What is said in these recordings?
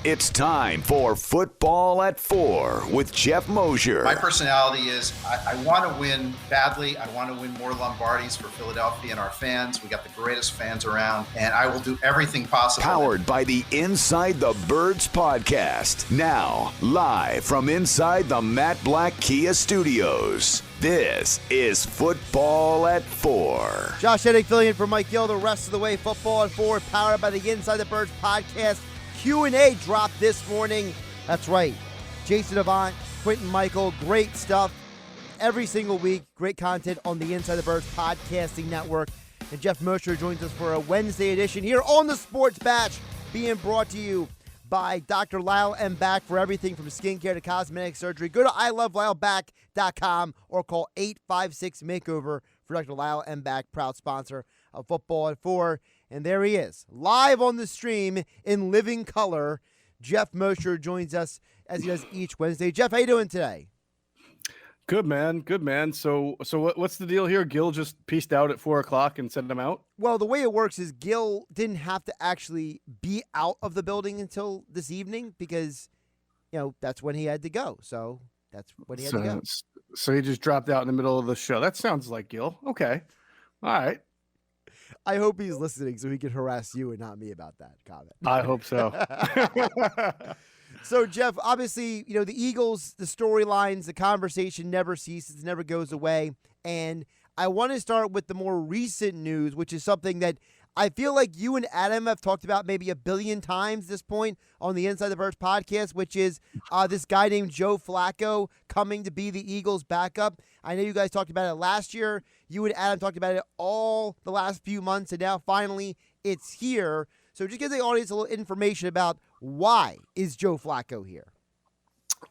It's time for Football at 4 with Geoff Mosher. My personality is I want to win badly. I want to win more Lombardis for Philadelphia and our fans. We got the greatest fans around, and I will do everything possible. Powered by the Inside the Birds podcast. Now, live from inside the Matt Black Kia Studios. This is Football at 4. Josh Hennig filling in for Mike Gill the rest of the way. Football at 4, powered by the Inside the Birds podcast. Q&A dropped this morning. That's right. Jason Avant, Quentin Michael, great stuff every single week. Great content on the Inside the Birds podcasting network. And Geoff Mosher joins us for a Wednesday edition here on the Sports Batch, being brought to you by Dr. Lyle M. Back for everything from skincare to cosmetic surgery. Go to iloveLyleBack.com or call 856-MAKEOVER for Dr. Lyle M. Back, proud sponsor of Football at 4. And there he is, live on the stream in living color. Geoff Mosher joins us as he does each Wednesday. Geoff, how you doing today? Good, man. Good, man. So what's the deal here? Gil just pieced out at 4 o'clock and sent them out? Well, the way it works is Gil didn't have to actually be out of the building until this evening because, that's when he had to go. So that's when he had to go. So he just dropped out in the middle of the show. That sounds like Gil. Okay. All right. I hope he's listening so he can harass you and not me about that comment. I hope so. So, Geoff, obviously, the Eagles, the storylines, the conversation never ceases, never goes away. And I want to start with the more recent news, which is something that I feel like you and Adam have talked about maybe a billion times at this point on the Inside the Birds podcast, which is this guy named Joe Flacco coming to be the Eagles' backup. I know you guys talked about it last year. You and Adam talked about it all the last few months, and now finally it's here. So just give the audience a little information about why is Joe Flacco here?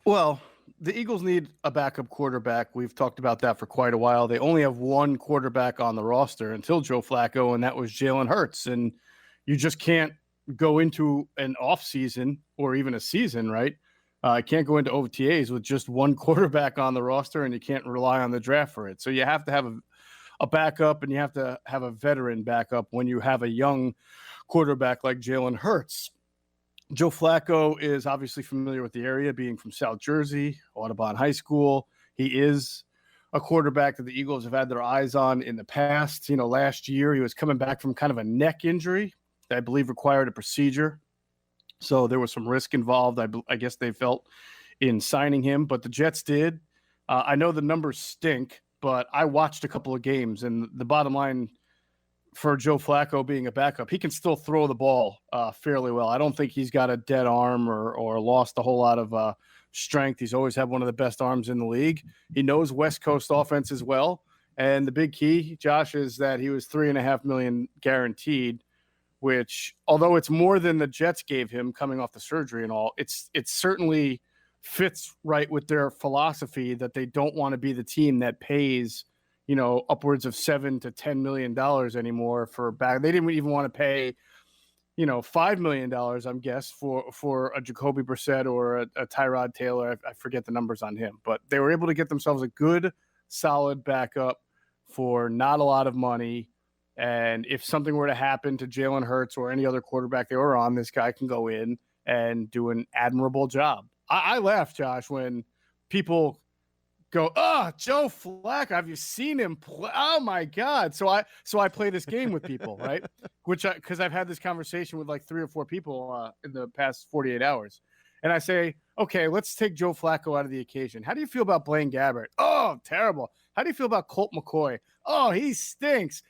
Well, the Eagles need a backup quarterback. We've talked about that for quite a while. They only have one quarterback on the roster until Joe Flacco, and that was Jalen Hurts. And you just can't go into an offseason or even a season, right? Can't go into OTAs with just one quarterback on the roster, and you can't rely on the draft for it. So you have to have a backup, and you have to have a veteran backup when you have a young quarterback like Jalen Hurts. Joe Flacco is obviously familiar with the area, being from South Jersey, Audubon High School. He is a quarterback that the Eagles have had their eyes on in the past. Last year he was coming back from kind of a neck injury that I believe required a procedure. So there was some risk involved, I guess they felt, in signing him. But the Jets did. I know the numbers stink, but I watched a couple of games, and the bottom line for Joe Flacco being a backup, he can still throw the ball fairly well. I don't think he's got a dead arm or lost a whole lot of strength. He's always had one of the best arms in the league. He knows West Coast offense as well. And the big key, Josh, is that he was $3.5 million guaranteed, which, although it's more than the Jets gave him coming off the surgery and all, it certainly fits right with their philosophy that they don't want to be the team that pays upwards of $7 to $10 million anymore for back. They didn't even want to pay, $5 million, I'm guess, for a Jacoby Brissett or a Tyrod Taylor. I forget the numbers on him, but they were able to get themselves a good, solid backup for not a lot of money. And if something were to happen to Jalen Hurts or any other quarterback they were on, this guy can go in and do an admirable job. I laugh, Josh, when people go, Joe Flacco, have you seen him play? Oh my God. So I play this game with people, right? Because I've had this conversation with like 3 or 4 people in the past 48 hours. And I say, okay, let's take Joe Flacco out of the equation. How do you feel about Blaine Gabbert? Oh, terrible. How do you feel about Colt McCoy? Oh, he stinks.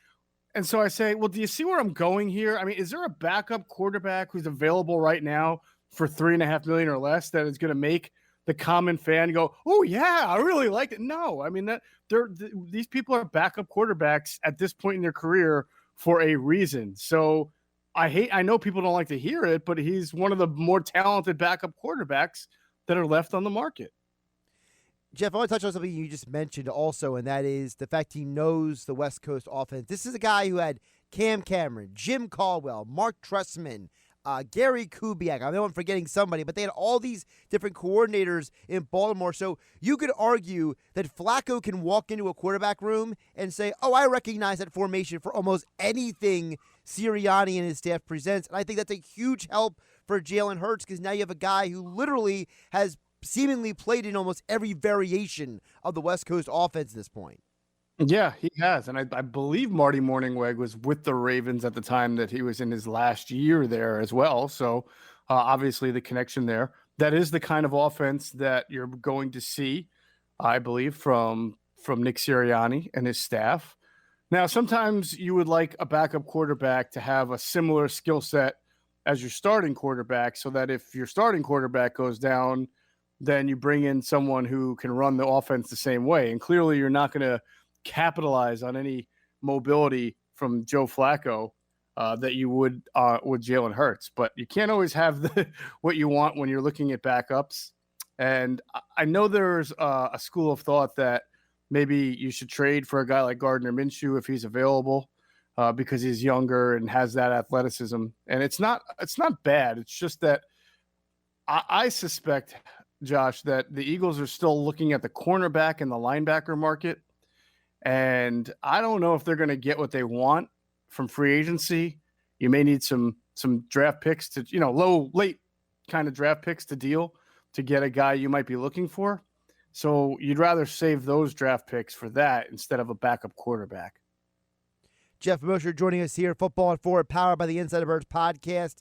And so I say, well, do you see where I'm going here? I mean, is there a backup quarterback who's available right now for $3.5 million or less that is going to make the common fan go, oh yeah, I really like it? No, I mean these people are backup quarterbacks at this point in their career for a reason. So I know people don't like to hear it, but he's one of the more talented backup quarterbacks that are left on the market. Geoff, I want to touch on something you just mentioned also, and that is the fact he knows the West Coast offense. This is a guy who had Cam Cameron, Jim Caldwell, Mark Trestman, Gary Kubiak. I know I'm forgetting somebody, but they had all these different coordinators in Baltimore. So you could argue that Flacco can walk into a quarterback room and say, oh, I recognize that formation for almost anything Sirianni and his staff presents. And I think that's a huge help for Jalen Hurts, because now you have a guy who literally has seemingly played in almost every variation of the West Coast offense at this point. Yeah, he has. And I believe Marty Morningweg was with the Ravens at the time that he was in his last year there as well. So obviously the connection there. That is the kind of offense that you're going to see, I believe, from Nick Sirianni and his staff. Now, sometimes you would like a backup quarterback to have a similar skill set as your starting quarterback, so that if your starting quarterback goes down, then you bring in someone who can run the offense the same way. And clearly you're not going to capitalize on any mobility from Joe Flacco that you would with Jalen Hurts. But you can't always have what you want when you're looking at backups. And I know there's a school of thought that maybe you should trade for a guy like Gardner Minshew if he's available because he's younger and has that athleticism. And it's not bad. It's just that I suspect, Josh, that the Eagles are still looking at the cornerback and the linebacker market. And I don't know if they're going to get what they want from free agency. You may need some draft picks to, late kind of draft picks to deal to get a guy you might be looking for. So you'd rather save those draft picks for that instead of a backup quarterback. Geoff Mosher joining us here, Football at 4, powered by the Insider Birds podcast.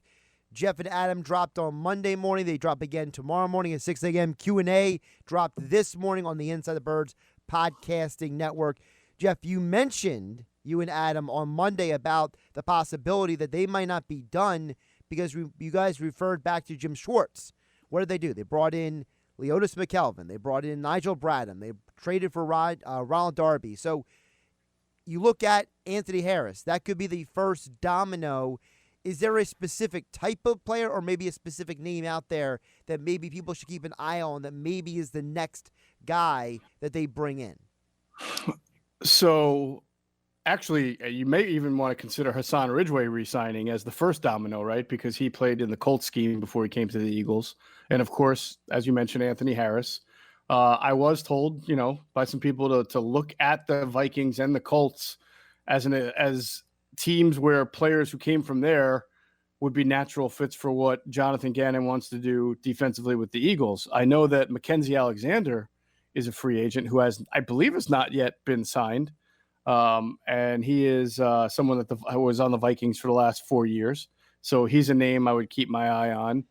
Jeff and Adam dropped on Monday morning. They drop again tomorrow morning at 6 a.m. Q&A dropped this morning on the Inside the Birds podcasting network. Jeff, you mentioned, you and Adam, on Monday about the possibility that they might not be done because you guys referred back to Jim Schwartz. What did they do? They brought in Leotis McKelvin. They brought in Nigel Bradham. They traded for Ronald Darby. So you look at Anthony Harris. That could be the first domino. Is there a specific type of player or maybe a specific name out there that maybe people should keep an eye on that maybe is the next guy that they bring in? So actually, you may even want to consider Hassan Ridgeway re-signing as the first domino, right? Because he played in the Colts scheme before he came to the Eagles. And of course, as you mentioned, Anthony Harris. I was told, by some people to look at the Vikings and the Colts as teams where players who came from there would be natural fits for what Jonathan Gannon wants to do defensively with the Eagles. I know that Mackenzie Alexander is a free agent who I believe has not yet been signed. And he is someone that was on the Vikings for the last 4 years. So he's a name I would keep my eye on.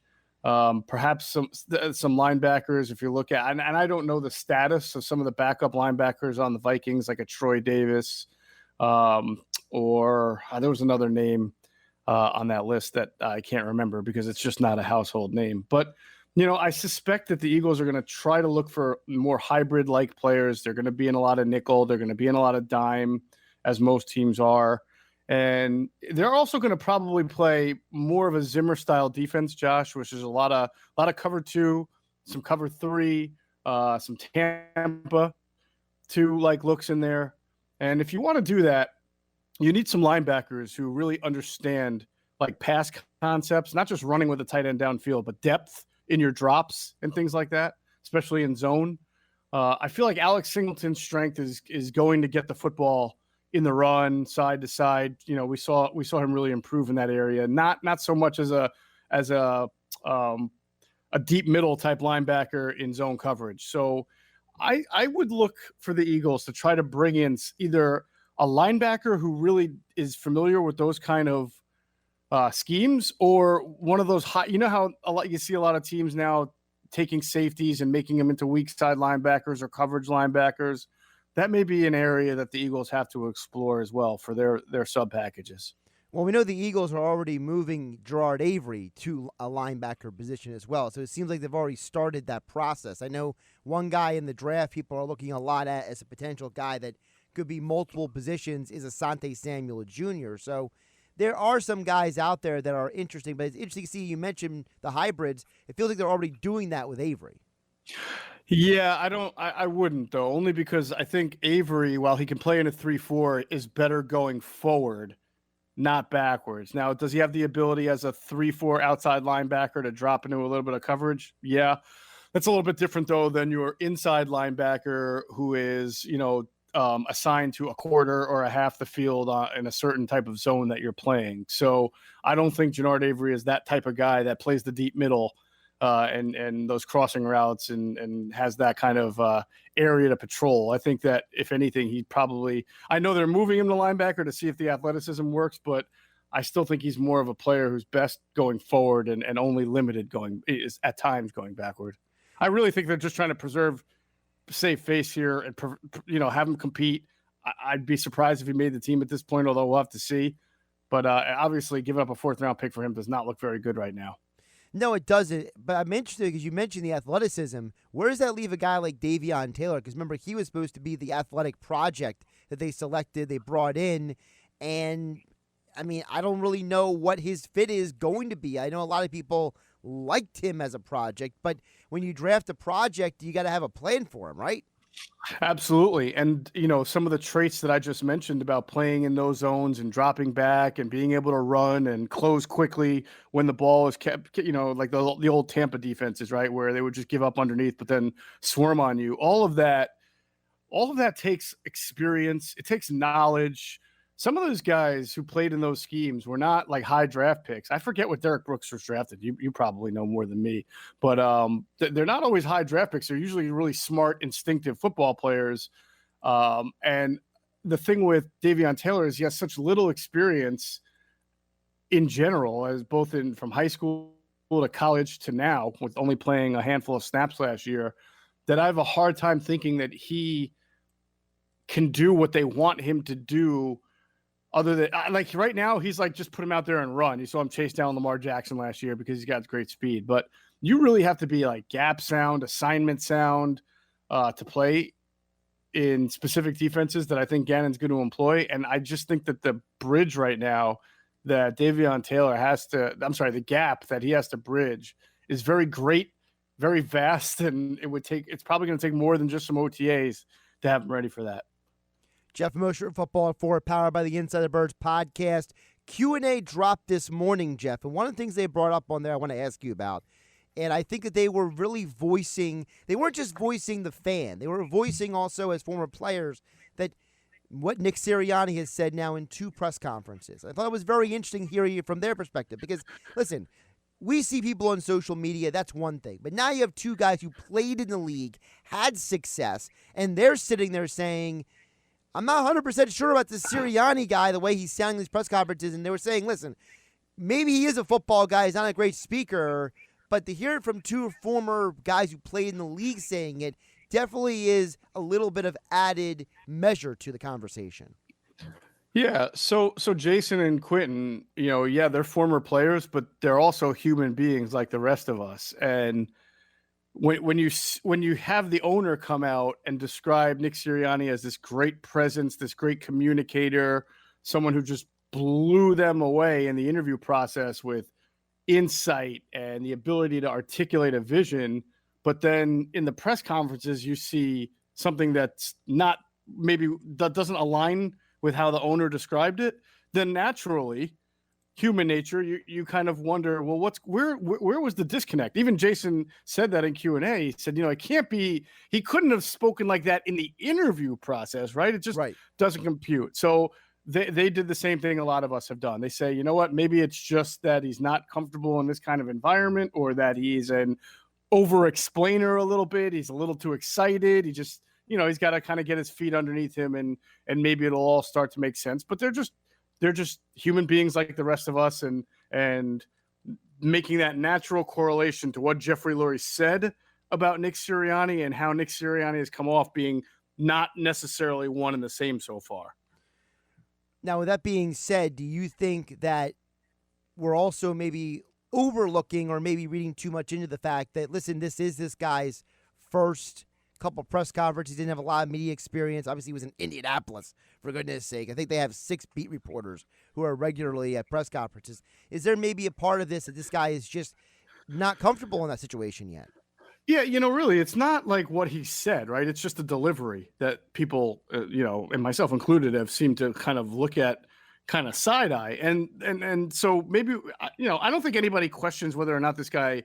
Perhaps some linebackers, if you look at, and I don't know the status of some of the backup linebackers on the Vikings, like a Troy Davis, or there was another name on that list that I can't remember because it's just not a household name. But, I suspect that the Eagles are going to try to look for more hybrid-like players. They're going to be in a lot of nickel. They're going to be in a lot of dime, as most teams are. And they're also going to probably play more of a Zimmer-style defense, Josh, which is a lot of cover 2, some cover 3, some Tampa 2 like looks in there. And if you want to do that, you need some linebackers who really understand like pass concepts, not just running with a tight end downfield, but depth in your drops and things like that, especially in zone. I feel like Alex Singleton's strength is going to get the football in the run, side to side. We saw him really improve in that area. Not so much as a deep middle type linebacker in zone coverage. So I would look for the Eagles to try to bring in either a linebacker who really is familiar with those kind of schemes, or one of those high, how you see a lot of teams now taking safeties and making them into weak side linebackers or coverage linebackers. That may be an area that the Eagles have to explore as well for their sub packages. Well, we know the Eagles are already moving Gerard Avery to a linebacker position as well. So it seems like they've already started that process. I know one guy in the draft people are looking a lot at as a potential guy that could be multiple positions is Asante Samuel Jr. So there are some guys out there that are interesting, but it's interesting to see you mentioned the hybrids. It feels like they're already doing that with Avery. Yeah, I wouldn't though, only because I think Avery, while he can play in a 3-4, is better going forward, not backwards. Now, does he have the ability as a 3-4 outside linebacker to drop into a little bit of coverage? Yeah. That's a little bit different though than your inside linebacker who is, assigned to a quarter or a half the field in a certain type of zone that you're playing. So I don't think Jannard Avery is that type of guy that plays the deep middle and those crossing routes and has that kind of area to patrol. I think that if anything, he probably, I know they're moving him to linebacker to see if the athleticism works, but I still think he's more of a player who's best going forward and only limited is at times going backward. I really think they're just trying to preserve save face here and, have him compete. I'd be surprised if he made the team at this point, although we'll have to see. But obviously giving up a 4th round pick for him does not look very good right now. No, it doesn't. But I'm interested because you mentioned the athleticism. Where does that leave a guy like Davion Taylor? Because remember, he was supposed to be the athletic project that they selected, they brought in. And, I mean, I don't really know what his fit is going to be. I know a lot of people liked him as a project, but when you draft a project, you got to have a plan for him, right? Absolutely. And, some of the traits that I just mentioned about playing in those zones and dropping back and being able to run and close quickly when the ball is kept, like the old Tampa defenses, right, where they would just give up underneath, but then swarm on you. All of that takes experience. It takes knowledge. Some of those guys who played in those schemes were not like high draft picks. I forget what Derek Brooks was drafted. You probably know more than me, but they're not always high draft picks. They're usually really smart, instinctive football players. And the thing with Davion Taylor is he has such little experience in general, as both from high school to college to now, with only playing a handful of snaps last year, that I have a hard time thinking that he can do what they want him to do. Other than like right now, he's like, just put him out there and run. You saw him chase down Lamar Jackson last year because he's got great speed. But you really have to be like gap sound, assignment sound to play in specific defenses that I think Gannon's going to employ. And I just think that the bridge right now that Davion Taylor the gap that he has to bridge is very great, very vast. And it's probably going to take more than just some OTAs to have him ready for that. Geoff Mosher, Football at 4, powered by the Insider Birds podcast. Q&A dropped this morning, Jeff, and one of the things they brought up on there I want to ask you about, and I think that they were really they weren't just voicing the fan, they were voicing also as former players that what Nick Sirianni has said now in 2 press conferences. I thought it was very interesting hearing it from their perspective because, listen, we see people on social media, that's one thing, but now you have 2 guys who played in the league, had success, and they're sitting there saying, I'm not 100% sure about this Sirianni guy, the way he's sounding these press conferences. And they were saying, listen, maybe he is a football guy. He's not a great speaker. But to hear it from 2 former guys who played in the league saying it definitely is a little bit of added measure to the conversation. Yeah. So Jason and Quentin, they're former players, but they're also human beings like the rest of us. And when you have the owner come out and describe Nick Sirianni as this great presence, this great communicator, someone who just blew them away in the interview process with insight and the ability to articulate a vision, but then in the press conferences you see something that's not, maybe that doesn't align with how the owner described it, then naturally, human nature, you kind of wonder, well, where was the disconnect? Even Jason said that in Q&A. He said, it can't be, he couldn't have spoken like that in the interview process, right? It just doesn't compute. So they did the same thing a lot of us have done. They say, you know what, maybe it's just that he's not comfortable in this kind of environment, or that he's an over-explainer a little bit. He's a little too excited. He just, he's got to kind of get his feet underneath him and maybe it'll all start to make sense. But they're just human beings like the rest of us, and making that natural correlation to what Jeffrey Lurie said about Nick Sirianni and how Nick Sirianni has come off being not necessarily one and the same so far. Now, with that being said, do you think that we're also maybe overlooking or maybe reading too much into the fact that, listen, this is this guy's first couple press conferences. He didn't have a lot of media experience. Obviously, he was in Indianapolis, for goodness sake. I think they have 6 beat reporters who are regularly at press conferences. Is there maybe a part of this that this guy is just not comfortable in that situation yet? Yeah, really, it's not like what he said, right? It's just the delivery that people, and myself included, have seemed to kind of look at kind of side eye. And so maybe, I don't think anybody questions whether or not this guy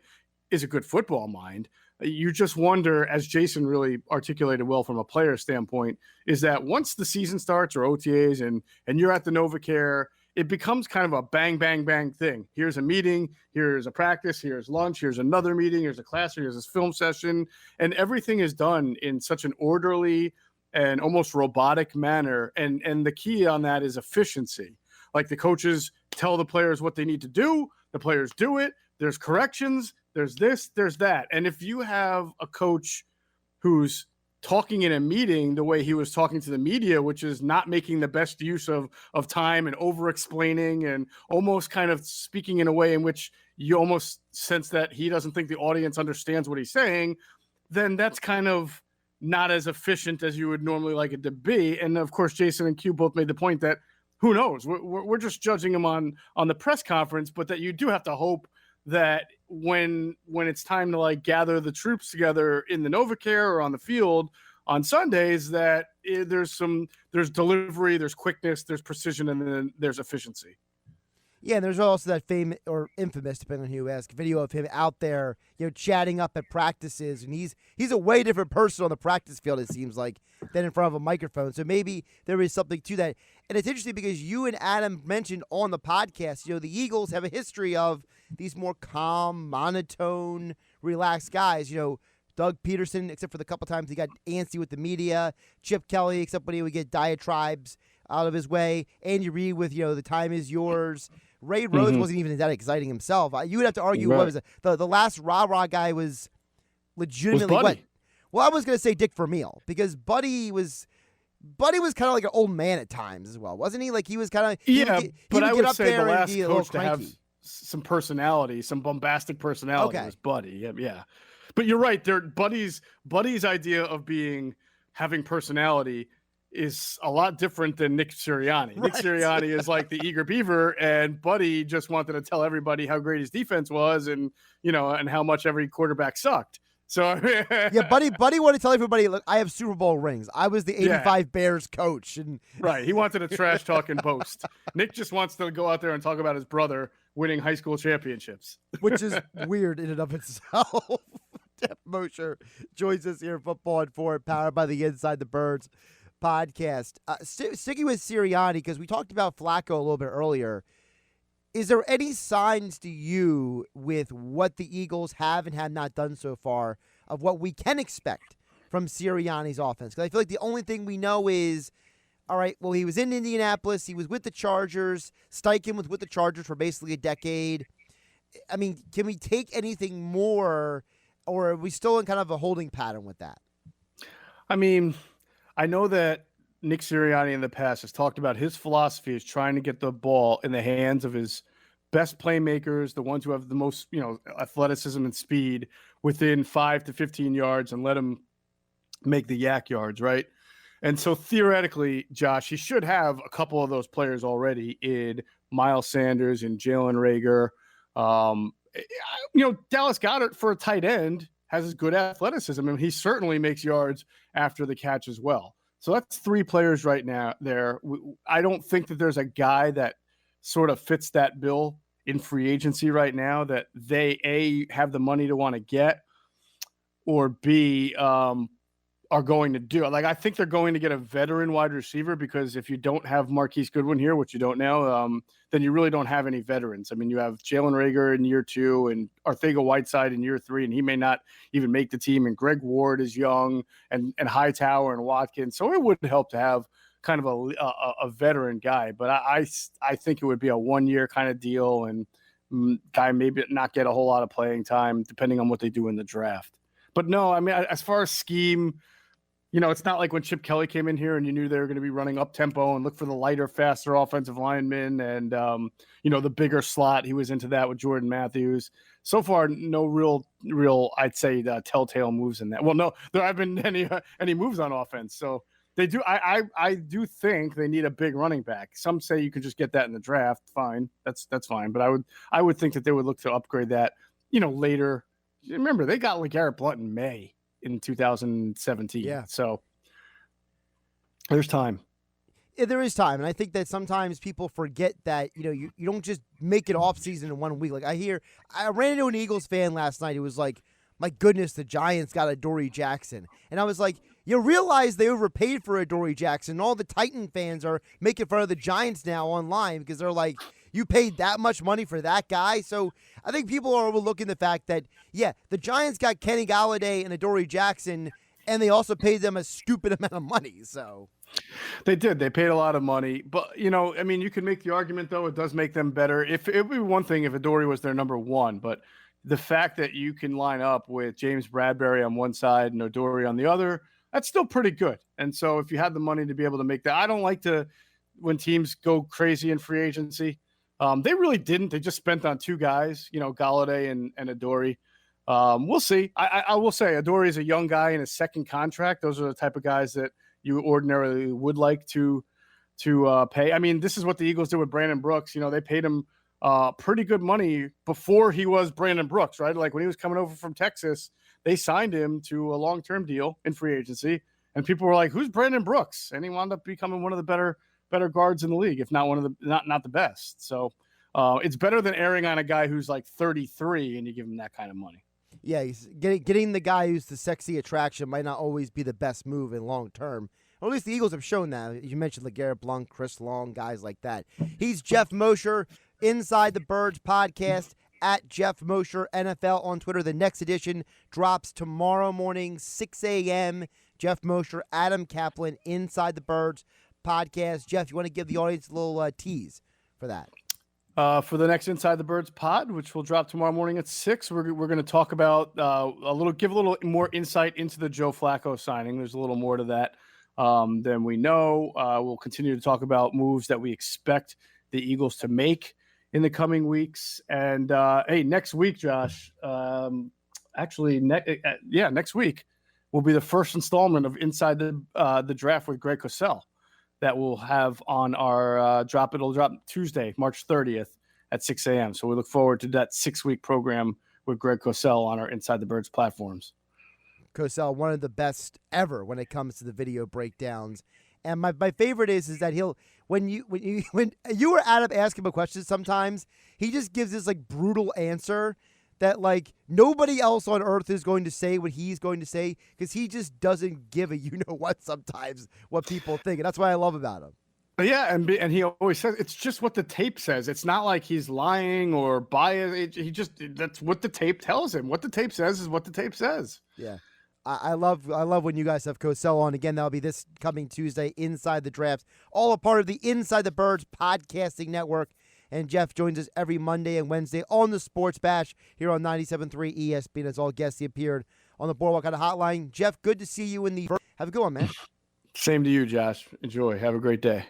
is a good football mind. You just wonder, as Jason really articulated well from a player standpoint, is that once the season starts or OTAs and you're at the NovaCare, it becomes kind of a bang, bang, bang thing. Here's a meeting, here's a practice, here's lunch, here's another meeting, here's a class, here's this film session. And everything is done in such an orderly and almost robotic manner. And the key on that is efficiency. Like the coaches tell the players what they need to do, the players do it, there's corrections, there's this, there's that. And if you have a coach who's talking in a meeting the way he was talking to the media, which is not making the best use of time and over explaining and almost kind of speaking in a way in which you almost sense that he doesn't think the audience understands what he's saying, then that's kind of not as efficient as you would normally like it to be. And of course, Jason and Q both made the point that who knows, we're just judging him on the press conference, but that you do have to hope that when it's time to like gather the troops together in the NovaCare or on the field on Sundays, that there's delivery, there's quickness, there's precision, and then there's efficiency. Yeah, and there's also that famous or infamous, depending on who you ask, video of him out there, chatting up at practices, and he's a way different person on the practice field, it seems like, than in front of a microphone. So maybe there is something to that. And it's interesting because you and Adam mentioned on the podcast, the Eagles have a history of these more calm, monotone, relaxed guys. Doug Peterson, except for the couple times he got antsy with the media. Chip Kelly, except when he would get diatribes out of his way. Andy Reid with, the time is yours. Ray Rhodes wasn't even that exciting himself. You would have to argue, what was it? The last rah-rah guy was legitimately what? Well, I was going to say Dick Vermeil, because Buddy was kind of like an old man at times as well, wasn't he? Like he was kind of but I would say the last coach to have some personality, some bombastic personality was Buddy. Yeah. But you're right. Buddy's idea of having personality is a lot different than Nick Sirianni. Right. Nick Sirianni is like the eager beaver, and Buddy just wanted to tell everybody how great his defense was, and and how much every quarterback sucked. So yeah, Buddy wanted to tell everybody, look, I have Super Bowl rings. I was the '85 Bears coach, and right, he wanted to trash talk and boast. Nick just wants to go out there and talk about his brother winning high school championships, which is weird in and of itself. Geoff Mosher joins us here, Football and Forward, powered by the Inside the Birds podcast. Sticking with Sirianni, because we talked about Flacco a little bit earlier. Is there any signs to you with what the Eagles have and have not done so far of what we can expect from Sirianni's offense? Because I feel like the only thing we know is, all right, well, he was in Indianapolis. He was with the Chargers. Steichen was with the Chargers for basically a decade. I mean, can we take anything more, or are we still in kind of a holding pattern with that? I mean, I know that Nick Sirianni in the past has talked about his philosophy is trying to get the ball in the hands of his best playmakers, the ones who have the most, athleticism and speed within 5 to 15 yards, and let them make the yak yards, right? And so theoretically, Josh, he should have a couple of those players already in Miles Sanders and Jalen Reagor. Dallas Goedert for a tight end has good athleticism, and he certainly makes yards after the catch as well. So that's 3 players right now there. I don't think that there's a guy that sort of fits that bill in free agency right now that they, A, have the money to want to get, or B, are going to do. Like, I think they're going to get a veteran wide receiver, because if you don't have Marquise Goodwin here, which you don't now, then you really don't have any veterans. I mean, you have Jalen Reagor in year 2 and Arcega-Whiteside in year 3, and he may not even make the team. And Greg Ward is young, and Hightower and Watkins. So it would help to have kind of a veteran guy. But I think it would be a 1-year kind of deal, and guy maybe not get a whole lot of playing time depending on what they do in the draft. But no, I mean, as far as scheme, it's not like when Chip Kelly came in here and you knew they were going to be running up tempo and look for the lighter, faster offensive linemen and, the bigger slot. He was into that with Jordan Matthews. So far, no real, I'd say, telltale moves in that. Well, no, there haven't been any moves on offense. So they do. I do think they need a big running back. Some say you can just get that in the draft. Fine, that's fine. But I would think that they would look to upgrade that, later. Remember, they got LeGarrette Blount in May in 2017. Yeah. So there's time. there is time, and I think that sometimes people forget that you don't just make it off season in 1 week. Like I ran into an Eagles fan last night who was like, "My goodness, the Giants got Adoree Jackson," and I was like, "You realize they overpaid for Adoree Jackson? All the Titan fans are making fun of the Giants now online because they're like, you paid that much money for that guy." So I think people are overlooking the fact that the Giants got Kenny Golladay and Adoree Jackson, and they also paid them a stupid amount of money. So. They did. They paid a lot of money. But, you can make the argument, though, it does make them better. If it would be one thing if Adoree was their number one, but the fact that you can line up with James Bradbury on one side and Adoree on the other, that's still pretty good. And so if you had the money to be able to make that, I don't like when teams go crazy in free agency. They really didn't. They just spent on two guys, Golladay and Adoree. We'll see. I will say Adoree is a young guy in his second contract. Those are the type of guys that you ordinarily would like to pay. I mean, this is what the Eagles did with Brandon Brooks. They paid him pretty good money before he was Brandon Brooks, right? Like when he was coming over from Texas, they signed him to a long-term deal in free agency, and people were like, "Who's Brandon Brooks?" And he wound up becoming one of the better guards in the league, if not one of the not the best. So it's better than airing on a guy who's like 33 and you give him that kind of money. Yeah, getting the guy who's the sexy attraction might not always be the best move in long term. Or at least the Eagles have shown that. You mentioned LeGarrette Blount, Chris Long, guys like that. He's Geoff Mosher, Inside the Birds podcast, at Geoff Mosher NFL on Twitter. The next edition drops tomorrow morning, 6 a.m. Geoff Mosher, Adam Kaplan, Inside the Birds podcast. Geoff, you want to give the audience a little tease for that? For the next Inside the Birds pod, which will drop tomorrow morning at 6, we're going to talk about give a little more insight into the Joe Flacco signing. There's a little more to that than we know. We'll continue to talk about moves that we expect the Eagles to make in the coming weeks. And next week, Josh, next week will be the first installment of Inside the Draft with Greg Cosell. That we'll have on our drop. It'll drop Tuesday, March 30th at 6 a.m. So we look forward to that 6-week program with Greg Cosell on our Inside the Birds platforms. Cosell, one of the best ever when it comes to the video breakdowns. And my favorite is that when you or Adam ask him a question, sometimes he just gives this like brutal answer that like nobody else on earth is going to say what he's going to say because he just doesn't give a you-know-what sometimes what people think. And that's what I love about him. Yeah, and he always says it's just what the tape says. It's not like he's lying or biased. That's what the tape tells him. What the tape says is what the tape says. Yeah. I love when you guys have Cosell on. Again, that'll be this coming Tuesday, Inside the Drafts, all a part of the Inside the Birds podcasting network. And Geoff joins us every Monday and Wednesday on the Sports Bash here on 97.3 ESPN. As all guests, he appeared on the Boardwalk on the Hotline. Geoff, good to see you in the... Have a good one, man. Same to you, Josh. Enjoy. Have a great day.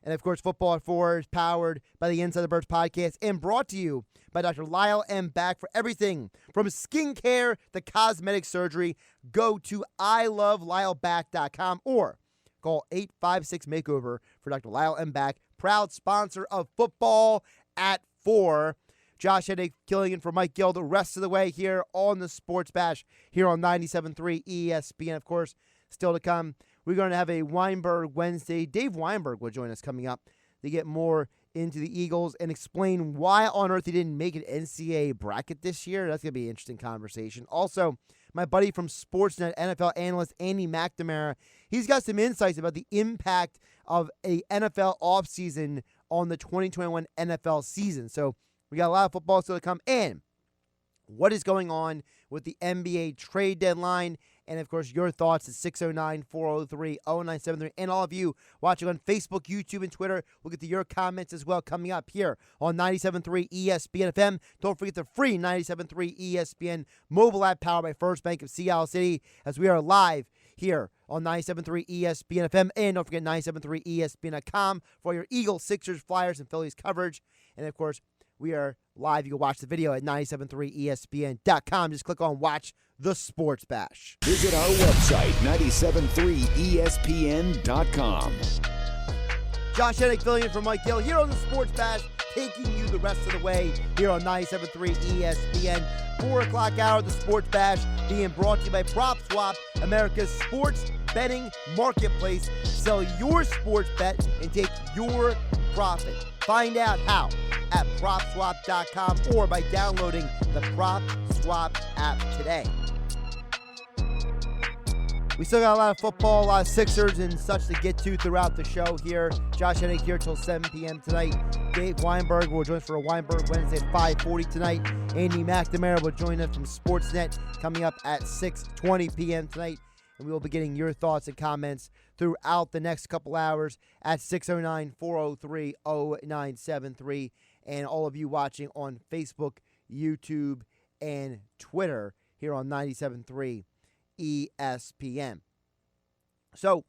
And, of course, Football at 4 is powered by the Inside the Birds podcast and brought to you by Dr. Lyle M. Back. For everything from skincare to cosmetic surgery, go to ilovelyle.com or call 856-MAKEOVER for Dr. Lyle M. Back, proud sponsor of Football at 4. Josh Hennig killing in for Mike Gill the rest of the way here on the Sports Bash here on 97.3 ESPN. Of course, still to come, we're going to have a Weinberg Wednesday. Dave Weinberg will join us coming up to get more into the Eagles and explain why on earth he didn't make an NCAA bracket this year. That's going to be an interesting conversation. Also, my buddy from Sportsnet, NFL analyst Andy McNamara, he's got some insights about the impact of a NFL offseason on the 2021 NFL season. So we got a lot of football still to come. And what is going on with the NBA trade deadline? And, of course, your thoughts at 609-403-0973. And all of you watching on Facebook, YouTube, and Twitter, we'll get to your comments as well coming up here on 97.3 ESPN FM. Don't forget the free 97.3 ESPN mobile app powered by First Bank of Seattle City as we are live here on 97.3 ESPN FM. And don't forget 97.3 ESPN.com for your Eagles, Sixers, Flyers, and Phillies coverage. And, of course, we are live. You can watch the video at 97.3ESPN.com. Just click on Watch the Sports Bash. Visit our website, 97.3ESPN.com. Josh Hennig filling in for Mike Gill here on the Sports Bash, taking you the rest of the way here on 97.3 ESPN. 4 o'clock hour of the Sports Bash being brought to you by Prop Swap, America's sports betting marketplace. Sell your sports bet and take your profit. Find out how at PropSwap.com or by downloading the PropSwap app today. We still got a lot of football, a lot of Sixers and such to get to throughout the show here. Josh Hennig here till 7 p.m. tonight. Dave Weinberg will join us for a Weinberg Wednesday at 5:40 tonight. Andy McNamara will join us from Sportsnet coming up at 6:20 p.m. tonight. And we will be getting your thoughts and comments throughout the next couple hours at 609-403-0973. And all of you watching on Facebook, YouTube, and Twitter here on 97.3 ESPN. So,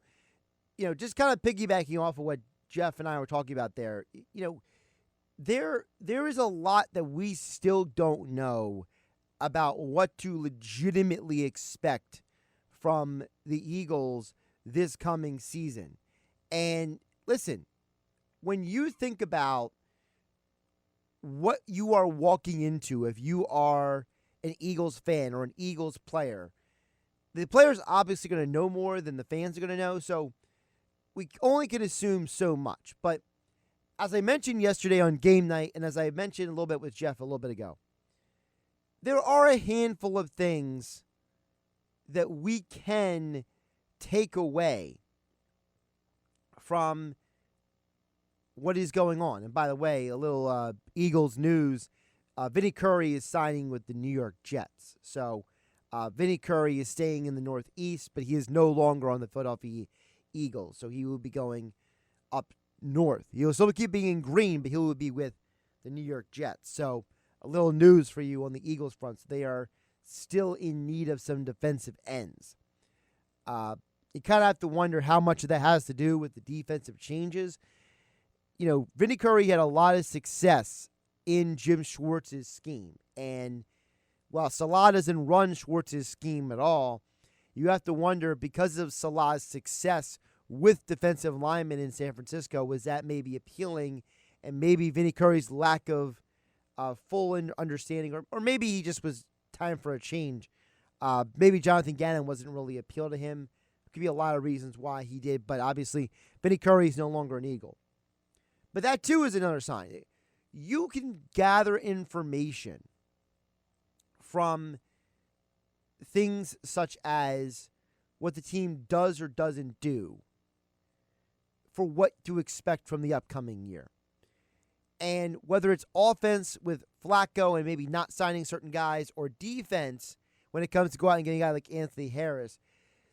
just kind of piggybacking off of what Jeff and I were talking about there, there is a lot that we still don't know about what to legitimately expect from the Eagles this coming season. And listen, when you think about what you are walking into, if you are an Eagles fan or an Eagles player, the player's obviously going to know more than the fans are going to know, so we only can assume so much. But as I mentioned yesterday on game night, and as I mentioned a little bit with Jeff a little bit ago, there are a handful of things that we can take away from what is going on. And by the way, a little Eagles news, Vinny Curry is signing with the New York Jets. So Vinny Curry is staying in the Northeast, but he is no longer on the Philadelphia Eagles. So he will be going up north. He will still keep being in green, but he will be with the New York Jets. So a little news for you on the Eagles front. So they are still in need of some defensive ends. You kind of have to wonder how much of that has to do with the defensive changes. Vinny Curry had a lot of success in Jim Schwartz's scheme. And while Salah doesn't run Schwartz's scheme at all, you have to wonder, because of Salah's success with defensive linemen in San Francisco, was that maybe appealing, and maybe Vinny Curry's lack of full understanding, or maybe he just was time for a change. Maybe Jonathan Gannon wasn't really appeal to him. There could be a lot of reasons why he did, but obviously Vinny Curry is no longer an Eagle. But that too is another sign. You can gather information from things such as what the team does or doesn't do for what to expect from the upcoming year. And whether it's offense with Flacco and maybe not signing certain guys, or defense when it comes to go out and getting a guy like Anthony Harris,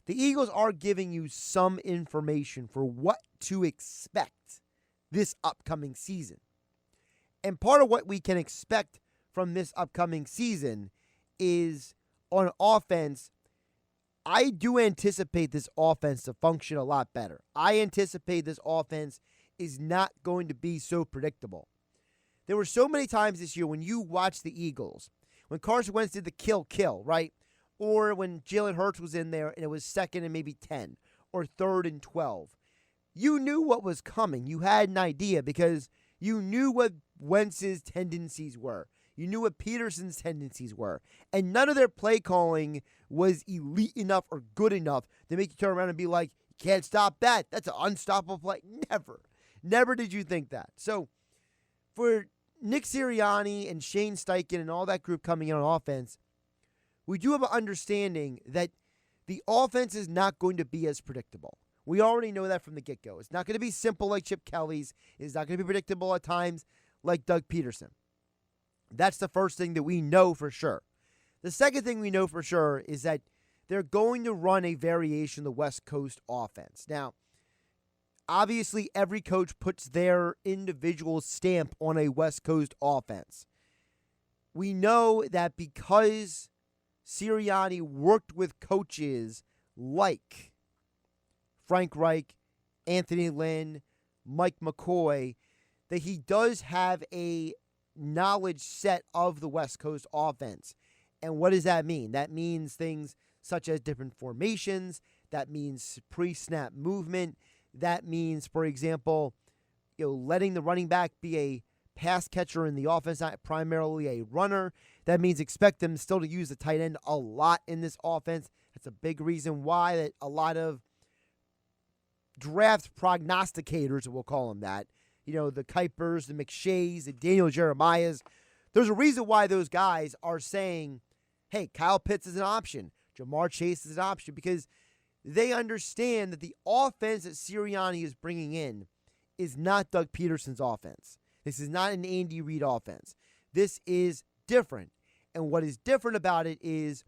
the Eagles are giving you some information for what to expect this upcoming season. And part of what we can expect from this upcoming season is, on offense, I do anticipate this offense to function a lot better. I anticipate this offense is not going to be so predictable. There were so many times this year when you watch the Eagles, when Carson Wentz did the kill, right? Or when Jalen Hurts was in there and it was 2nd and maybe 10 or 3rd and 12. You knew what was coming. You had an idea because you knew what Wentz's tendencies were. You knew what Peterson's tendencies were. And none of their play calling was elite enough or good enough to make you turn around and be like, you can't stop that. That's an unstoppable play. Never. Never did you think that. So for Nick Sirianni and Shane Steichen and all that group coming in on offense, we do have an understanding that the offense is not going to be as predictable. We already know that from the get-go. It's not going to be simple like Chip Kelly's. It's not going to be predictable at times like Doug Peterson. That's the first thing that we know for sure. The second thing we know for sure is that they're going to run a variation of the West Coast offense. Now, obviously, every coach puts their individual stamp on a West Coast offense. We know that because Sirianni worked with coaches like Frank Reich, Anthony Lynn, Mike McCoy, that he does have a knowledge set of the West Coast offense. And what does that mean? That means things such as different formations. That means pre-snap movement. That means, for example, letting the running back be a pass catcher in the offense, not primarily a runner. That means expect them still to use the tight end a lot in this offense. That's a big reason why that a lot of draft prognosticators, we'll call them that, the Kuipers, the McShays, the Daniel Jeremiahs, there's a reason why those guys are saying, hey, Kyle Pitts is an option, Jamar Chase is an option, because they understand that the offense that Sirianni is bringing in is not Doug Peterson's offense. This is not an Andy Reid offense. This is different. And what is different about it is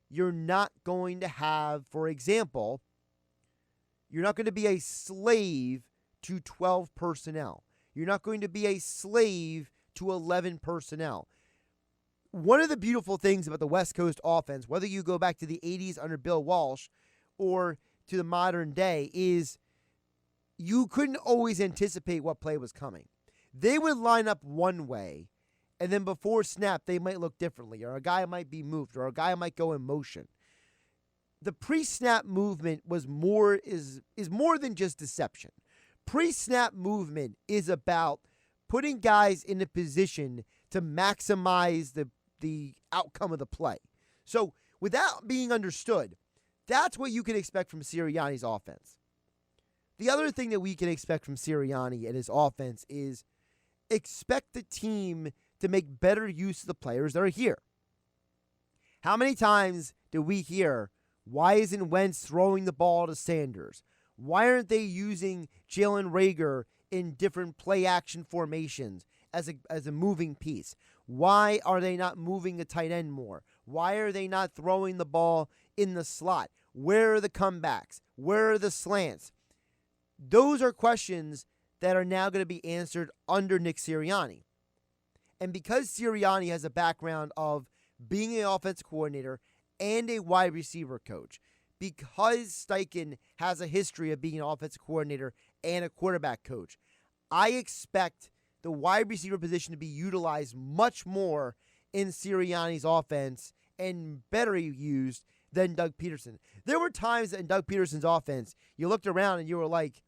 you're not going to have, for example, you're not going to be a slave to 12 personnel. You're not going to be a slave to 11 personnel. One of the beautiful things about the West Coast offense, whether you go back to the 80s under Bill Walsh or to the modern day, is you couldn't always anticipate what play was coming. They would line up one way, and then before snap, they might look differently, or a guy might be moved, or a guy might go in motion. The pre-snap movement is more than just deception. Pre-snap movement is about putting guys in a position to maximize the outcome of the play. So without being understood, that's what you can expect from Sirianni's offense. The other thing that we can expect from Sirianni and his offense is expect the team to make better use of the players that are here. How many times do we hear, why isn't Wentz throwing the ball to Sanders? Why aren't they using Jalen Reagor in different play action formations as a moving piece? Why are they not moving the tight end more? Why are they not throwing the ball in the slot? Where are the comebacks? Where are the slants? Those are questions that are now going to be answered under Nick Sirianni. And because Sirianni has a background of being an offensive coordinator and a wide receiver coach, because Steichen has a history of being an offensive coordinator and a quarterback coach, I expect the wide receiver position to be utilized much more in Sirianni's offense and better used than Doug Peterson. There were times in Doug Peterson's offense, you looked around and you were like,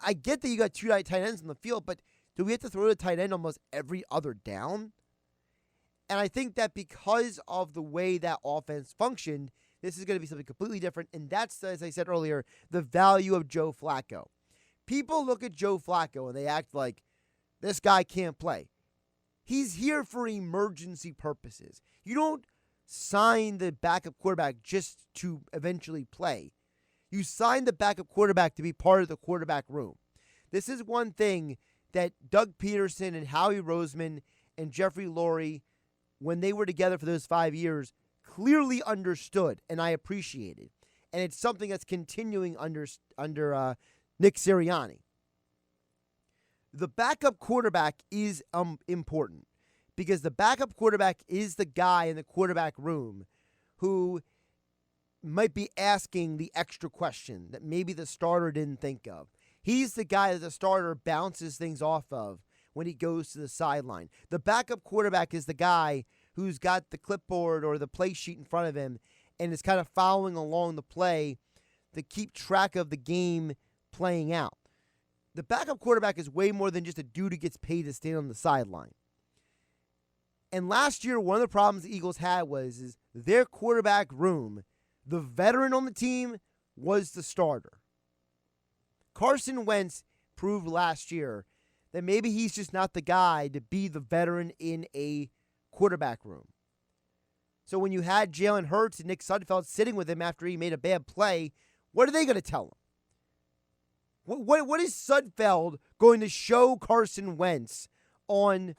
I get that you got two tight ends in the field, but do we have to throw the tight end almost every other down? And I think that because of the way that offense functioned, this is going to be something completely different. And that's, as I said earlier, the value of Joe Flacco. People look at Joe Flacco and they act like this guy can't play. He's here for emergency purposes. You don't sign the backup quarterback just to eventually play. You sign the backup quarterback to be part of the quarterback room. This is one thing that Doug Peterson and Howie Roseman and Jeffrey Lurie, when they were together for those 5 years, clearly understood, and I appreciate it. And it's something that's continuing under Nick Sirianni. The backup quarterback is important because the backup quarterback is the guy in the quarterback room who might be asking the extra question that maybe the starter didn't think of. He's the guy that the starter bounces things off of when he goes to the sideline. The backup quarterback is the guy who's got the clipboard or the play sheet in front of him and is kind of following along the play to keep track of the game playing out. The backup quarterback is way more than just a dude who gets paid to stand on the sideline. And last year, one of the problems the Eagles had was their quarterback room, the veteran on the team was the starter. Carson Wentz proved last year that maybe he's just not the guy to be the veteran in a quarterback room. So when you had Jalen Hurts and Nick Sudfeld sitting with him after he made a bad play, what are they going to tell him? What is Sudfeld going to show Carson Wentz on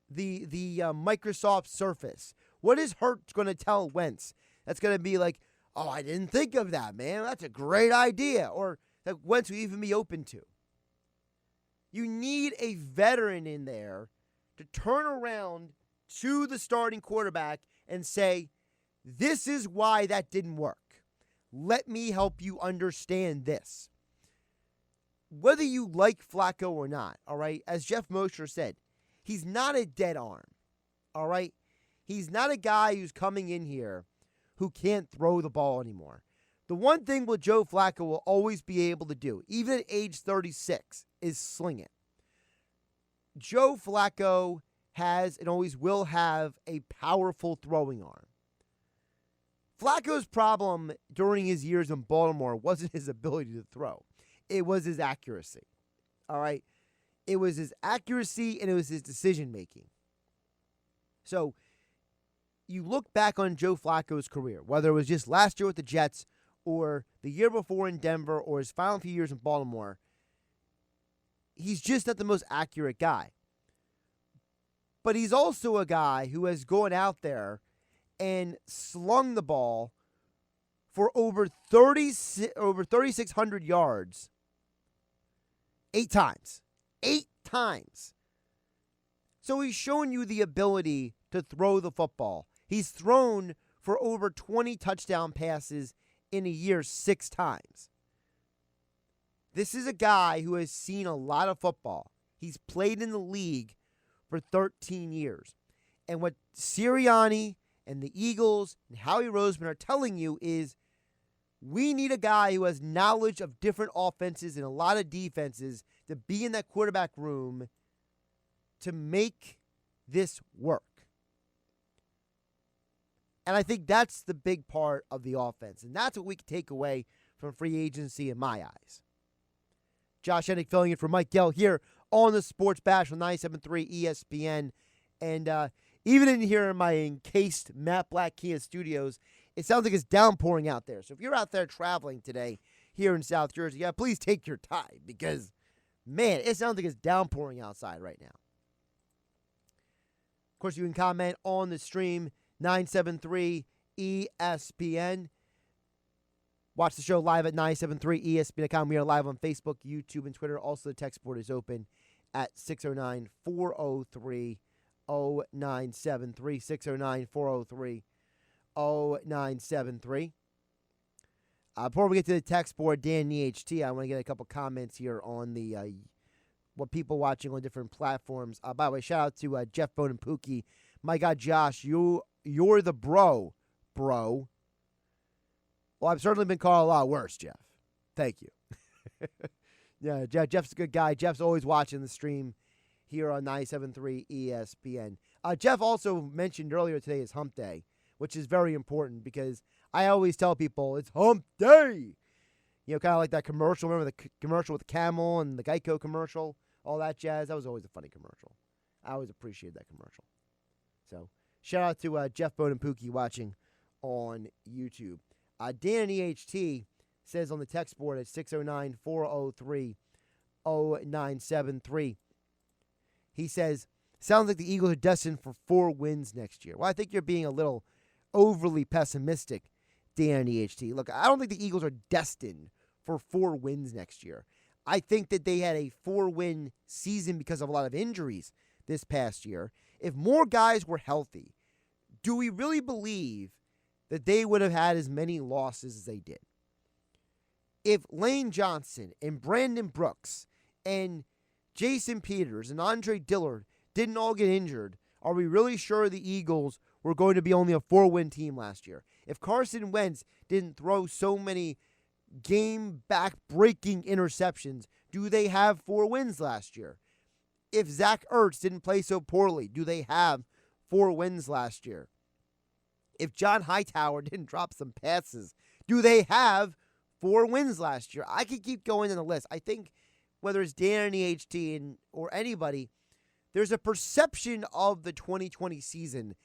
the Microsoft Surface? What is Hurts going to tell Wentz? That's going to be like, oh, I didn't think of that, man. That's a great idea. Or that Wentz would even be open to. You need a veteran in there to turn around to the starting quarterback and say, this is why that didn't work. Let me help you understand this. Whether you like Flacco or not, all right, as Geoff Mosher said, he's not a dead arm, all right? He's not a guy who's coming in here who can't throw the ball anymore. The one thing what Joe Flacco will always be able to do, even at age 36, is sling it. Joe Flacco has and always will have a powerful throwing arm. Flacco's problem during his years in Baltimore wasn't his ability to throw. it was his accuracy. All right? It was his accuracy and it was his decision-making. So, you look back on Joe Flacco's career, whether it was just last year with the Jets or the year before in Denver or his final few years in Baltimore, he's just not the most accurate guy. But he's also a guy who has gone out there and slung the ball for over 3,600 yards 8 times. 8 times. So he's shown you the ability to throw the football. He's thrown for over 20 touchdown passes in a year 6 times. This is a guy who has seen a lot of football. He's played in the league for 13 years. And what Sirianni and the Eagles and Howie Roseman are telling you is we need a guy who has knowledge of different offenses and a lot of defenses to be in that quarterback room to make this work. And I think that's the big part of the offense. And that's what we can take away from free agency in my eyes. Josh Hennig filling in for Mike Gell here on the Sports Bash on 97.3 ESPN. And even in here in my encased Matt Black Kia studios, it sounds like it's downpouring out there. So if you're out there traveling today here in South Jersey, please take your time because, man, it sounds like it's downpouring outside right now. Of course, you can comment on the stream, 973 ESPN. Watch the show live at 973ESPN.com. We are live on Facebook, YouTube, and Twitter. Also, the text board is open at 609-403-0973. 609-403-0973. Before we get to the text board, Dan EHT, I want to get a couple comments here on the what people watching on different platforms. By the way, shout out to Jeff Bone and Pookie. My God, Josh, you're the bro. Well, I've certainly been called a lot worse, Jeff. Thank you. Yeah, Jeff's a good guy. Jeff's always watching the stream here on 97.3 ESPN. Jeff also mentioned earlier today is Hump Day, which is very important because I always tell people it's Hump Day. You know, kind of like that commercial. Remember the commercial with the camel and the Geico commercial, all that jazz? That was always a funny commercial. I always appreciated that commercial. So, shout out to Jeff Bone and Pookie watching on YouTube. Dan EHT says on the text board at 609-403-0973. He says, sounds like the Eagles are destined for 4 wins next year. Well, I think you're being a little overly pessimistic, Dan EHT. Look, I don't think the Eagles are destined for 4 wins next year. I think that they had a 4-win season because of a lot of injuries this past year. If more guys were healthy, do we really believe that they would have had as many losses as they did? If Lane Johnson and Brandon Brooks and Jason Peters and Andre Dillard didn't all get injured, are we really sure the Eagles were going to be only a 4-win team last year? If Carson Wentz didn't throw so many game-back-breaking interceptions, do they have 4 wins last year? If Zach Ertz didn't play so poorly, do they have 4 wins last year? If John Hightower didn't drop some passes, do they have 4 wins last year? I could keep going in the list. I think whether it's Dan and EHT or anybody, there's a perception of the 2020 season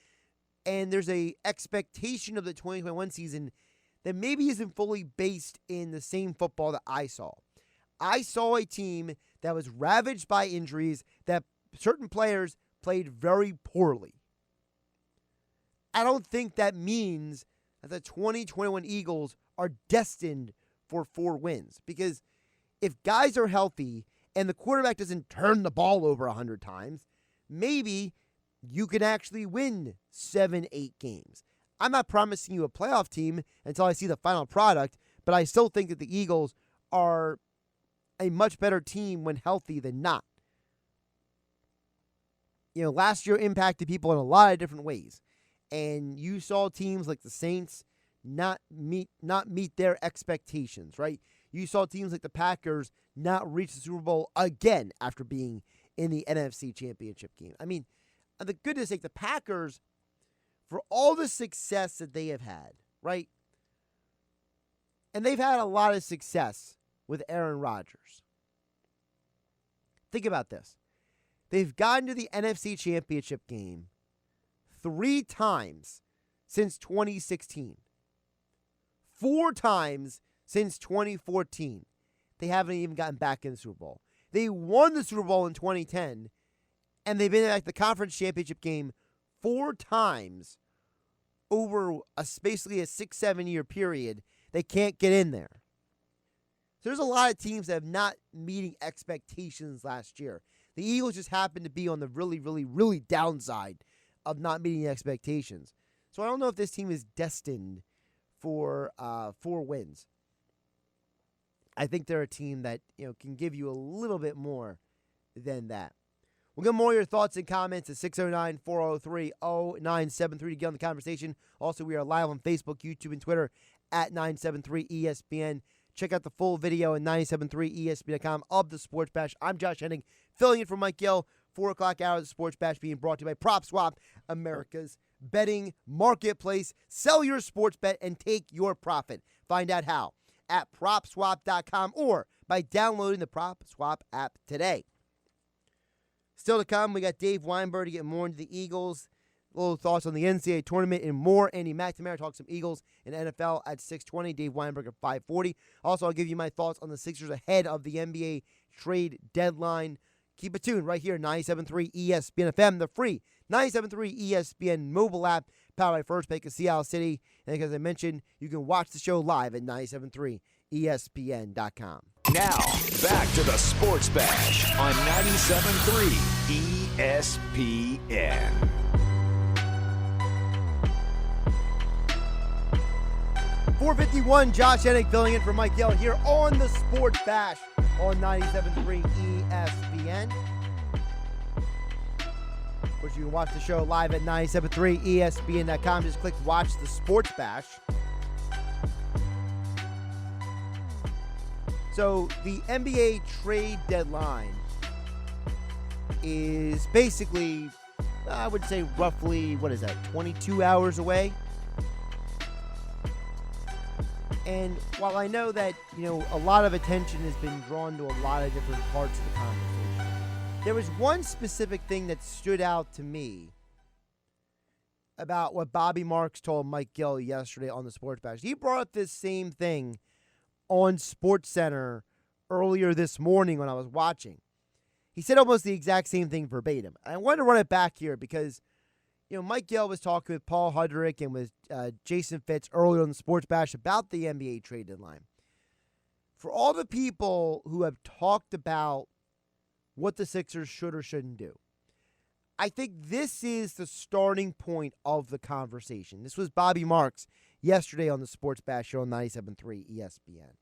and there's a expectation of the 2021 season that maybe isn't fully based in the same football that I saw. I saw a team that was ravaged by injuries, that certain players played very poorly. I don't think that means that the 2021 Eagles are destined for 4 wins. Because if guys are healthy and the quarterback doesn't turn the ball over 100 times, maybe you can actually win 7-8 games. I'm not promising you a playoff team until I see the final product, but I still think that the Eagles are a much better team when healthy than not. You know, last year impacted people in a lot of different ways. And you saw teams like the Saints not meet their expectations, right? You saw teams like the Packers not reach the Super Bowl again after being in the NFC Championship game. I mean, the goodness sake, the Packers, for all the success that they have had, right? And they've had a lot of success with Aaron Rodgers. Think about this. They've gotten to the NFC Championship game 3 times since 2016. 4 times since 2014. They haven't even gotten back in the Super Bowl. They won the Super Bowl in 2010, and they've been at the conference championship game 4 times over basically a 6-7 year period. They can't get in there. So there's a lot of teams that have not meeting expectations last year. The Eagles just happen to be on the really downside of not meeting expectations. So I don't know if this team is destined for 4 wins. I think they're a team that can give you a little bit more than that. We'll get more of your thoughts and comments at 609-403-0973 to get on the conversation. Also, we are live on Facebook, YouTube, and Twitter at 973ESPN. Check out the full video at 973ESPN.com of the Sports Bash. I'm Josh Hennig, filling in for Mike Gill. 4 o'clock hour of the Sports Bash being brought to you by PropSwap, America's betting marketplace. Sell your sports bet and take your profit. Find out how at PropSwap.com or by downloading the PropSwap app today. Still to come, we got Dave Weinberg to get more into the Eagles. Little thoughts on the NCAA tournament and more. Andy McNamara talks some Eagles and NFL at 6:20. Dave Weinberg at 5:40. Also, I'll give you my thoughts on the Sixers ahead of the NBA trade deadline. Keep it tuned right here, 97.3 ESPN FM, the free 97.3 ESPN mobile app, powered by First Bank of Seattle City. And as I mentioned, you can watch the show live at 97.3 ESPN.com. Now, back to the Sports Bash on 97.3 ESPN. .451, Josh Hennig filling in for Mike Gill here on the Sports Bash on 97.3 ESPN. Of course, you can watch the show live at 97.3 ESPN.com. Just click Watch the Sports Bash. So, the NBA trade deadline is basically, I would say roughly, 22 hours away? And while I know that, a lot of attention has been drawn to a lot of different parts of the conversation, there was one specific thing that stood out to me about what Bobby Marks told Mike Gill yesterday on the Sports Bash. He brought up this same thing on SportsCenter earlier this morning when I was watching. He said almost the exact same thing verbatim. I wanted to run it back here because Mike Gill was talking with Paul Hudrick and with Jason Fitz earlier on the Sports Bash about the NBA trade deadline. For all the people who have talked about what the Sixers should or shouldn't do, I think this is the starting point of the conversation. This was Bobby Marks yesterday on the Sports Bash show on 97.3 ESPN.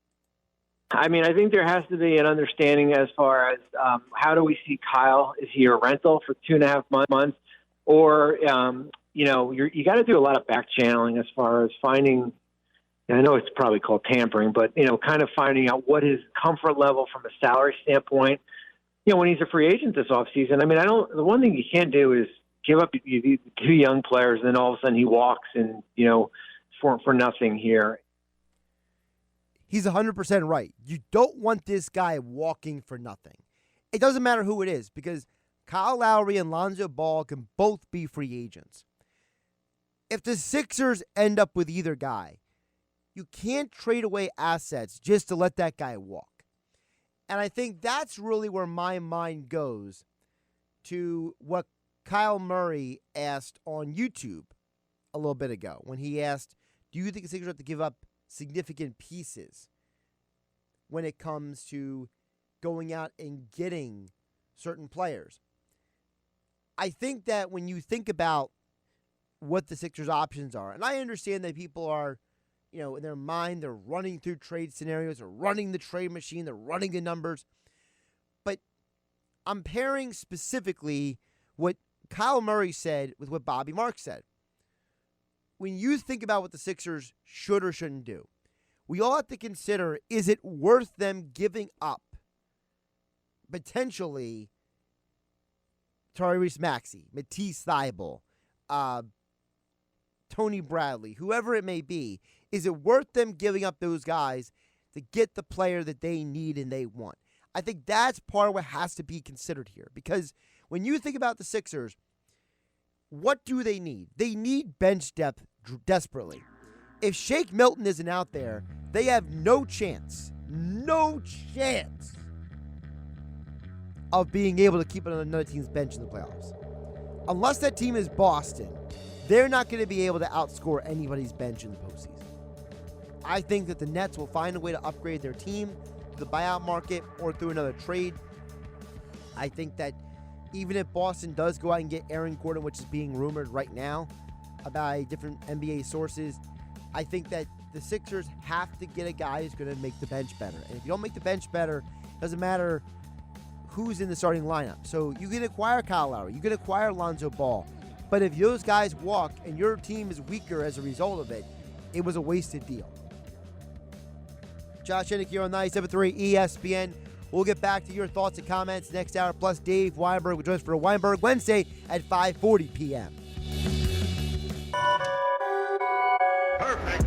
I mean, I think there has to be an understanding as far as how do we see Kyle? Is he a rental for 2.5 months? Or, you got to do a lot of back channeling as far as finding, and I know it's probably called tampering, but, kind of finding out what his comfort level from a salary standpoint, when he's a free agent this offseason. I mean, the one thing you can't do is give up 2 young players and then all of a sudden he walks and, for nothing here. He's 100% right. You don't want this guy walking for nothing. It doesn't matter who it is because Kyle Lowry and Lonzo Ball can both be free agents. If the Sixers end up with either guy, you can't trade away assets just to let that guy walk. And I think that's really where my mind goes to what Kyle Murray asked on YouTube a little bit ago when he asked, do you think the Sixers have to give up significant pieces when it comes to going out and getting certain players? I think that when you think about what the Sixers' options are, and I understand that people are, in their mind, they're running through trade scenarios, they're running the trade machine, they're running the numbers, but I'm pairing specifically what Kyle Murray said with what Bobby Marks said. When you think about what the Sixers should or shouldn't do, we all have to consider, is it worth them giving up potentially Tyrese Maxey, Matisse Thybulle, Tony Bradley, whoever it may be? Is it worth them giving up those guys to get the player that they need and they want. I think that's part of what has to be considered here, because when you think about the Sixers, what do they need? They need bench depth desperately. If Shake Milton isn't out there, they have no chance of being able to keep it on another team's bench in the playoffs. Unless that team is Boston, they're not going to be able to outscore anybody's bench in the postseason. I think that the Nets will find a way to upgrade their team through the buyout market or through another trade. I think that even if Boston does go out and get Aaron Gordon, which is being rumored right now by different NBA sources, I think that the Sixers have to get a guy who's going to make the bench better. And if you don't make the bench better, it doesn't matter who's in the starting lineup. So you can acquire Kyle Lowry, you can acquire Lonzo Ball, but if those guys walk and your team is weaker as a result of it, it was a wasted deal. Josh Hennig here on 97.3 ESPN. We'll get back to your thoughts and comments next hour. Plus, Dave Weinberg will join us for a Weinberg Wednesday at 5:40 p.m. Perfect.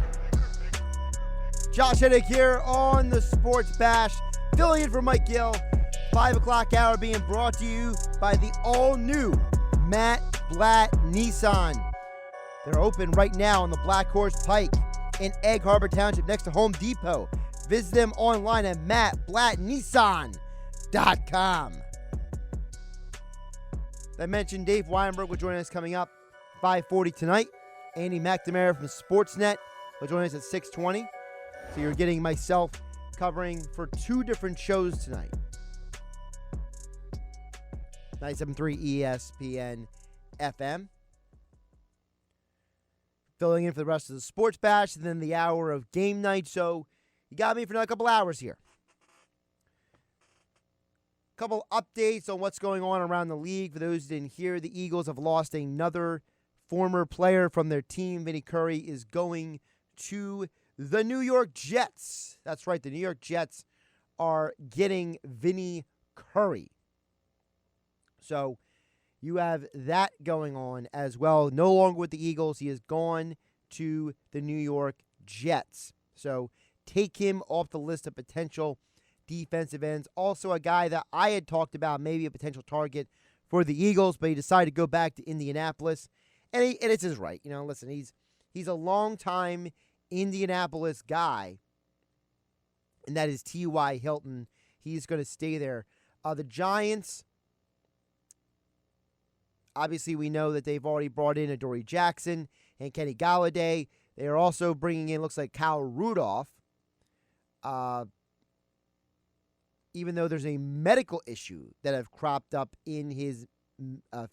Josh Hennig here on the Sports Bash, filling in for Mike Gill. 5 o'clock hour being brought to you by the all-new Matt Blatt Nissan. They're open right now on the Black Horse Pike in Egg Harbor Township next to Home Depot. Visit them online at mattblattnissan.com. I mentioned Dave Weinberg will join us coming up 5:40 tonight. Andy McNamara from Sportsnet will join us at 6:20. So you're getting myself covering for 2 different shows tonight. 97.3 ESPN FM. Filling in for the rest of the Sports Bash and then the hour of game night. So you got me for another couple hours here. Couple updates on what's going on around the league. For those who didn't hear, the Eagles have lost another former player from their team. Vinny Curry is going to the New York Jets. That's right, the New York Jets are getting Vinny Curry. So you have that going on as well. No longer with the Eagles. He has gone to the New York Jets. So take him off the list of potential defensive ends. Also a guy that I had talked about, maybe a potential target for the Eagles, but he decided to go back to Indianapolis. And it's his right. You know, listen, he's a long-time Indianapolis guy, and that is T.Y. Hilton. He's going to stay there. The Giants, obviously we know that they've already brought in Adoree Jackson and Kenny Golladay. They are also bringing in, looks like, Kyle Rudolph. Even though there's a medical issue that have cropped up in his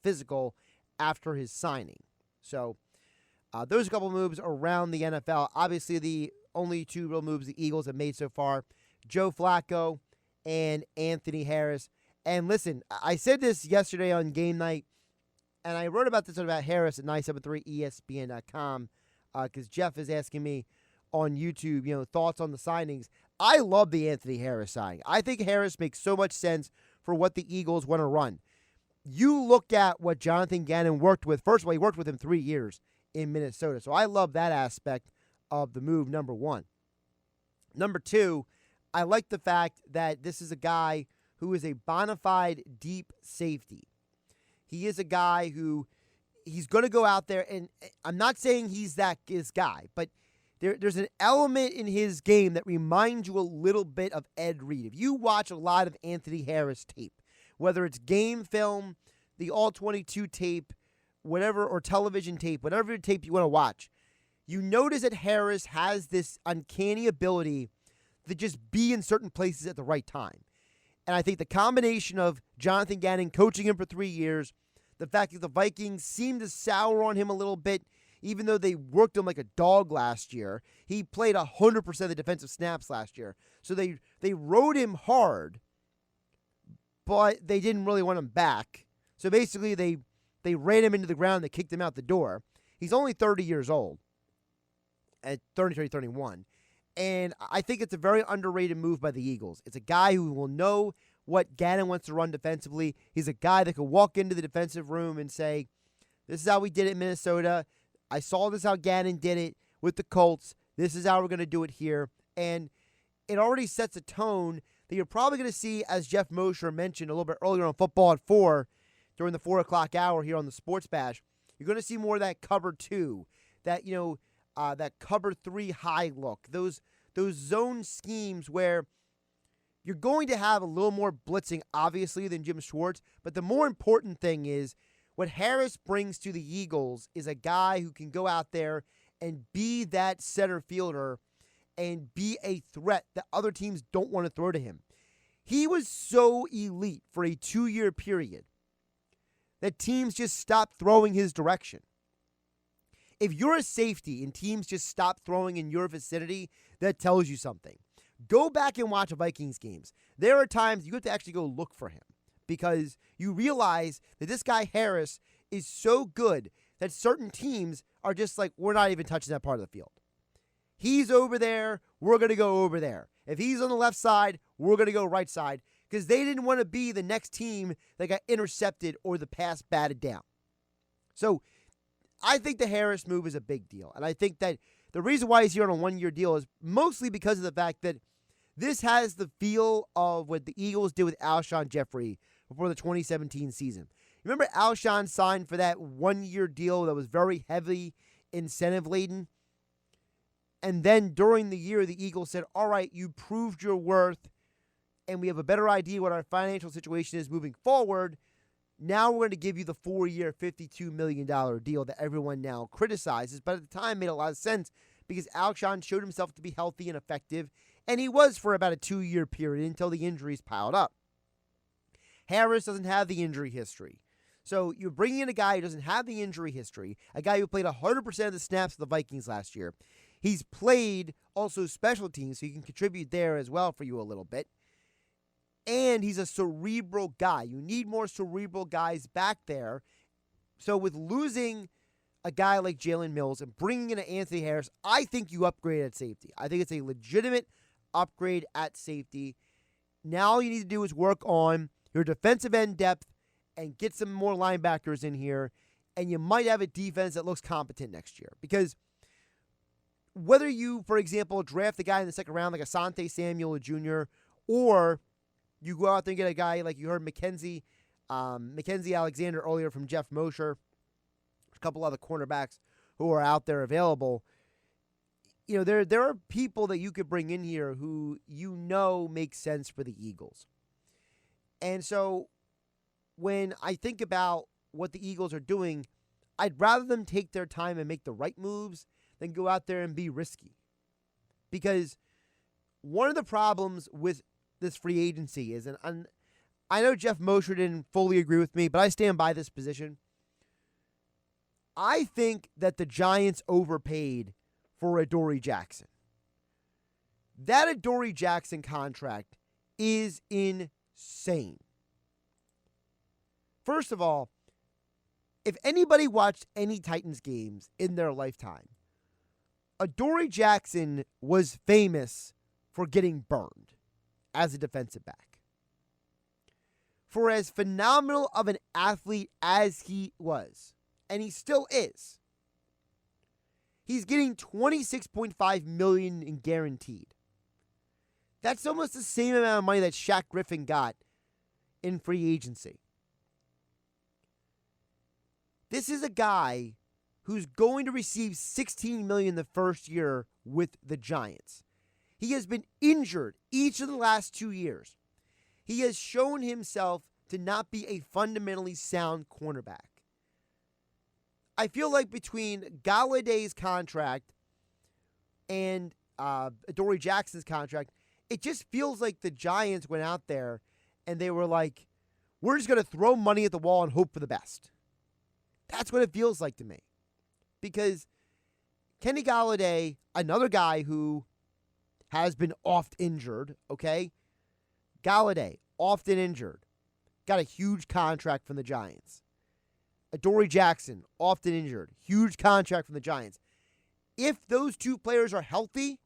physical after his signing. So those are a couple of moves around the NFL. Obviously, the only 2 real moves the Eagles have made so far, Joe Flacco and Anthony Harris. And listen, I said this yesterday on Game Night, and I wrote about this about Harris at 973ESPN.com because Jeff is asking me on YouTube, thoughts on the signings. I love the Anthony Harris signing. I think Harris makes so much sense for what the Eagles want to run. You look at what Jonathan Gannon worked with. First of all, he worked with him 3 years in Minnesota. So I love that aspect of the move, number one. Number 2, I like the fact that this is a guy who is a bona fide deep safety. He is a guy who he's going to go out there, and I'm not saying he's this guy, but there's an element in his game that reminds you a little bit of Ed Reed. If you watch a lot of Anthony Harris tape, whether it's game film, the All-22 tape, whatever, or television tape, whatever tape you want to watch, you notice that Harris has this uncanny ability to just be in certain places at the right time. And I think the combination of Jonathan Gannon coaching him for 3 years, the fact that the Vikings seemed to sour on him a little bit, even though they worked him like a dog last year. He played 100% of the defensive snaps last year. So they rode him hard, but they didn't really want him back. So basically they ran him into the ground, they kicked him out the door. He's only 30 years old, at 31. And I think it's a very underrated move by the Eagles. It's a guy who will know what Gannon wants to run defensively. He's a guy that can walk into the defensive room and say, this is how we did it in Minnesota. I saw this how Gannon did it with the Colts. This is how we're going to do it here. And it already sets a tone that you're probably going to see, as Geoff Mosher mentioned a little bit earlier on Football at 4, during the 4 o'clock hour here on the Sports Bash. You're going to see more of that cover 2, that, that cover 3 high look, those zone schemes where you're going to have a little more blitzing, obviously, than Jim Schwartz. But the more important thing is what Harris brings to the Eagles is a guy who can go out there and be that center fielder and be a threat that other teams don't want to throw to him. He was so elite for a 2-year period that teams just stopped throwing his direction. If you're a safety and teams just stop throwing in your vicinity, that tells you something. Go back and watch Vikings games. There are times you have to actually go look for him because you realize that this guy Harris is so good that certain teams are just like, we're not even touching that part of the field. He's over there, we're going to go over there. If he's on the left side, we're going to go right side because they didn't want to be the next team that got intercepted or the pass batted down. So I think the Harris move is a big deal. And I think that the reason why he's here on a 1-year deal is mostly because of the fact that this has the feel of what the Eagles did with Alshon Jeffrey before the 2017 season. Remember Alshon signed for that 1-year deal that was very heavily incentive-laden? And then during the year, the Eagles said, all right, you proved your worth, and we have a better idea what our financial situation is moving forward. Now we're going to give you the 4-year, $52 million deal that everyone now criticizes, but at the time made a lot of sense because Alshon showed himself to be healthy and effective, and he was for about a 2-year period until the injuries piled up. Harris doesn't have the injury history. So you're bringing in a guy who doesn't have the injury history, a guy who played 100% of the snaps for the Vikings last year. He's played also special teams, so he can contribute there as well for you a little bit. And he's a cerebral guy. You need more cerebral guys back there. So with losing a guy like Jalen Mills and bringing in an Anthony Harris, I think you upgrade at safety. I think it's a legitimate upgrade at safety. Now all you need to do is work on your defensive end depth and get some more linebackers in here, and you might have a defense that looks competent next year. Because whether you, for example, draft a guy in the second round like Asante Samuel Jr., or you go out there and get a guy like you heard Mackenzie Alexander earlier from Geoff Mosher, a couple other cornerbacks who are out there available. There are people that you could bring in here who make sense for the Eagles. And so when I think about what the Eagles are doing, I'd rather them take their time and make the right moves than go out there and be risky. Because one of the problems with this free agency is, and I know Geoff Mosher didn't fully agree with me, but I stand by this position. I think that the Giants overpaid for Adoree Jackson. That Adoree Jackson contract is insane. First of all, if anybody watched any Titans games in their lifetime, Adoree Jackson was famous for getting burned as a defensive back. For as phenomenal of an athlete as he was, and he still is, he's getting $26.5 million in guaranteed. That's almost the same amount of money that Shaq Griffin got in free agency. This is a guy who's going to receive $16 million the first year with the Giants. He has been injured each of the last 2 years. He has shown himself to not be a fundamentally sound cornerback. I feel like between Galladay's contract and Adoree Jackson's contract, it just feels like the Giants went out there and they were like, we're just going to throw money at the wall and hope for the best. That's what it feels like to me. Because Kenny Galladay, another guy who has been oft injured, okay? Galladay, often injured, got a huge contract from the Giants. Adoree Jackson, often injured, huge contract from the Giants. If those two players are healthy,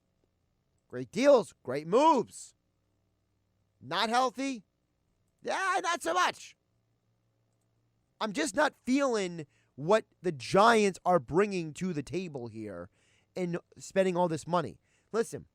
great deals, great moves. Not healthy? Yeah, not so much. I'm just not feeling what the Giants are bringing to the table here and spending all this money. Listen,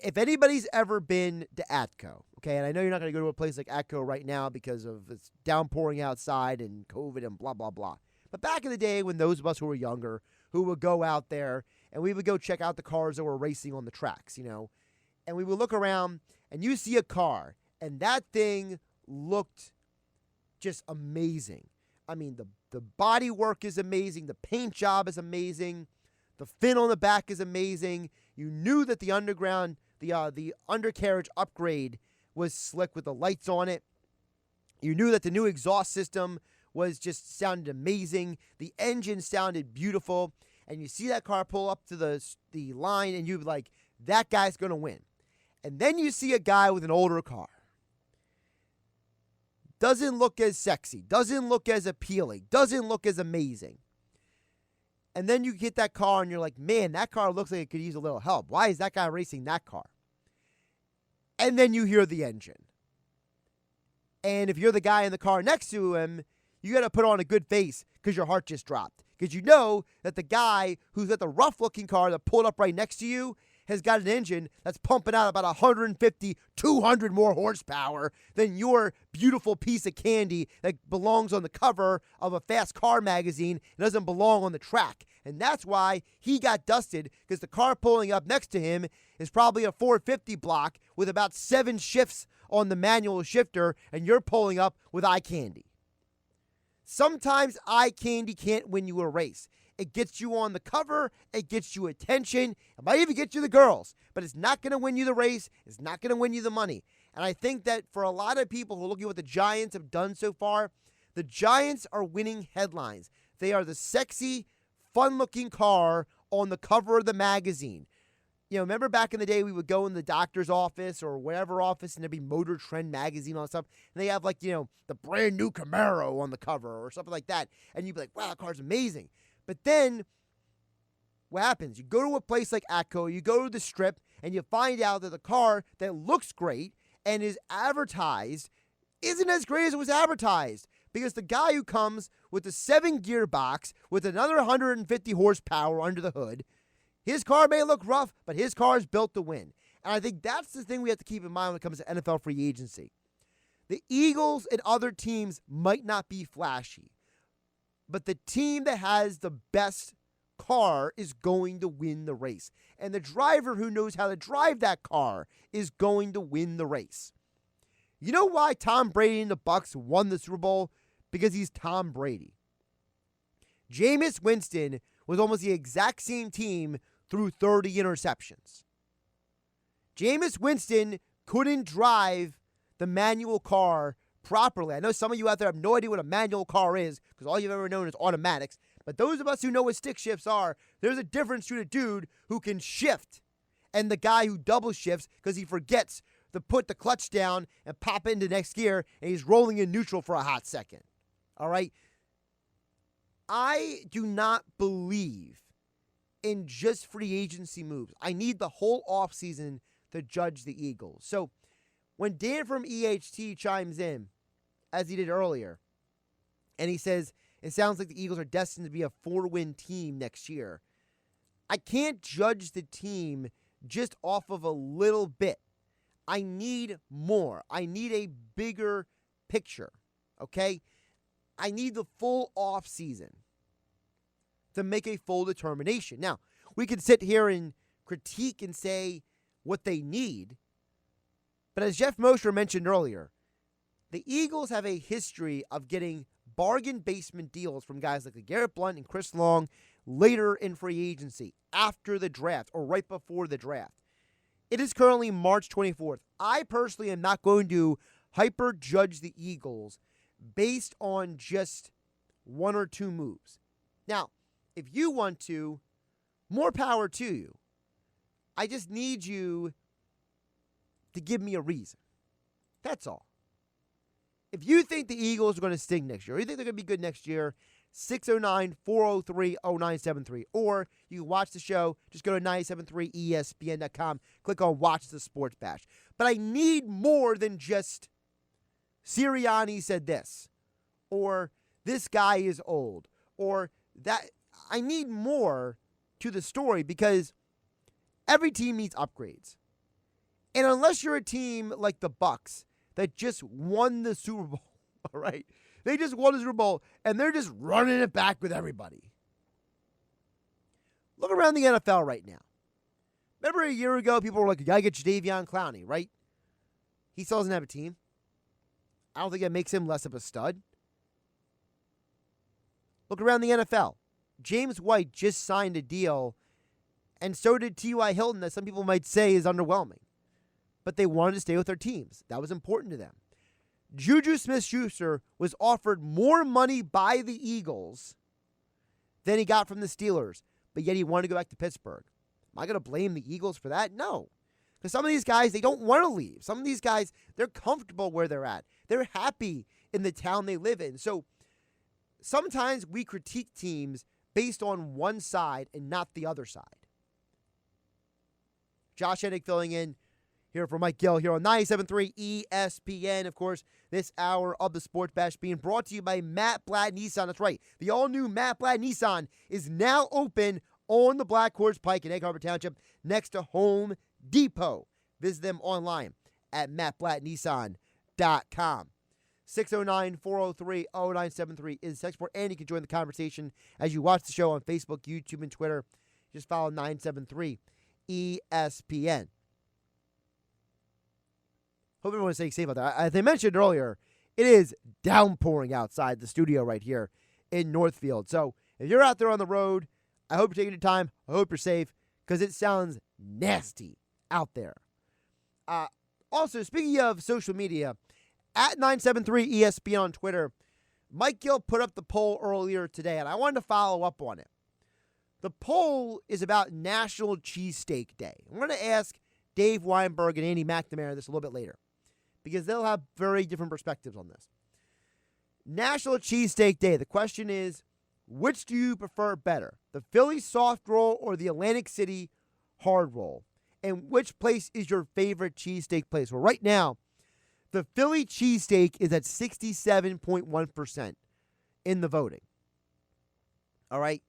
if anybody's ever been to Atco, okay, and I know you're not going to go to a place like Atco right now because of it's downpouring outside and COVID and blah, blah, blah. But back in the day when those of us who were younger, who would go out there and we would go check out the cars that were racing on the tracks, and we would look around and you see a car and that thing looked just amazing. I mean, the body work is amazing. The paint job is amazing. The fin on the back is amazing. You knew that the undercarriage upgrade was slick with the lights on it. You knew that the new exhaust system was just sounded amazing. The engine sounded beautiful. And you see that car pull up to the line and you're like, that guy's going to win. And then you see a guy with an older car. Doesn't look as sexy, doesn't look as appealing, doesn't look as amazing. And then you get that car and you're like, man, that car looks like it could use a little help. Why is that guy racing that car? And then you hear the engine. And if you're the guy in the car next to him, you got to put on a good face because your heart just dropped. Because you know that the guy who's got the rough-looking car that pulled up right next to you has got an engine that's pumping out about 150, 200 more horsepower than your beautiful piece of candy that belongs on the cover of a fast car magazine and doesn't belong on the track. And that's why he got dusted, because the car pulling up next to him is probably a 450 block with about 7 shifts on the manual shifter, and you're pulling up with eye candy. Sometimes eye candy can't win you a race. It gets you on the cover. It gets you attention. It might even get you the girls. But it's not going to win you the race. It's not going to win you the money. And I think that for a lot of people who are looking at what the Giants have done so far, the Giants are winning headlines. They are the sexy, fun-looking car on the cover of the magazine. Remember back in the day we would go in the doctor's office or whatever office and there'd be Motor Trend magazine on stuff. And they have the brand new Camaro on the cover or something like that. And you'd be like, wow, that car's amazing. But then what happens? You go to a place like Atco, you go to the strip, and you find out that the car that looks great and is advertised isn't as great as it was advertised. Because the guy who comes with the 7 gearbox with another 150 horsepower under the hood, his car may look rough, but his car is built to win. And I think that's the thing we have to keep in mind when it comes to NFL free agency. The Eagles and other teams might not be flashy, but the team that has the best car is going to win the race. And the driver who knows how to drive that car is going to win the race. You know why Tom Brady and the Bucs won the Super Bowl? Because he's Tom Brady. Jameis Winston was almost the exact same team through 30 interceptions. Jameis Winston couldn't drive the manual car properly. I know some of you out there have no idea what a manual car is because all you've ever known is automatics. But those of us who know what stick shifts are, there's a difference between a dude who can shift and the guy who double shifts because he forgets to put the clutch down and pop into next gear and he's rolling in neutral for a hot second. All right? I do not believe in just free agency moves. I need the whole offseason to judge the Eagles. So when Dan from EHT chimes in, as he did earlier, and he says, it sounds like the Eagles are destined to be a 4-win team next year, I can't judge the team just off of a little bit. I need more. I need a bigger picture, okay? I need the full offseason to make a full determination. Now, we can sit here and critique and say what they need, but as Geoff Mosher mentioned earlier, the Eagles have a history of getting bargain basement deals from guys like Garrett Blount and Chris Long later in free agency, after the draft or right before the draft. It is currently March 24th. I personally am not going to hyper judge the Eagles based on just 1 or 2 moves. Now, if you want to, more power to you. I just need you to give me a reason. That's all. If you think the Eagles are going to sting next year, or you think they're going to be good next year, 609-403-0973. Or you can watch the show. Just go to 973ESPN.com. Click on Watch the Sports Bash. But I need more than just Sirianni said this, or this guy is old, or that. I need more to the story because every team needs upgrades. And unless you're a team like the Bucks that just won the Super Bowl, all right? They just won the Super Bowl, and they're just running it back with everybody. Look around the NFL right now. Remember a year ago, people were like, you got to get Jadeveon Clowney, right? He still doesn't have a team. I don't think that makes him less of a stud. Look around the NFL. James White just signed a deal, and so did T.Y. Hilton, that some people might say is underwhelming. But they wanted to stay with their teams. That was important to them. Juju Smith-Schuster was offered more money by the Eagles than he got from the Steelers, but yet he wanted to go back to Pittsburgh. Am I going to blame the Eagles for that? No. Because some of these guys, they don't want to leave. Some of these guys, they're comfortable where they're at. They're happy in the town they live in. So sometimes we critique teams based on one side and not the other side. Josh Hennig filling in here for Mike Gill here on 97.3 ESPN. Of course, this hour of the Sports Bash being brought to you by Matt Blatt Nissan. That's right. The all-new Matt Blatt Nissan is now open on the Black Horse Pike in Egg Harbor Township next to Home Depot. Visit them online at mattblattnissan.com. 609-403-0973 is the text board, and you can join the conversation as you watch the show on Facebook, YouTube, and Twitter. Just follow 973 ESPN. Hope everyone's staying safe out there. As I mentioned earlier, it is downpouring outside the studio right here in Northfield. So if you're out there on the road, I hope you're taking your time. I hope you're safe, because it sounds nasty out there. Also, speaking of social media, at 973 ESPN on Twitter, Mike Gill put up the poll earlier today, and I wanted to follow up on it. The poll is about National Cheesesteak Day. I'm going to ask Dave Weinberg and Andy McNamara this a little bit later, because they'll have very different perspectives on this. National Cheesesteak Day. The question is, which do you prefer better, the Philly soft roll or the Atlantic City hard roll? And which place is your favorite cheesesteak place? Well, right now, the Philly cheesesteak is at 67.1% in the voting. All right?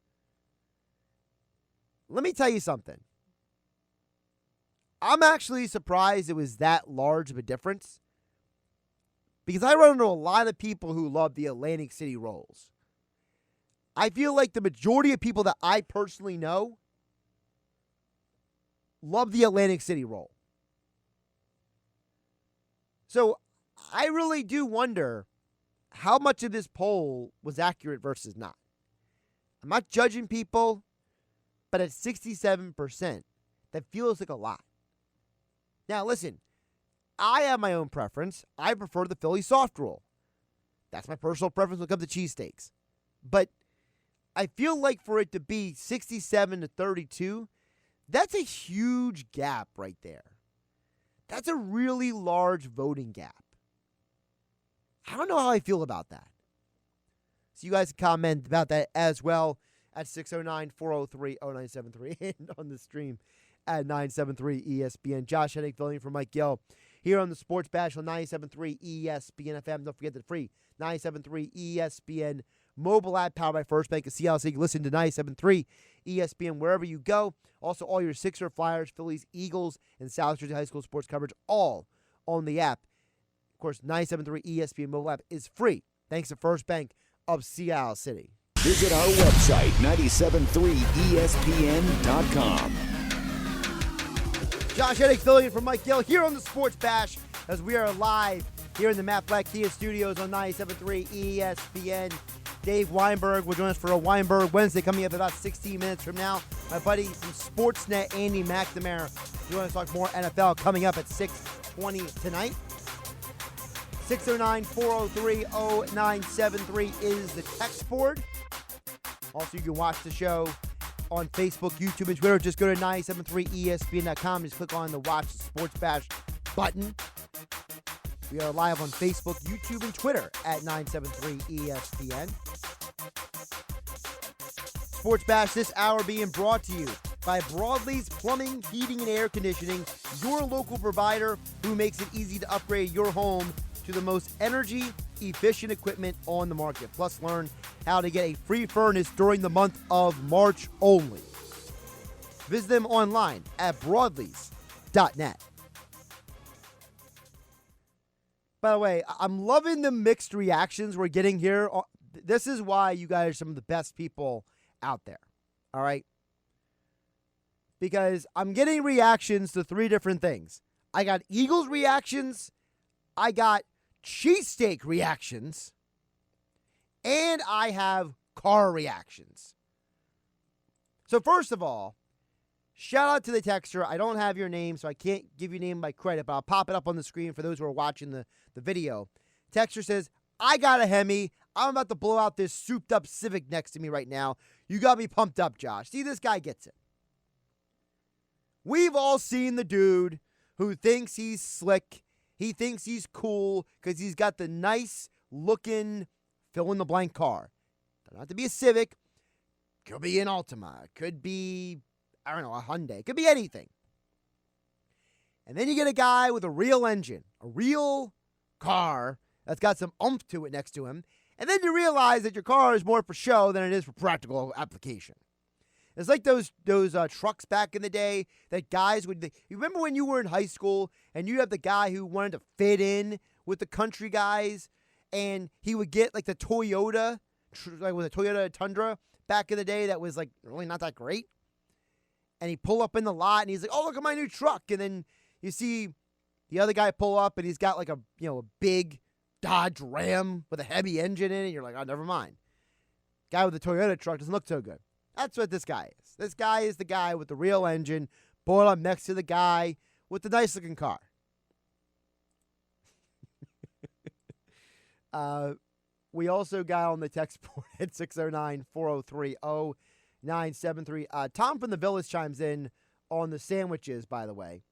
Let me tell you something. I'm actually surprised it was that large of a difference, because I run into a lot of people who love the Atlantic City rolls. I feel like the majority of people that I personally know love the Atlantic City roll. So I really do wonder how much of this poll was accurate versus not. I'm not judging people, but at 67%, that feels like a lot. Now, listen, I have my own preference. I prefer the Philly soft roll. That's my personal preference when it comes to cheesesteaks. But I feel like for it to be 67 to 32, that's a huge gap right there. That's a really large voting gap. I don't know how I feel about that. So you guys can comment about that as well at 609-403-0973 and on the stream at 973 ESPN. Josh Hennig filling in for Mike Gill here on the Sports Bash on 97.3 ESPN FM. Don't forget the free 97.3 ESPN mobile app powered by First Bank of Seattle. So you can listen to 97.3 ESPN wherever you go. Also, all your Sixer, Flyers, Phillies, Eagles, and South Jersey High School sports coverage all on the app. Of course, 97.3 ESPN mobile app is free thanks to First Bank of Seattle City. Visit our website, 973ESPN.com. Josh Hennig filling in for Mike Gill here on the Sports Bash as we are live here in the Matt Blatt Kia Studios on 97.3 ESPN. Dave Weinberg will join us for a Weinberg Wednesday coming up about 16 minutes from now. My buddy from Sportsnet, Andy McNamara, we want to talk more NFL coming up at 6:20 tonight. 609-403-0973 is the text board. Also, you can watch the show on Facebook, YouTube, and Twitter. Just go to 973ESPN.com. Just click on the Watch the Sports Bash button. We are live on Facebook, YouTube, and Twitter at 973ESPN. Sports Bash this hour being brought to you by Broadley's Plumbing, Heating, and Air Conditioning, your local provider who makes it easy to upgrade your home to the most energy-efficient equipment on the market. Plus, learn how to get a free furnace during the month of March only. Visit them online at broadleys.net. By the way, I'm loving the mixed reactions we're getting here. This is why you guys are some of the best people out there. All right? Because I'm getting reactions to 3 different things. I got Eagles reactions, I got cheesesteak reactions, and I have car reactions. So first of all, shout out to the texter. I don't have your name, so I can't give you name by credit, but I'll pop it up on the screen for those who are watching the video. Texter says, I got a Hemi. I'm about to blow out this souped-up Civic next to me right now. You got me pumped up, Josh. See, this guy gets it. We've all seen the dude who thinks he's slick. He thinks he's cool because he's got the nice-looking fill-in-the-blank car. Doesn't have to be a Civic. Could be an Altima. Could be, I don't know, a Hyundai. Could be anything. And then you get a guy with a real engine, a real car that's got some oomph to it next to him. And then you realize that your car is more for show than it is for practical application. It's like those trucks back in the day that guys would. You remember when you were in high school and you have the guy who wanted to fit in with the country guys, and he would get like the Toyota, like with a Toyota Tundra back in the day that was like really not that great, and he'd pull up in the lot and he's like, "Oh, look at my new truck," and then you see the other guy pull up and he's got like a big Dodge Ram with a heavy engine in it. You're like, "Oh, never mind." Guy with the Toyota truck doesn't look so good. That's what this guy is. This guy is the guy with the real engine, pulled up next to the guy with the nice-looking car. We also got on the text board at 609-403-0973. Tom from the Village chimes in on the sandwiches, by the way.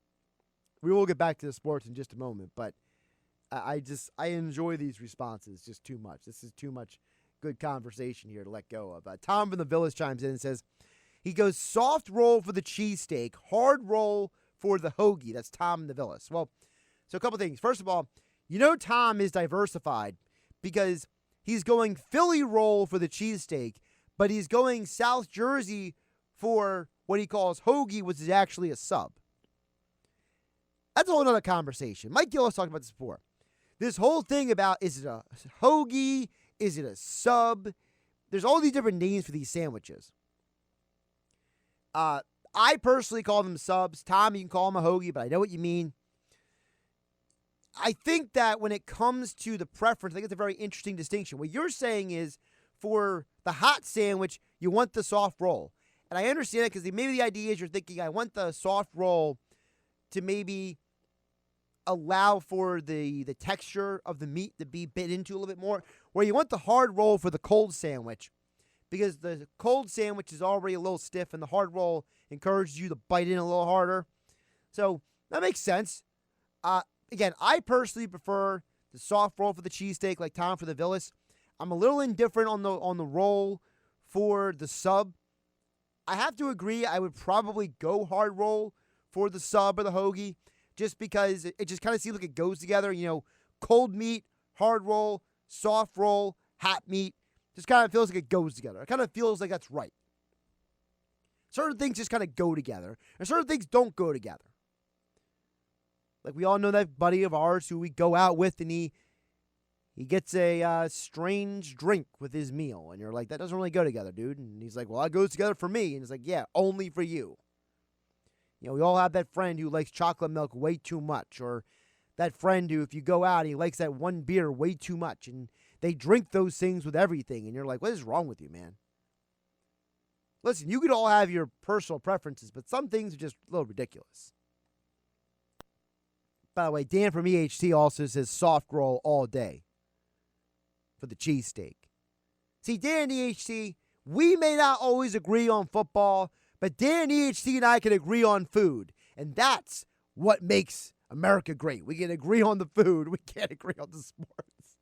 We will get back to the sports in just a moment, but I enjoy these responses just too much. This is too much good conversation here to let go of. Tom from the Village chimes in and says, he goes soft roll for the cheesesteak, hard roll for the hoagie. That's Tom in the Village. Well, so a couple things. First of all, Tom is diversified because he's going Philly roll for the cheesesteak, but he's going South Jersey for what he calls hoagie, which is actually a sub. That's a whole other conversation. Mike Gill was talking about this before. This whole thing about, is it a hoagie? Is it a sub? There's all these different names for these sandwiches. I personally call them subs. Tom, you can call them a hoagie, but I know what you mean. I think that when it comes to the preference, I think it's a very interesting distinction. What you're saying is for the hot sandwich, you want the soft roll. And I understand it because maybe the idea is you're thinking, I want the soft roll to maybe allow for the texture of the meat to be bit into a little bit more, where you want the hard roll for the cold sandwich because the cold sandwich is already a little stiff and the hard roll encourages you to bite in a little harder. So that makes sense. Again, I personally prefer the soft roll for the cheesesteak like Tom for the Villas. I'm a little indifferent on the roll for the sub. I have to agree, I would probably go hard roll for the sub or the hoagie just because it just kind of seems like it goes together. Cold meat, hard roll, soft roll, hot meat. Just kind of feels like it goes together. It kind of feels like that's right. Certain things just kind of go together, and certain things don't go together. Like we all know that buddy of ours who we go out with, and he gets a strange drink with his meal, and you're like, that doesn't really go together, dude. And he's like, well, it goes together for me. And it's like, yeah, only for you. We all have that friend who likes chocolate milk way too much, or that friend who, if you go out, he likes that one beer way too much, and they drink those things with everything, and you're like, what is wrong with you, man? Listen, you could all have your personal preferences, but some things are just a little ridiculous. By the way, Dan from EHT also says soft roll all day for the cheesesteak. See, Dan and EHT, we may not always agree on football, but Dan, EHT, and I can agree on food. And that's what makes America great. We can agree on the food. We can't agree on the sports.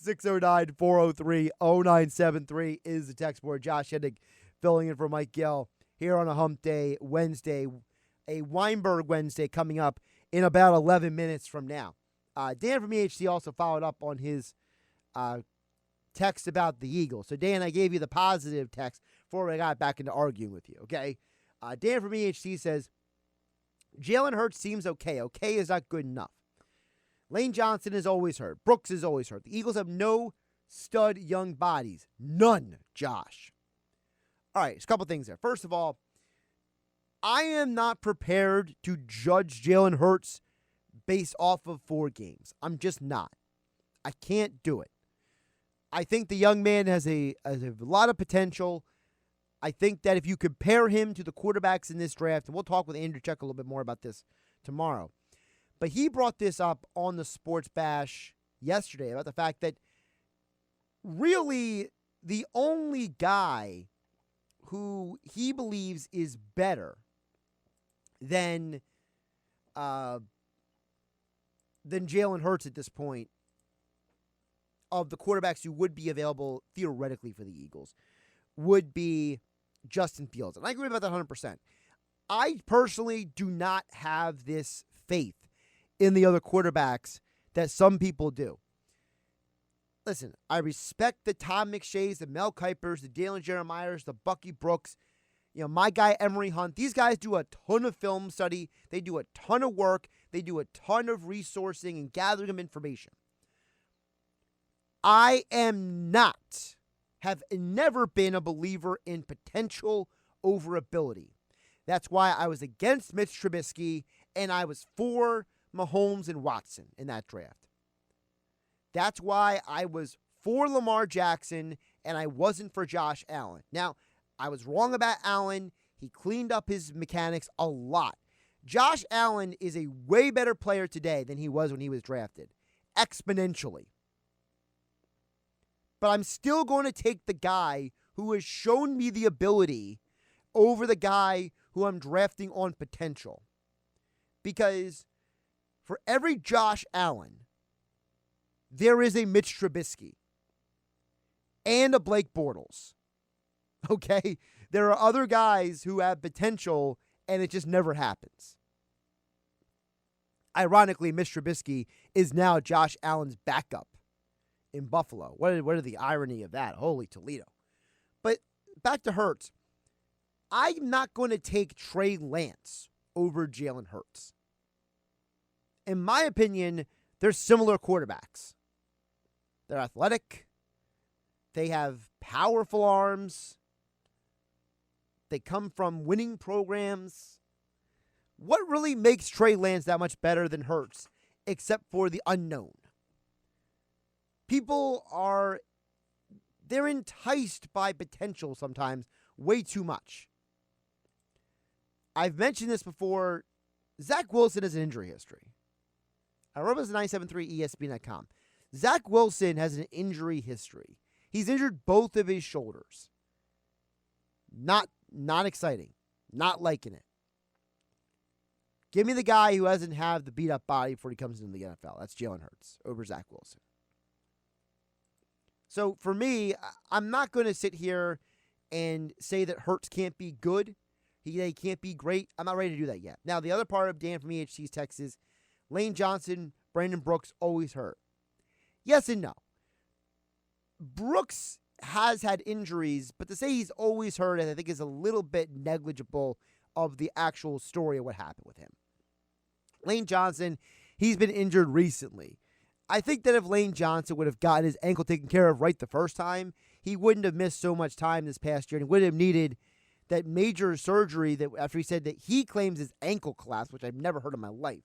609-403-0973 is the text board. Josh Hennig filling in for Mike Gill here on a hump day Wednesday. A Weinberg Wednesday coming up in about 11 minutes from now. Dan from EHT also followed up on his text about the Eagles. So, Dan, I gave you the positive text before I got back into arguing with you, okay? Dan from EHT says, Jalen Hurts seems okay. Okay is not good enough. Lane Johnson is always hurt. Brooks is always hurt. The Eagles have no stud young bodies. None, Josh. All right, a couple things there. First of all, I am not prepared to judge Jalen Hurts based off of 4 games. I'm just not. I can't do it. I think the young man has a lot of potential. I think that if you compare him to the quarterbacks in this draft, and we'll talk with Andrew Check a little bit more about this tomorrow, but he brought this up on the Sports Bash yesterday about the fact that really the only guy who he believes is better than Jalen Hurts at this point of the quarterbacks who would be available theoretically for the Eagles would be Justin Fields. And I agree about that 100%. I personally do not have this faith in the other quarterbacks that some people do. Listen, I respect the Tom McShays, the Mel Kipers, the Dalen Jeremiahs, the Bucky Brooks, my guy Emery Hunt. These guys do a ton of film study. They do a ton of work. They do a ton of resourcing and gathering of information. I have never been a believer in potential over ability. That's why I was against Mitch Trubisky, and I was for Mahomes and Watson in that draft. That's why I was for Lamar Jackson, and I wasn't for Josh Allen. Now, I was wrong about Allen. He cleaned up his mechanics a lot. Josh Allen is a way better player today than he was when he was drafted, exponentially. But I'm still going to take the guy who has shown me the ability over the guy who I'm drafting on potential. Because for every Josh Allen, there is a Mitch Trubisky and a Blake Bortles. Okay? There are other guys who have potential, and it just never happens. Ironically, Mitch Trubisky is now Josh Allen's backup in Buffalo. What are the irony of that? Holy Toledo. But back to Hurts. I'm not going to take Trey Lance over Jalen Hurts. In my opinion, they're similar quarterbacks. They're athletic. They have powerful arms. They come from winning programs. What really makes Trey Lance that much better than Hurts, except for the unknown? They're enticed by potential sometimes way too much. I've mentioned this before. Zach Wilson has an injury history. I wrote this at 973ESPN.com. Zach Wilson has an injury history. He's injured both of his shoulders. Not exciting. Not liking it. Give me the guy who doesn't have the beat-up body before he comes into the NFL. That's Jalen Hurts over Zach Wilson. So for me, I'm not going to sit here and say that Hurts can't be good. He can't be great. I'm not ready to do that yet. Now, the other part of Dan from EHC's text is Lane Johnson, Brandon Brooks always hurt. Yes and no. Brooks has had injuries, but to say he's always hurt, I think is a little bit negligible of the actual story of what happened with him. Lane Johnson, he's been injured recently. I think that if Lane Johnson would have gotten his ankle taken care of right the first time, he wouldn't have missed so much time this past year and wouldn't have needed that major surgery that after he said that he claims his ankle collapsed, which I've never heard in my life.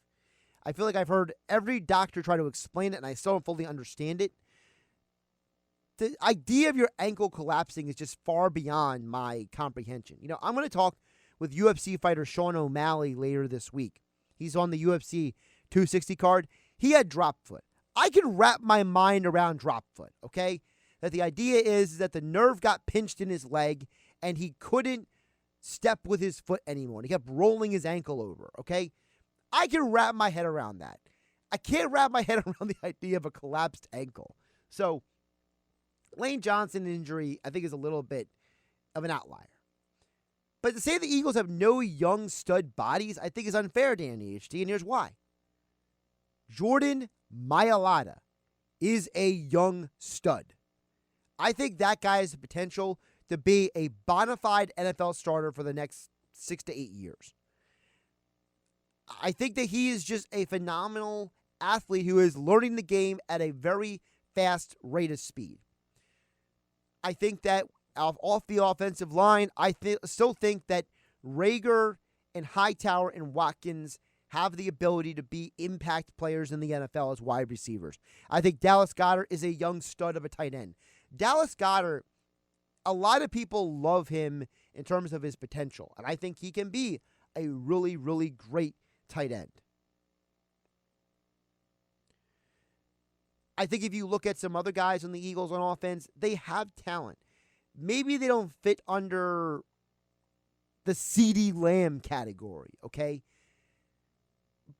I feel like I've heard every doctor try to explain it, and I still don't fully understand it. The idea of your ankle collapsing is just far beyond my comprehension. I'm going to talk with UFC fighter Sean O'Malley later this week. He's on the UFC 260 card. He had drop foot. I can wrap my mind around drop foot, okay? That the idea is that the nerve got pinched in his leg, and he couldn't step with his foot anymore. And he kept rolling his ankle over, okay? I can wrap my head around that. I can't wrap my head around the idea of a collapsed ankle. So, Lane Johnson injury, I think, is a little bit of an outlier. But to say the Eagles have no young stud bodies, I think is unfair, Dan EHT, and here's why. Jordan Mailata is a young stud. I think that guy has the potential to be a bona fide NFL starter for the next 6 to 8 years. I think that he is just a phenomenal athlete who is learning the game at a very fast rate of speed. I think that off the offensive line, I still think that Rager and Hightower and Watkins have the ability to be impact players in the NFL as wide receivers. I think Dallas Goedert is a young stud of a tight end. Dallas Goedert, a lot of people love him in terms of his potential, and I think he can be a really, really great tight end. I think if you look at some other guys on the Eagles on offense, they have talent. Maybe they don't fit under the CeeDee Lamb category, okay?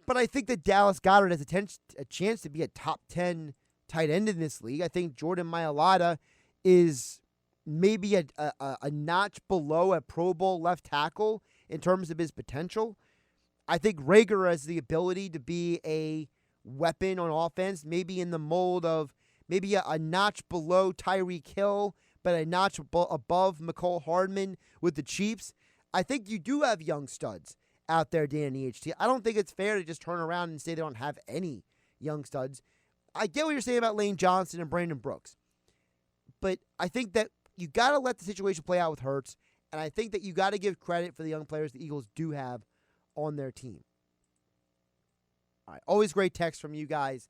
But I think that Dallas Goedert has a chance to be a top 10 tight end in this league. I think Jordan Mailata is maybe a notch below a Pro Bowl left tackle in terms of his potential. I think Rager has the ability to be a weapon on offense, maybe in the mold of maybe a notch below Tyreek Hill, but a notch above McCole Hardman with the Chiefs. I think you do have young studs out there, Danny HT. I don't think it's fair to just turn around and say they don't have any young studs. I get what you're saying about Lane Johnson and Brandon Brooks, but I think that you got to let the situation play out with Hurts, and I think that you got to give credit for the young players the Eagles do have on their team. All right, always great text from you guys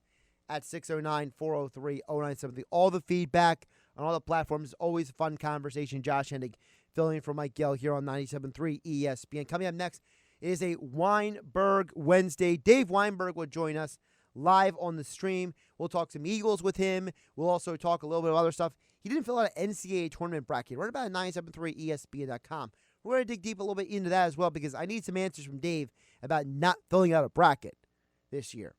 at 609-403-0973. All the feedback on all the platforms is always a fun conversation. Josh Hennig filling in for Mike Gill here on 97.3 ESPN. Coming up next is a Weinberg Wednesday. Dave Weinberg will join us live on the stream. We'll talk some Eagles with him. We'll also talk a little bit of other stuff. He didn't fill out an NCAA tournament bracket. Right about 973ESPN.com. We're going to dig deep a little bit into that as well because I need some answers from Dave about not filling out a bracket this year.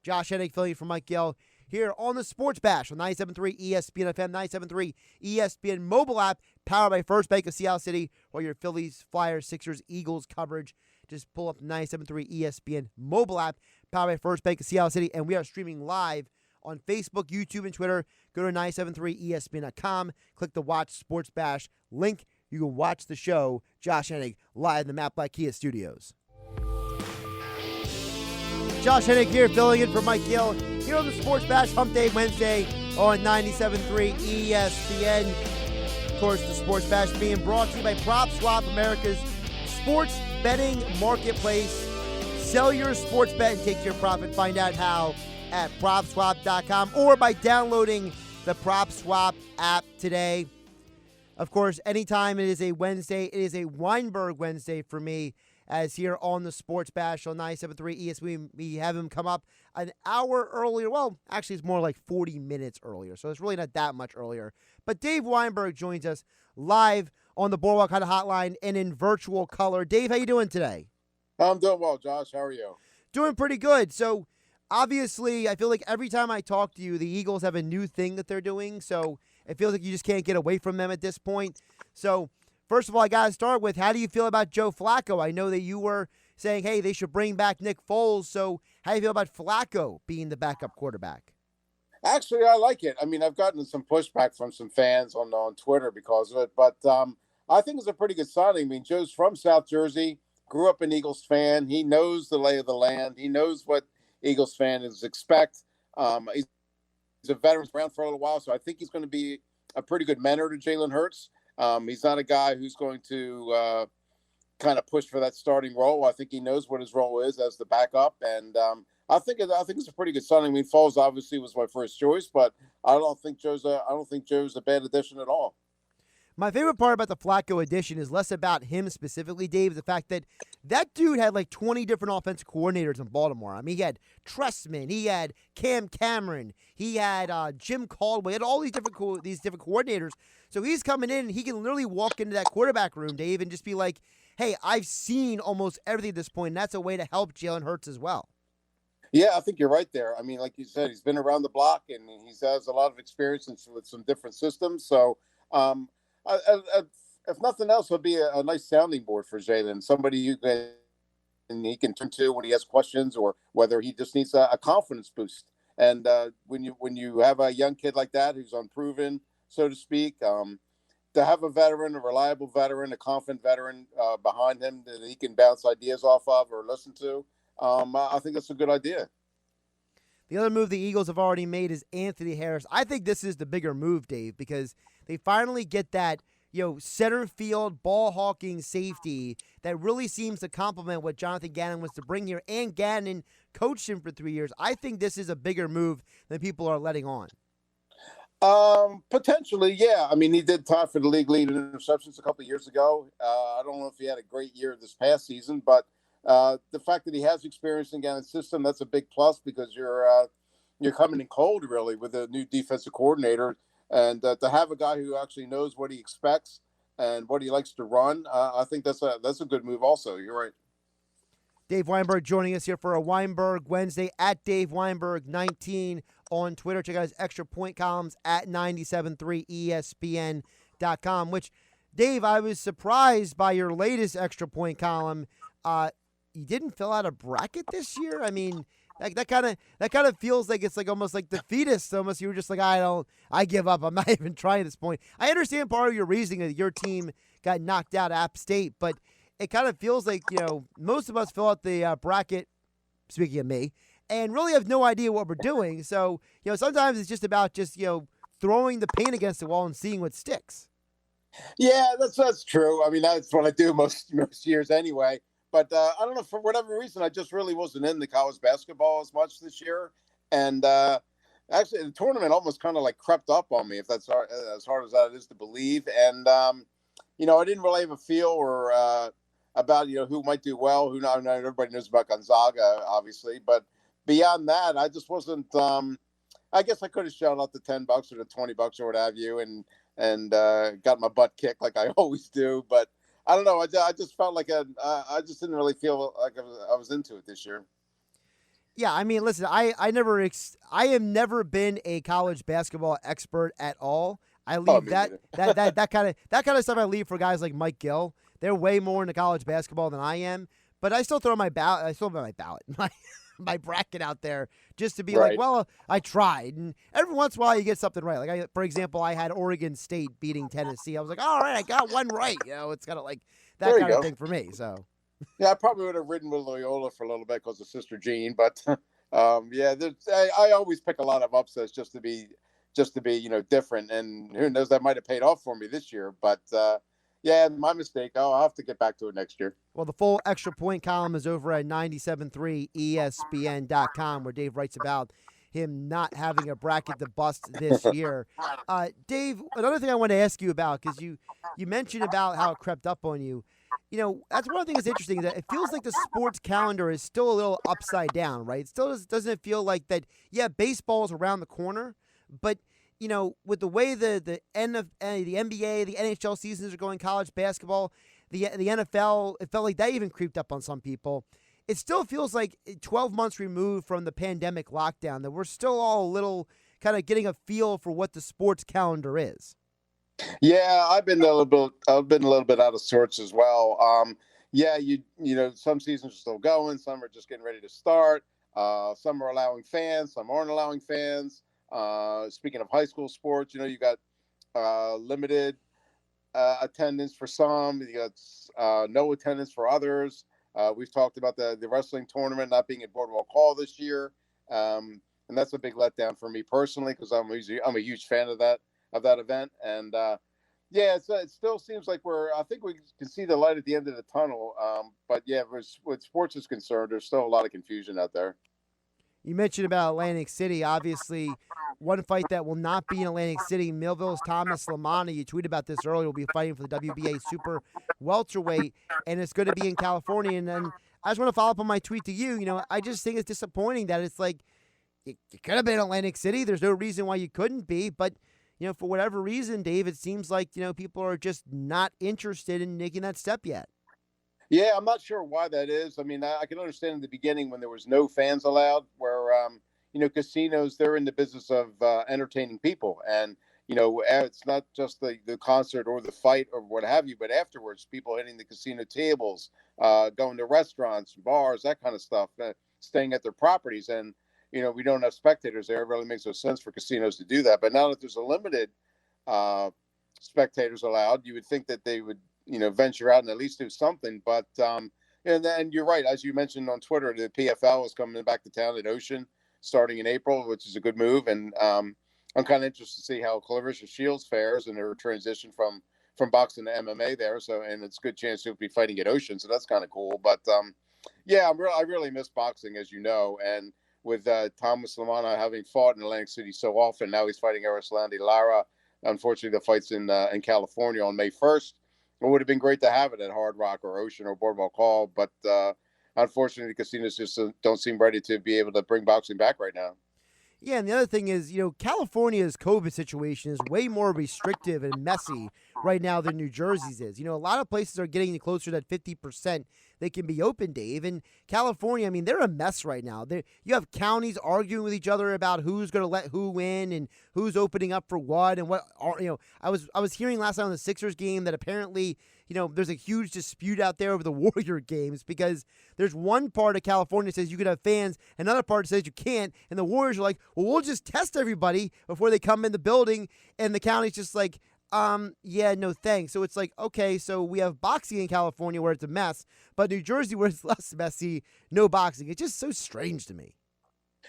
Josh Hennig filling in for Mike Gill here on the Sports Bash on 97.3 ESPN FM, 97.3 ESPN mobile app, powered by First Bank of Seattle City, or your Phillies, Flyers, Sixers, Eagles coverage. Just pull up the 97.3 ESPN mobile app, powered by First Bank of Seattle City, and we are streaming live on Facebook, YouTube, and Twitter. Go to 973ESPN.com, click the Watch Sports Bash link. You can watch the show, Josh Hennig, live in the Matt Black Kia studios. Josh Hennig here, filling in for Mike Gill, here on the Sports Bash Hump Day Wednesday on 97.3 ESPN. Of course, the Sports Bash being brought to you by PropSwap, America's sports betting marketplace. Sell your sports bet and take your profit. Find out how at PropSwap.com or by downloading the PropSwap app today. Of course, anytime it is a Wednesday, it is a Weinberg Wednesday for me, as here on the Sports Bash on 97.3 ESPN, we have him come up an hour earlier. Well, actually, it's more like 40 minutes earlier, so it's really not that much earlier. But Dave Weinberg joins us live on the Boardwalk Hunter Hotline and in virtual color. Dave, how you doing today? I'm doing well, Josh. How are you? Doing pretty good. So, obviously, I feel like every time I talk to you, the Eagles have a new thing that they're doing, so it feels like you just can't get away from them at this point. So, first of all, I got to start with, how do you feel about Joe Flacco? I know that you were saying, hey, they should bring back Nick Foles. So how do you feel about Flacco being the backup quarterback? Actually, I like it. I mean, I've gotten some pushback from some fans on Twitter because of it, but I think it's a pretty good signing. I mean, Joe's from South Jersey, grew up an Eagles fan. He knows the lay of the land. He knows what Eagles fans expect. He's a veteran, around for a little while, so I think he's going to be a pretty good mentor to Jalen Hurts. He's not a guy who's going to kind of push for that starting role. I think he knows what his role is as the backup, and I think it's a pretty good signing. I mean, Foles obviously was my first choice, but I don't think Joe's a bad addition at all. My favorite part about the Flacco addition is less about him specifically, Dave, the fact that dude had like 20 different offensive coordinators in Baltimore. I mean, he had Trestman, he had Cam Cameron, he had Jim Caldwell, he had all these different coordinators. So he's coming in and he can literally walk into that quarterback room, Dave, and just be like, hey, I've seen almost everything at this point, and that's a way to help Jalen Hurts as well. Yeah, I think you're right there. I mean, like you said, he's been around the block and he has a lot of experience with some different systems. So, if nothing else, it'll be a nice sounding board for Jalen. Somebody he can turn to when he has questions, or whether he just needs a confidence boost. And when you have a young kid like that who's unproven, so to speak, to have a veteran, a reliable veteran, a confident veteran behind him that he can bounce ideas off of or listen to, I think that's a good idea. The other move the Eagles have already made is Anthony Harris. I think this is the bigger move, Dave, because they finally get that, center field ball hawking safety that really seems to complement what Jonathan Gannon wants to bring here. And Gannon coached him for 3 years. I think this is a bigger move than people are letting on. Potentially, yeah. I mean, he did tie for the league lead in interceptions a couple of years ago. I don't know if he had a great year this past season, but the fact that he has experience in Gannon's system, that's a big plus because you're coming in cold, really, with a new defensive coordinator. And to have a guy who actually knows what he expects and what he likes to run, I think that's a good move also. You're right. Dave Weinberg joining us here for a Weinberg Wednesday at Dave Weinberg 19 on Twitter. Check out his extra point columns at 973ESPN.com, which, Dave, I was surprised by your latest extra point column. You didn't fill out a bracket this year? I mean, that kind of feels like it's like almost like defeatist. Almost you were just like, I give up. I'm not even trying at this point. I understand part of your reasoning that your team got knocked out at App State, but it kind of feels like, most of us fill out the bracket, speaking of me, and really have no idea what we're doing. So, sometimes it's just about throwing the paint against the wall and seeing what sticks. Yeah, that's true. I mean, that's what I do most years anyway. But I don't know, for whatever reason, I just really wasn't into college basketball as much this year. And actually, the tournament almost kind of like crept up on me, if that's as hard as that is to believe. And, I didn't really have a feel or about, who might do well, who not. Everybody knows about Gonzaga, obviously. But beyond that, I just wasn't I guess I could have shelled out the $10 or the $20 or what have you and got my butt kicked like I always do. But I don't know. I just felt like I just didn't really feel like I was into it this year. Yeah, I mean, listen, I have never been a college basketball expert at all. I leave that kind of stuff. I leave for guys like Mike Gill. They're way more into college basketball than I am. But I still throw my ballot. My bracket out there just to be right. Like, well, I tried. And every once in a while you get something right. Like, for example, I had Oregon State beating Tennessee. I was like, all right, I got one right. It's kind of like that kind of thing for me. So, yeah, I probably would have ridden with Loyola for a little bit because of Sister Jean. But I always pick a lot of upsets just to be different. And who knows, that might have paid off for me this year. But yeah, my mistake. I'll have to get back to it next year. Well, the full extra point column is over at 973ESPN.com, where Dave writes about him not having a bracket to bust this year. Dave, another thing I want to ask you about, because you mentioned about how it crept up on you. That's one thing that's interesting, that it feels like the sports calendar is still a little upside down, right? It still doesn't feel like that, yeah, baseball's around the corner, but with the way the NBA, the NHL seasons are going, college basketball, the NFL, it felt like that even creeped up on some people. It still feels like 12 months removed from the pandemic lockdown that we're still all a little kind of getting a feel for what the sports calendar is. Yeah, I've been a little bit out of sorts as well. Some seasons are still going, some are just getting ready to start. Some are allowing fans, some aren't allowing fans. Speaking of high school sports, you got limited attendance for some, you got no attendance for others. We've talked about the wrestling tournament not being at Boardwalk Hall this year, and that's a big letdown for me personally because I'm a huge fan of that event. And it still seems like I think we can see the light at the end of the tunnel. But yeah, with sports is concerned, there's still a lot of confusion out there. You mentioned about Atlantic City. Obviously, one fight that will not be in Atlantic City, Millville's Thomas Lamana. You tweeted about this earlier. Will be fighting for the WBA Super Welterweight, and it's going to be in California. And then I just want to follow up on my tweet to you. I just think it's disappointing that it's like you could have been in Atlantic City. There's no reason why you couldn't be, but for whatever reason, Dave, it seems like people are just not interested in making that step yet. Yeah, I'm not sure why that is. I mean, I can understand in the beginning when there was no fans allowed, where casinos, they're in the business of entertaining people, and it's not just the concert or the fight or what have you, but afterwards, people hitting the casino tables, going to restaurants, bars, that kind of stuff, staying at their properties, and we don't have spectators there. It really makes no sense for casinos to do that. But now that there's a limited spectators allowed, you would think that they would venture out and at least do something. But and you're right, as you mentioned on Twitter, the PFL is coming back to town at Ocean, starting in April, which is a good move. And I'm kind of interested to see how Clarissa Shields fares in her transition from boxing to MMA there. So, and it's a good chance she'll be fighting at Ocean. So that's kind of cool. But yeah, I really miss boxing, as you know. And with Thomas Lamana having fought in Atlantic City so often, now he's fighting Arislandi Lara. Unfortunately, the fight's in California on May 1st. It would have been great to have it at Hard Rock or Ocean or Boardwalk Hall, but unfortunately, the casinos just don't seem ready to be able to bring boxing back right now. Yeah, and the other thing is, California's COVID situation is way more restrictive and messy right now than New Jersey's is. A lot of places are getting closer to that 50% they can be open, Dave. And California, they're a mess right now. You have counties arguing with each other about who's going to let who in and who's opening up for what and what. I was hearing last night on the Sixers game that apparently, there's a huge dispute out there over the Warrior games because there's one part of California that says you can have fans, another part says you can't, and the Warriors are like, well, we'll just test everybody before they come in the building, and the county's just like, yeah, no thanks. So it's like, okay, so we have boxing in California where it's a mess, but New Jersey where it's less messy, no boxing. It's just so strange to me.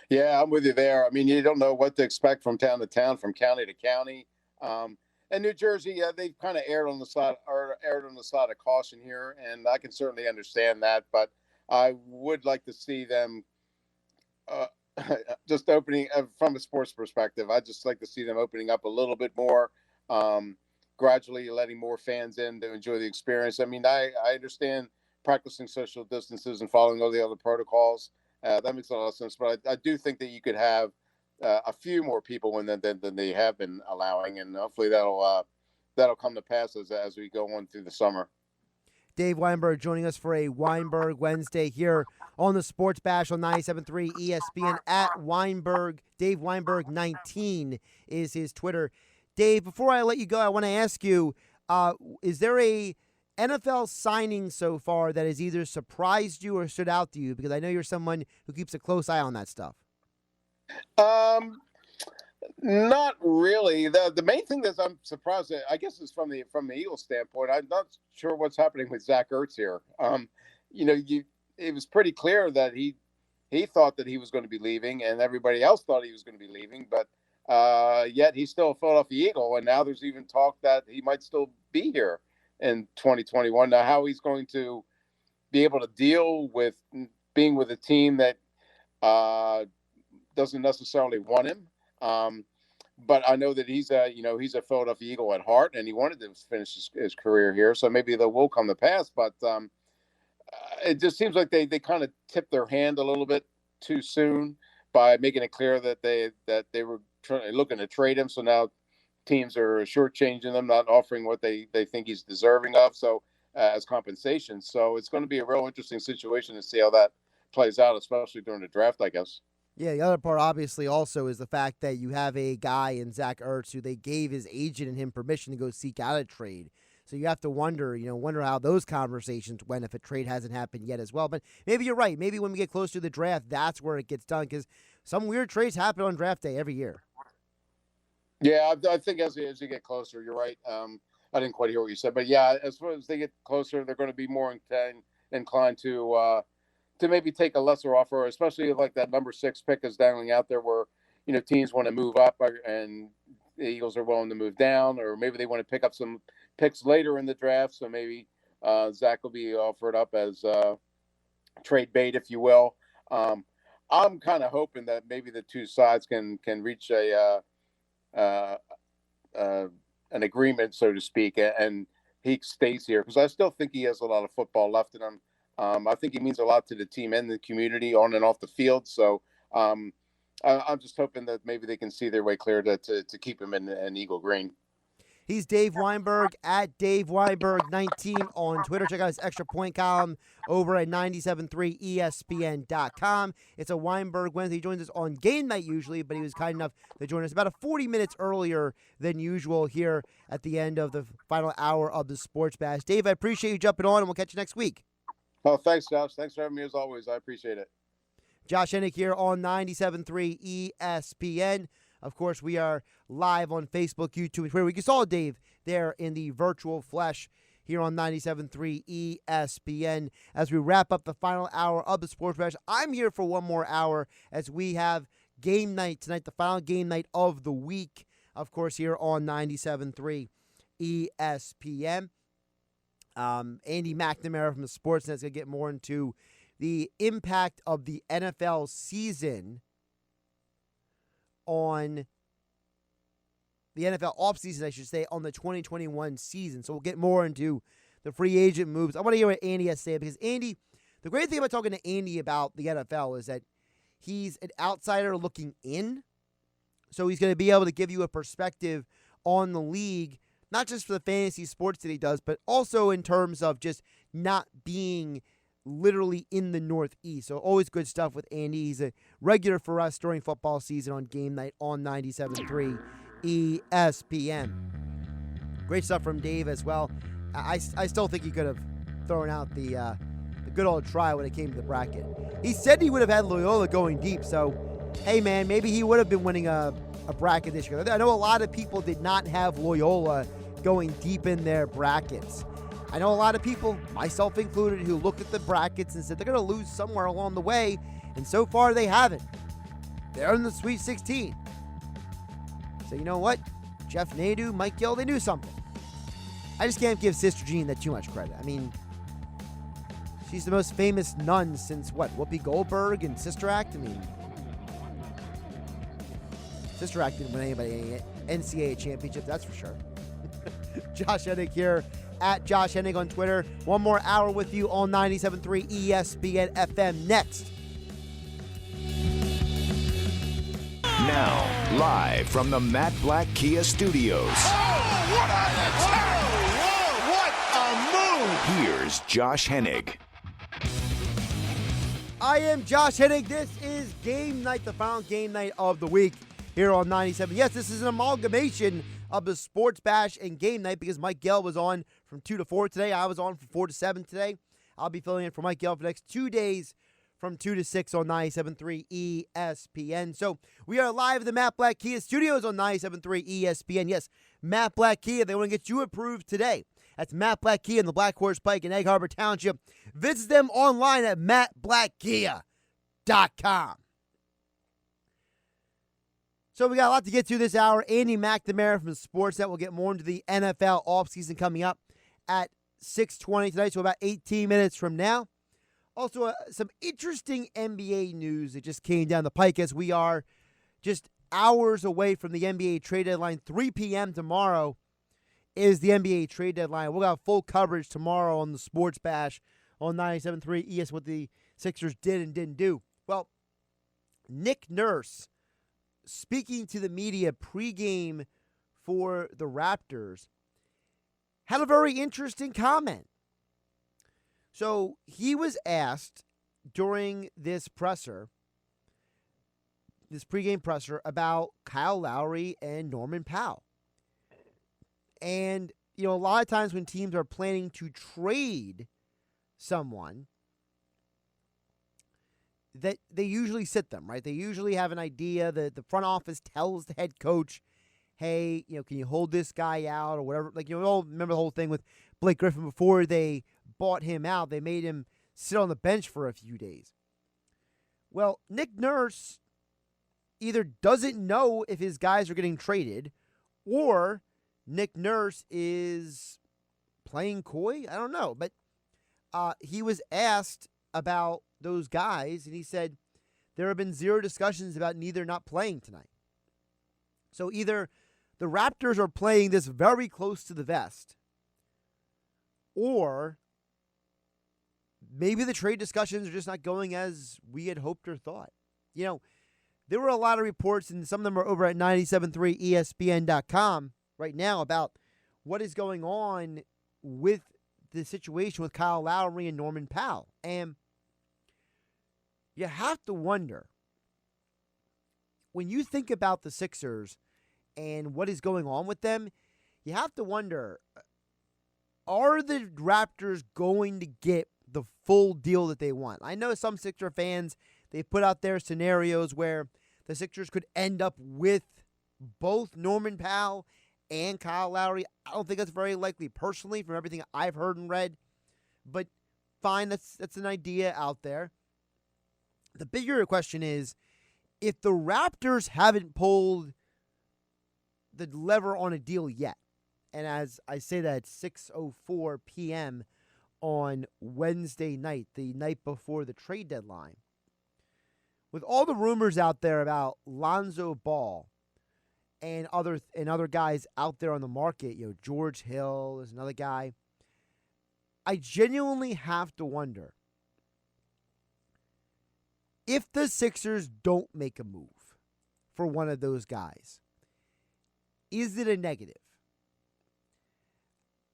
Yeah, I'm with you there. You don't know what to expect from town to town, from county to county. And New Jersey, they've kind of erred on the side of caution here, and I can certainly understand that. But I would like to see them just opening from a sports perspective. I'd just like to see them opening up a little bit more, gradually letting more fans in to enjoy the experience. I understand practicing social distances and following all the other protocols. That makes a lot of sense. But I do think that you could have a few more people than they have been allowing, and hopefully that'll come to pass as we go on through the summer. Dave Weinberg joining us for a Weinberg Wednesday here on the Sports Bash on 97.3 ESPN at Weinberg. Dave Weinberg 19 is his Twitter. Dave, before I let you go, I want to ask you, is there a NFL signing so far that has either surprised you or stood out to you? Because I know you're someone who keeps a close eye on that stuff. Not really. The main thing that I'm surprised at, I guess, is from the Eagles standpoint. I'm not sure what's happening with Zach Ertz here. It was pretty clear that he thought that he was going to be leaving, and everybody else thought he was going to be leaving, but yet he's still a Philadelphia Eagle, and now there's even talk that he might still be here in 2021. Now, how he's going to be able to deal with being with a team that doesn't necessarily want him. But I know that he's a Philadelphia Eagle at heart, and he wanted to finish his career here. So maybe that will come to pass. But it just seems like they kind of tipped their hand a little bit too soon by making it clear that they were looking to trade him. So now teams are shortchanging them, not offering what they think he's deserving of. So as compensation. So it's going to be a real interesting situation to see how that plays out, especially during the draft, I guess. Yeah, the other part obviously also is the fact that you have a guy in Zach Ertz who they gave his agent and him permission to go seek out a trade. So you have to wonder how those conversations went if a trade hasn't happened yet as well. But maybe you're right. Maybe when we get close to the draft, that's where it gets done because some weird trades happen on draft day every year. Yeah, I think as you get closer, you're right. I didn't quite hear what you said, but yeah, as far as they get closer, they're going to be more inclined to maybe take a lesser offer, especially like that number 6 pick is dangling out there where, teams want to move up and the Eagles are willing to move down, or maybe they want to pick up some picks later in the draft. So maybe Zach will be offered up as trade bait, if you will. I'm kind of hoping that maybe the two sides can reach an agreement, so to speak, and he stays here because I still think he has a lot of football left in him. I think he means a lot to the team and the community on and off the field. So I'm just hoping that maybe they can see their way clear to keep him in Eagle Green. He's Dave Weinberg at Dave Weinberg 19 on Twitter. Check out his extra point column over at 973ESPN.com. It's a Weinberg Wednesday. He joins us on game night usually, but he was kind enough to join us about 40 minutes earlier than usual here at the end of the final hour of the Sports Bash. Dave, I appreciate you jumping on, and we'll catch you next week. Oh, thanks, Josh. Thanks for having me as always. I appreciate it. Josh Hennig here on 97.3 ESPN. Of course, we are live on Facebook, YouTube, and Twitter. We saw Dave there in the virtual flesh here on 97.3 ESPN as we wrap up the final hour of the Sports Bash. I'm here for one more hour as we have game night tonight, the final game night of the week, of course, here on 97.3 ESPN. Andy McNamara from the Sportsnet is going to get more into the impact of the NFL season on the NFL offseason, I should say, on the 2021 season. So we'll get more into the free agent moves. I want to hear what Andy has to say, because Andy, the great thing about talking to Andy about the NFL is that he's an outsider looking in. So he's going to be able to give you a perspective on the league, not just for the fantasy sports that he does, but also in terms of just not being literally in the Northeast. So always good stuff with Andy. He's a regular for us during football season on game night on 97.3 ESPN. Great stuff from Dave as well. I still think he could have thrown out the good old try when it came to the bracket. He said he would have had Loyola going deep, so hey man, maybe he would have been winning a bracket this year. I know a lot of people did not have Loyola going deep in their brackets. I know a lot of people, myself included, who looked at the brackets and said they're going to lose somewhere along the way, and so far they haven't. They're in the Sweet 16. So you know what? Jeff Nadeau, Mike Gill, they knew something. I just can't give Sister Jean that too much credit. I mean, she's the most famous nun since what? Whoopi Goldberg and Sister Act? I mean, Sister Act didn't win anybody any NCAA championship, that's for sure. Josh Hennig here at Josh Hennig on Twitter. One more hour with you on 97.3 ESPN FM next. Now, live from the Matt Blatt Kia Studios. Oh, what a attack! Whoa, what a move! Here's Josh Hennig. I am Josh Hennig. This is game night, the final game night of the week here on 97. Yes, this is an amalgamation of the Sports Bash and game night, because Mike Gill was on from 2 to 4 today. I was on from 4 to 7 today. I'll be filling in for Mike Gill for the next 2 days from 2 to 6 on 97.3 ESPN. So we are live at the Matt Blatt Kia Studios on 97.3 ESPN. Yes, Matt Blatt Kia, they want to get you approved today. That's Matt Blatt Kia in the Black Horse Pike in Egg Harbor Township. Visit them online at mattblackkia.com. So we got a lot to get to this hour. Andy McNamara from Sportsnet will get more into the NFL offseason coming up at 6:20 tonight, so about 18 minutes from now. Also, some interesting NBA news that just came down the pike as we are just hours away from the NBA trade deadline. 3 p.m. tomorrow is the NBA trade deadline. We'll have full coverage tomorrow on the Sports Bash on 97.3 ES, what the Sixers did and didn't do. Well, Nick Nurse, speaking to the media pregame for the Raptors, had a very interesting comment. So he was asked during this presser, this pregame presser, about Kyle Lowry and Norman Powell. And, you know, a lot of times when teams are planning to trade someone, that they usually sit them, right? They usually have an idea that the front office tells the head coach, hey, you know, can you hold this guy out or whatever? Like, you know, we all remember the whole thing with Blake Griffin before they bought him out. They made him sit on the bench for a few days. Well, Nick Nurse either doesn't know if his guys are getting traded, or Nick Nurse is playing coy. I don't know. But he was asked about those guys, and he said there have been zero discussions about neither not playing tonight. So either the Raptors are playing this very close to the vest, or maybe the trade discussions are just not going as we had hoped or thought. You know, there were a lot of reports, and some of them are over at 973ESPN.com right now, about what is going on with the situation with Kyle Lowry and Norman Powell. And you have to wonder, when you think about the Sixers and what is going on with them, you have to wonder, are the Raptors going to get the full deal that they want? I know some Sixer fans, they put out their scenarios where the Sixers could end up with both Norman Powell and Kyle Lowry. I don't think that's very likely personally from everything I've heard and read. But fine, that's an idea out there. The bigger question is if the Raptors haven't pulled the lever on a deal yet, and as I say that, it's 6:04 p.m. on Wednesday night, the night before the trade deadline, with all the rumors out there about Lonzo Ball and other guys out there on the market, George Hill is another guy, I genuinely have to wonder if the Sixers don't make a move for one of those guys. Is it a negative?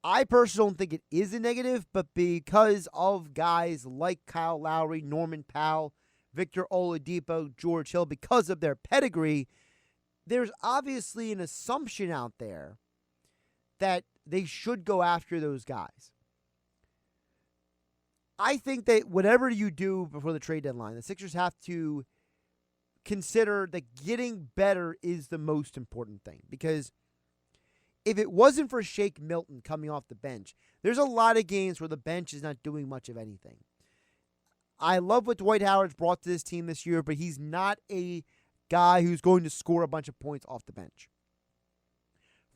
I personally don't think it is a negative, but because of guys like Kyle Lowry, Norman Powell, Victor Oladipo, George Hill, because of their pedigree, there's obviously an assumption out there that they should go after those guys. I think that whatever you do before the trade deadline, the Sixers have to consider that getting better is the most important thing. Because if it wasn't for Shake Milton coming off the bench, there's a lot of games where the bench is not doing much of anything. I love what Dwight Howard's brought to this team this year, but he's not a guy who's going to score a bunch of points off the bench.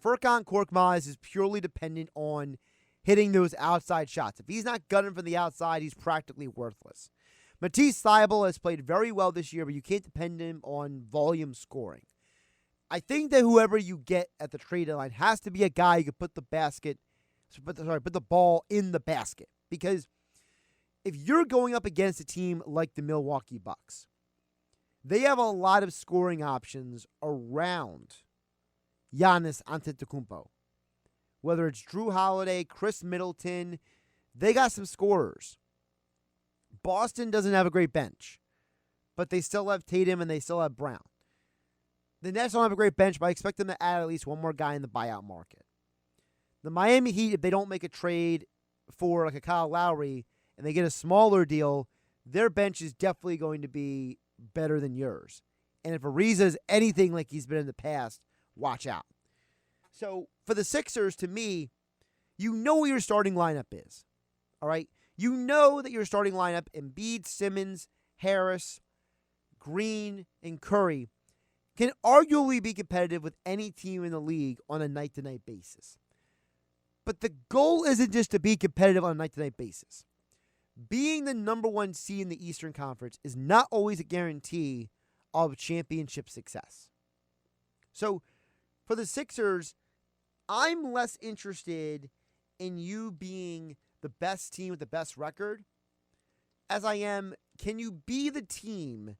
Furkan Korkmaz is purely dependent on hitting those outside shots. If he's not gunning from the outside, he's practically worthless. Matisse Thybulle has played very well this year, but you can't depend him on volume scoring. I think that whoever you get at the trade deadline has to be a guy who can put the ball in the basket. Because if you're going up against a team like the Milwaukee Bucks, they have a lot of scoring options around Giannis Antetokounmpo. Whether it's Drew Holiday, Chris Middleton, they got some scorers. Boston doesn't have a great bench, but they still have Tatum and they still have Brown. The Nets don't have a great bench, but I expect them to add at least one more guy in the buyout market. The Miami Heat, if they don't make a trade for like a Kyle Lowry and they get a smaller deal, their bench is definitely going to be better than yours. And if Ariza is anything like he's been in the past, watch out. So for the Sixers, to me, you know what your starting lineup is. All right? You know that your starting lineup, Embiid, Simmons, Harris, Green, and Curry, can arguably be competitive with any team in the league on a night-to-night basis. But the goal isn't just to be competitive on a night-to-night basis. Being the number one seed in the Eastern Conference is not always a guarantee of championship success. So for the Sixers, I'm less interested in you being the best team with the best record as I am, can you be the team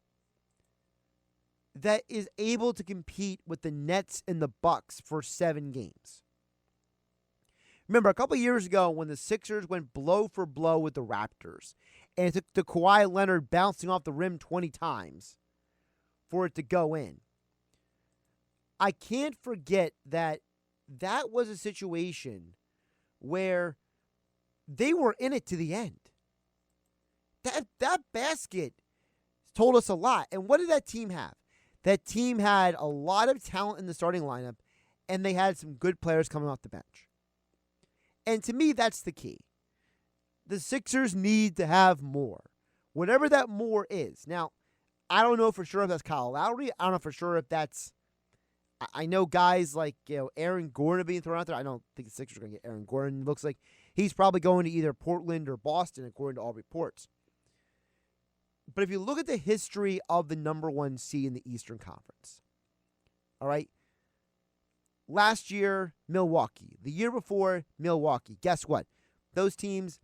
that is able to compete with the Nets and the Bucks for 7 games? Remember, a couple years ago when the Sixers went blow for blow with the Raptors, and it took the Kawhi Leonard bouncing off the rim 20 times for it to go in. I can't forget that was a situation where they were in it to the end. That basket told us a lot. And what did that team have? That team had a lot of talent in the starting lineup, and they had some good players coming off the bench. And to me, that's the key. The Sixers need to have more. Whatever that more is. Now, I don't know for sure if that's Kyle Lowry. I don't know for sure if that's... I know guys like Aaron Gordon are being thrown out there. I don't think the Sixers are going to get Aaron Gordon. It looks like he's probably going to either Portland or Boston, according to all reports. But if you look at the history of the number one seed in the Eastern Conference, all right, last year, Milwaukee. The year before, Milwaukee. Guess what? Those teams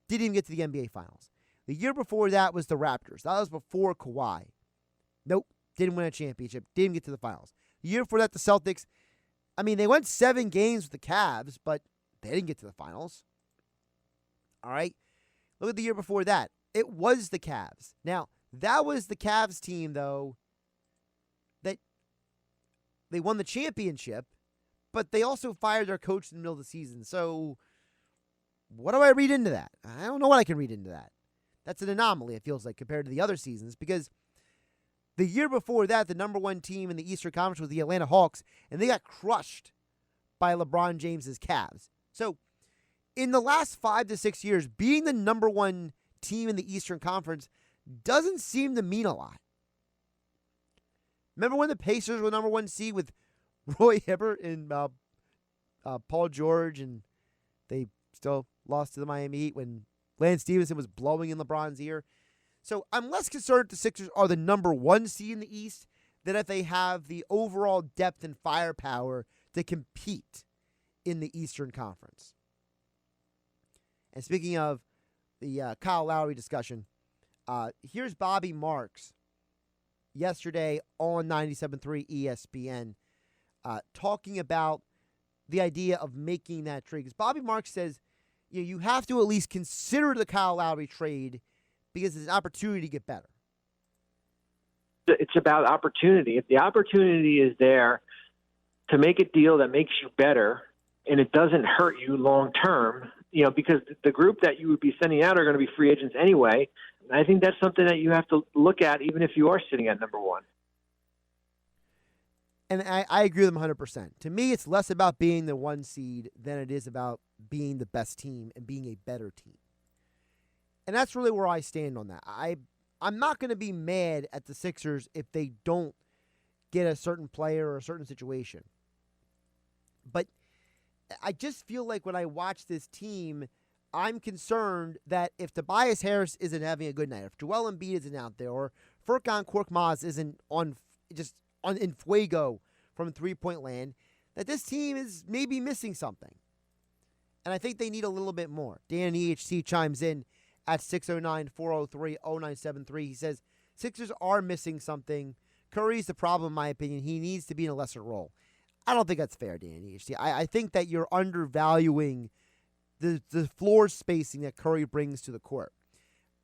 didn't even get to the NBA Finals. The year before that was the Raptors. That was before Kawhi. Nope, didn't win a championship. Didn't get to the finals. The year before that, the Celtics, I mean, they went 7 games with the Cavs, but they didn't get to the finals. All right? Look at the year before that. It was the Cavs. Now, that was the Cavs team, though, that they won the championship, but they also fired their coach in the middle of the season. So, what do I read into that? I don't know what I can read into that. That's an anomaly, it feels like, compared to the other seasons, because the year before that, the number one team in the Eastern Conference was the Atlanta Hawks, and they got crushed by LeBron James's Cavs. So, in the last 5 to 6 years, being the number one team in the Eastern Conference doesn't seem to mean a lot. Remember when the Pacers were number 1 seed with Roy Hibbert and Paul George, and they still lost to the Miami Heat when Lance Stevenson was blowing in LeBron's ear? So I'm less concerned if the Sixers are the number 1 seed in the East than if they have the overall depth and firepower to compete in the Eastern Conference. And speaking of the Kyle Lowry discussion, here's Bobby Marks yesterday on 97.3 ESPN talking about the idea of making that trade. Because Bobby Marks says, you have to at least consider the Kyle Lowry trade because it's an opportunity to get better. It's about opportunity. If the opportunity is there to make a deal that makes you better and it doesn't hurt you long term, because the group that you would be sending out are going to be free agents anyway. And I think that's something that you have to look at even if you are sitting at number 1. And I agree with him 100%. To me, it's less about being the 1 seed than it is about being the best team and being a better team. And that's really where I stand on that. I'm not going to be mad at the Sixers if they don't get a certain player or a certain situation. But I just feel like when I watch this team, I'm concerned that if Tobias Harris isn't having a good night, if Joel Embiid isn't out there, or Furkan Korkmaz isn't in fuego from three-point land, that this team is maybe missing something. And I think they need a little bit more. Dan EHC chimes in at 609-403-0973. He says, Sixers are missing something. Curry's the problem, in my opinion. He needs to be in a lesser role. I don't think that's fair, Dan EHC. I think that you're undervaluing the floor spacing that Curry brings to the court.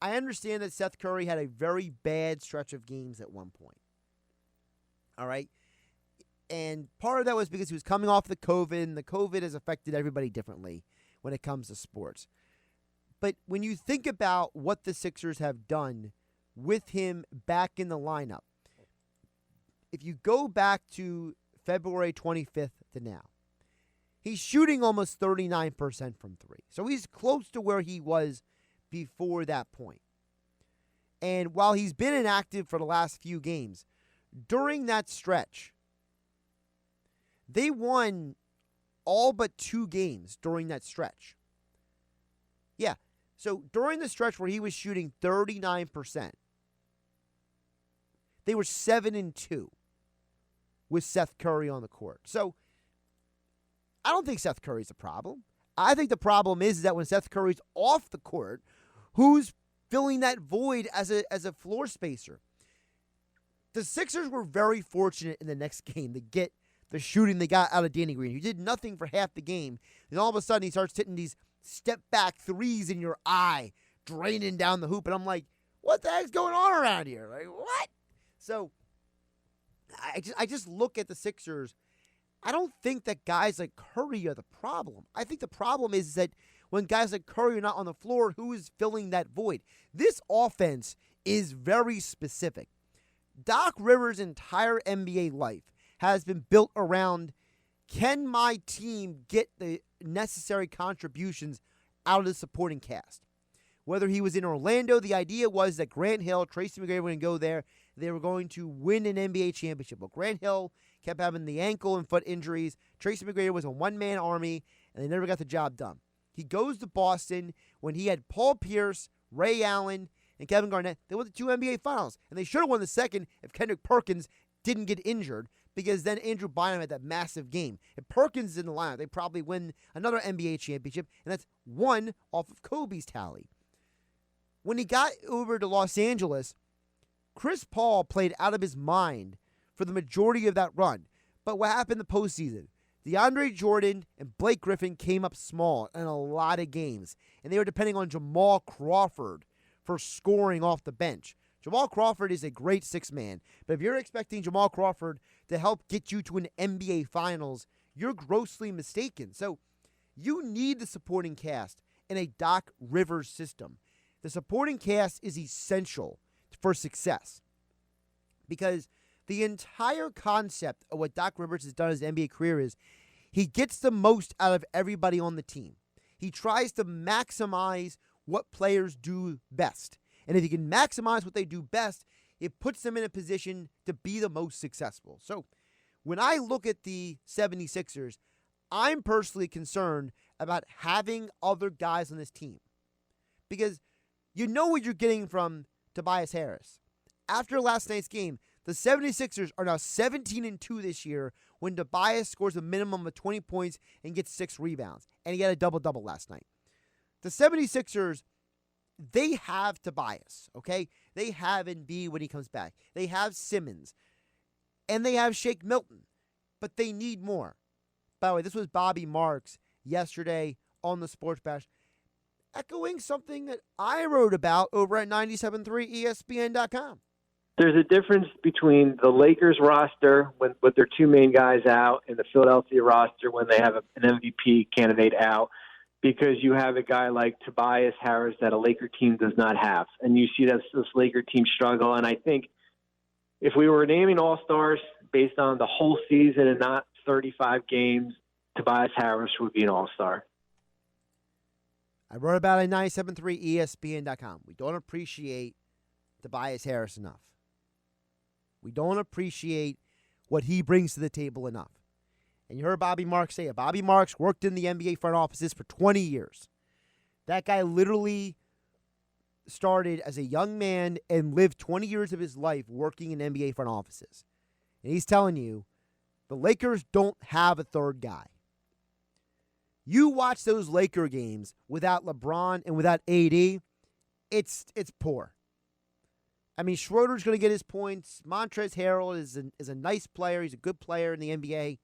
I understand that Seth Curry had a very bad stretch of games at one point. All right? And part of that was because he was coming off the COVID, and the COVID has affected everybody differently when it comes to sports. But when you think about what the Sixers have done with him back in the lineup, if you go back to February 25th to now, he's shooting almost 39% from 3. So he's close to where he was before that point. And while he's been inactive for the last few games, during that stretch, they won all but 2 games during that stretch. Yeah. So during the stretch where he was shooting 39%, they were 7-2 with Seth Curry on the court. So I don't think Seth Curry's a problem. I think the problem is that when Seth Curry's off the court, who's filling that void as a floor spacer? The Sixers were very fortunate in the next game to get the shooting they got out of Danny Green. He did nothing for half the game. And all of a sudden he starts hitting these step-back threes in your eye, draining down the hoop. And I'm like, what the heck's going on around here? Like, what? So I just look at the Sixers. I don't think that guys like Curry are the problem. I think the problem is that when guys like Curry are not on the floor, who is filling that void? This offense is very specific. Doc Rivers' entire NBA life has been built around, can my team get the necessary contributions out of the supporting cast? Whether he was in Orlando, the idea was that Grant Hill, Tracy McGrady were going to go there. They were going to win an NBA championship. But Grant Hill kept having the ankle and foot injuries. Tracy McGrady was a one-man army, and they never got the job done. He goes to Boston when he had Paul Pierce, Ray Allen, and Kevin Garnett. They won the 2 NBA Finals, and they should have won the second if Kendrick Perkins didn't get injured, because then Andrew Bynum had that massive game. If Perkins is in the lineup, they probably win another NBA championship, and that's 1 off of Kobe's tally. When he got over to Los Angeles, Chris Paul played out of his mind for the majority of that run. But what happened in the postseason? DeAndre Jordan and Blake Griffin came up small in a lot of games, and they were depending on Jamal Crawford for scoring off the bench. Jamal Crawford is a great 6-man, but if you're expecting Jamal Crawford to help get you to an NBA Finals, you're grossly mistaken. So you need the supporting cast in a Doc Rivers system. The supporting cast is essential for success because the entire concept of what Doc Rivers has done in his NBA career is he gets the most out of everybody on the team. He tries to maximize what players do best. And if he can maximize what they do best, it puts them in a position to be the most successful. So when I look at the 76ers, I'm personally concerned about having other guys on this team because you know what you're getting from Tobias Harris. After last night's game, the 76ers are now 17-2 this year when Tobias scores a minimum of 20 points and gets 6 rebounds. And he had a double-double last night. The 76ers, they have Tobias, okay? They have Embiid when he comes back. They have Simmons. And they have Shake Milton. But they need more. By the way, this was Bobby Marks yesterday on the Sports Bash, echoing something that I wrote about over at 97.3ESPN.com. There's a difference between the Lakers roster with their 2 main guys out and the Philadelphia roster when they have an MVP candidate out, because you have a guy like Tobias Harris that a Laker team does not have. And you see this Laker team struggle. And I think if we were naming all-stars based on the whole season and not 35 games, Tobias Harris would be an all-star. I wrote about it at 97.3ESPN.com. We don't appreciate Tobias Harris enough. We don't appreciate what he brings to the table enough. And you heard Bobby Marks say it. Bobby Marks worked in the NBA front offices for 20 years. That guy literally started as a young man and lived 20 years of his life working in NBA front offices. And he's telling you, the Lakers don't have a third guy. You watch those Laker games without LeBron and without AD, it's poor. I mean, Schroeder's going to get his points. Montrezl Harrell is a nice player. He's a good player in the NBA.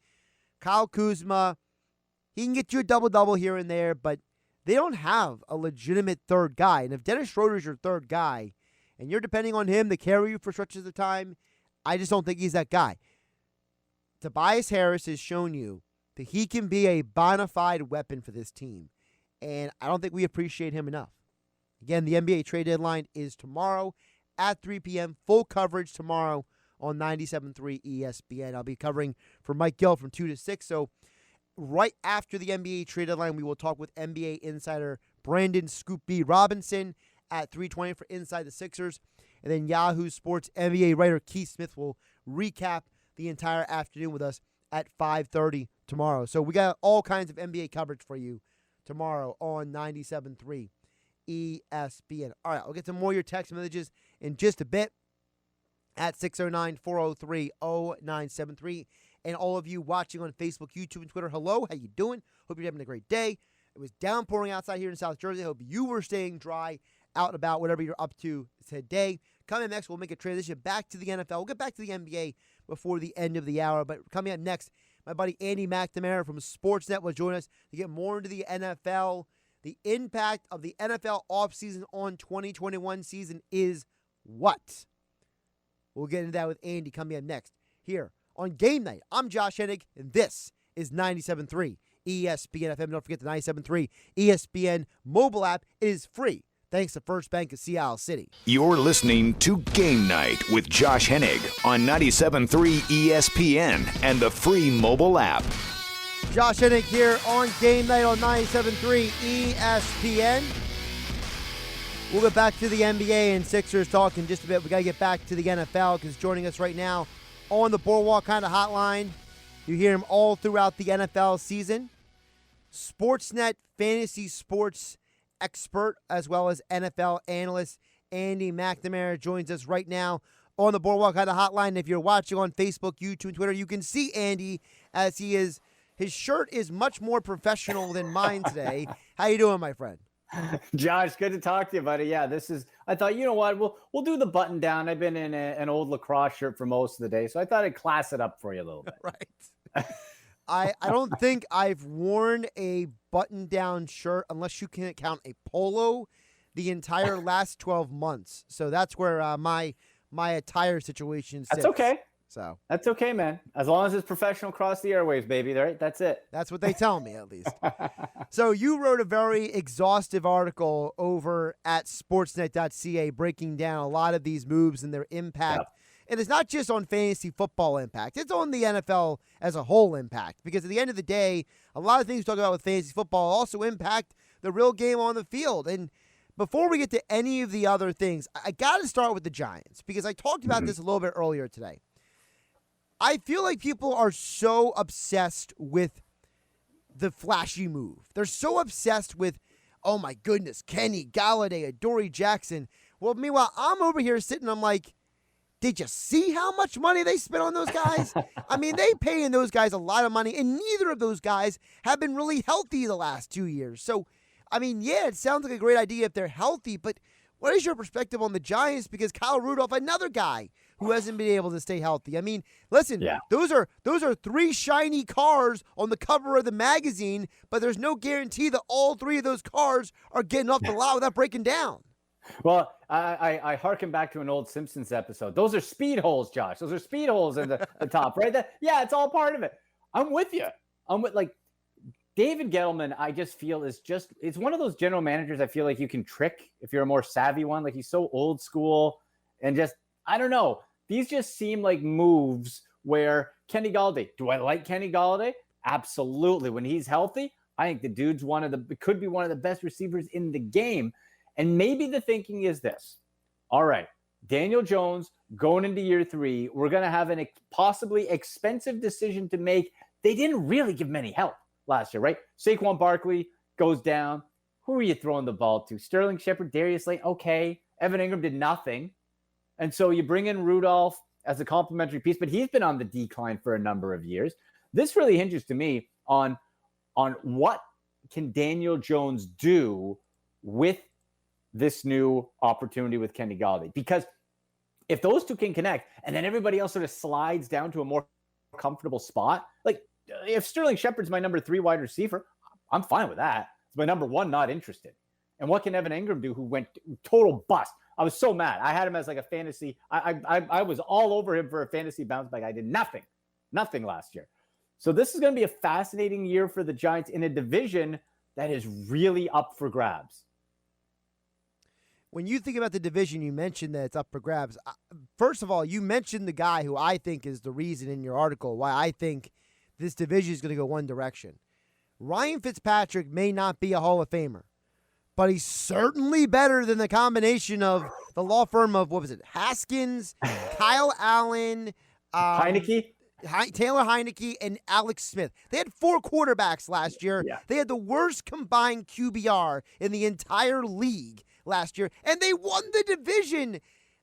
Kyle Kuzma, he can get you a double-double here and there, but they don't have a legitimate third guy. And if Dennis Schroeder's your third guy, and you're depending on him to carry you for stretches of time, I just don't think he's that guy. Tobias Harris has shown you that he can be a bona fide weapon for this team, and I don't think we appreciate him enough. Again, the NBA trade deadline is tomorrow at 3 p.m. Full coverage tomorrow on 97.3 ESPN. I'll be covering for Mike Gill from 2 to 6. So right after the NBA trade deadline, we will talk with NBA insider Brandon Scoop B. Robinson at 3:20 for Inside the Sixers. And then Yahoo Sports NBA writer Keith Smith will recap the entire afternoon with us at 5:30 tomorrow. So we got all kinds of NBA coverage for you tomorrow on 97.3 ESPN. All right, I'll get to more of your text messages in just a bit at 609-403-0973. And all of you watching on Facebook, YouTube, and Twitter, hello, how you doing? Hope you're having a great day. It was downpouring outside here in South Jersey. I hope you were staying dry out and about, whatever you're up to today. Coming up next, we'll make a transition back to the NFL. We'll get back to the NBA before the end of the hour. But coming up next, my buddy Andy McNamara from Sportsnet will join us to get more into the NFL. The impact of the NFL offseason on 2021 season is what? We'll get into that with Andy coming up next here on Game Night. I'm Josh Hennig, and this is 97.3 ESPN FM. Don't forget the 97.3 ESPN mobile app. It is free, thanks to First Bank of Seattle City. You're listening to Game Night with Josh Hennig on 97.3 ESPN and the free mobile app. Josh Hennig here on Game Night on 97.3 ESPN. We'll get back to the NBA and Sixers talk in just a bit. We got to get back to the NFL because joining us right now on the Boardwalk kind of hotline, you hear him all throughout the NFL season. Sportsnet fantasy sports expert as well as NFL analyst Andy McNamara joins us right now on the Boardwalk kind of hotline. If you're watching on Facebook, YouTube, and Twitter, you can see Andy as he is. His shirt is much more professional than mine today. How you doing, my friend? Josh, good to talk to you, buddy. Yeah, I thought, you know what, we'll do the button down. I've been in an old lacrosse shirt for most of the day, so I thought I'd class it up for you a little bit. Right. I don't think I've worn a button down shirt, unless you can count a polo, the entire last 12 months. So that's where my attire situation sits. That's okay. So that's okay, man. As long as it's professional across the airwaves, baby. Right? That's it. That's what they tell me, at least. So you wrote a very exhaustive article over at sportsnet.ca breaking down a lot of these moves and their impact. Yep. And it's not just on fantasy football impact. It's on the NFL as a whole impact. Because at the end of the day, a lot of things we talk about with fantasy football also impact the real game on the field. And before we get to any of the other things, I got to start with the Giants because I talked about this a little bit earlier today. I feel like people are so obsessed with the flashy move. They're so obsessed with, oh my goodness, Kenny, Galladay, Adoree Jackson. Well, meanwhile, I'm over here sitting, I'm like, did you see how much money they spent on those guys? I mean, they paying those guys a lot of money, and neither of those guys have been really healthy the last 2 years. So, I mean, yeah, it sounds like a great idea if they're healthy, but what is your perspective on the Giants? Because Kyle Rudolph, another guy who hasn't been able to stay healthy. I mean, listen, those are 3 shiny cars on the cover of the magazine, but there's no guarantee that all 3 of those cars are getting off the lot without breaking down. Well, I harken back to an old Simpsons episode. Those are speed holes, Josh. Those are speed holes in the top, right? It's all part of it. I'm with you. Like David Gettleman, I just feel it's one of those general managers I feel like you can trick if you're a more savvy one. Like he's so old school and just, I don't know. These just seem like moves where Kenny Galladay, do I like Kenny Galladay? Absolutely. When he's healthy, I think the dude's could be one of the best receivers in the game. And maybe the thinking is this. All right, Daniel Jones going into year 3, we're going to have an possibly expensive decision to make. They didn't really give many help last year, right? Saquon Barkley goes down. Who are you throwing the ball to? Sterling Shepard, Darius Slay, okay. Evan Ingram did nothing. And so you bring in Rudolph as a complementary piece, but he's been on the decline for a number of years. This really hinges to me on what can Daniel Jones do with this new opportunity with Kenny Galladay. Because if those two can connect and then everybody else sort of slides down to a more comfortable spot, like if Sterling Shepard's my number 3 wide receiver, I'm fine with that. It's my number 1, not interested. And what can Evan Ingram do who went total bust? I was so mad. I had him as like a fantasy. I was all over him for a fantasy bounce back. I did nothing last year. So this is going to be a fascinating year for the Giants in a division that is really up for grabs. When you think about the division, you mentioned that it's up for grabs. First of all, you mentioned the guy who I think is the reason in your article why I think this division is going to go one direction. Ryan Fitzpatrick may not be a Hall of Famer, but he's certainly better than the combination of the law firm of, Haskins, Kyle Allen, Heineke? Taylor Heineke, and Alex Smith. They had 4 quarterbacks last year. Yeah. They had the worst combined QBR in the entire league last year, and they won the division.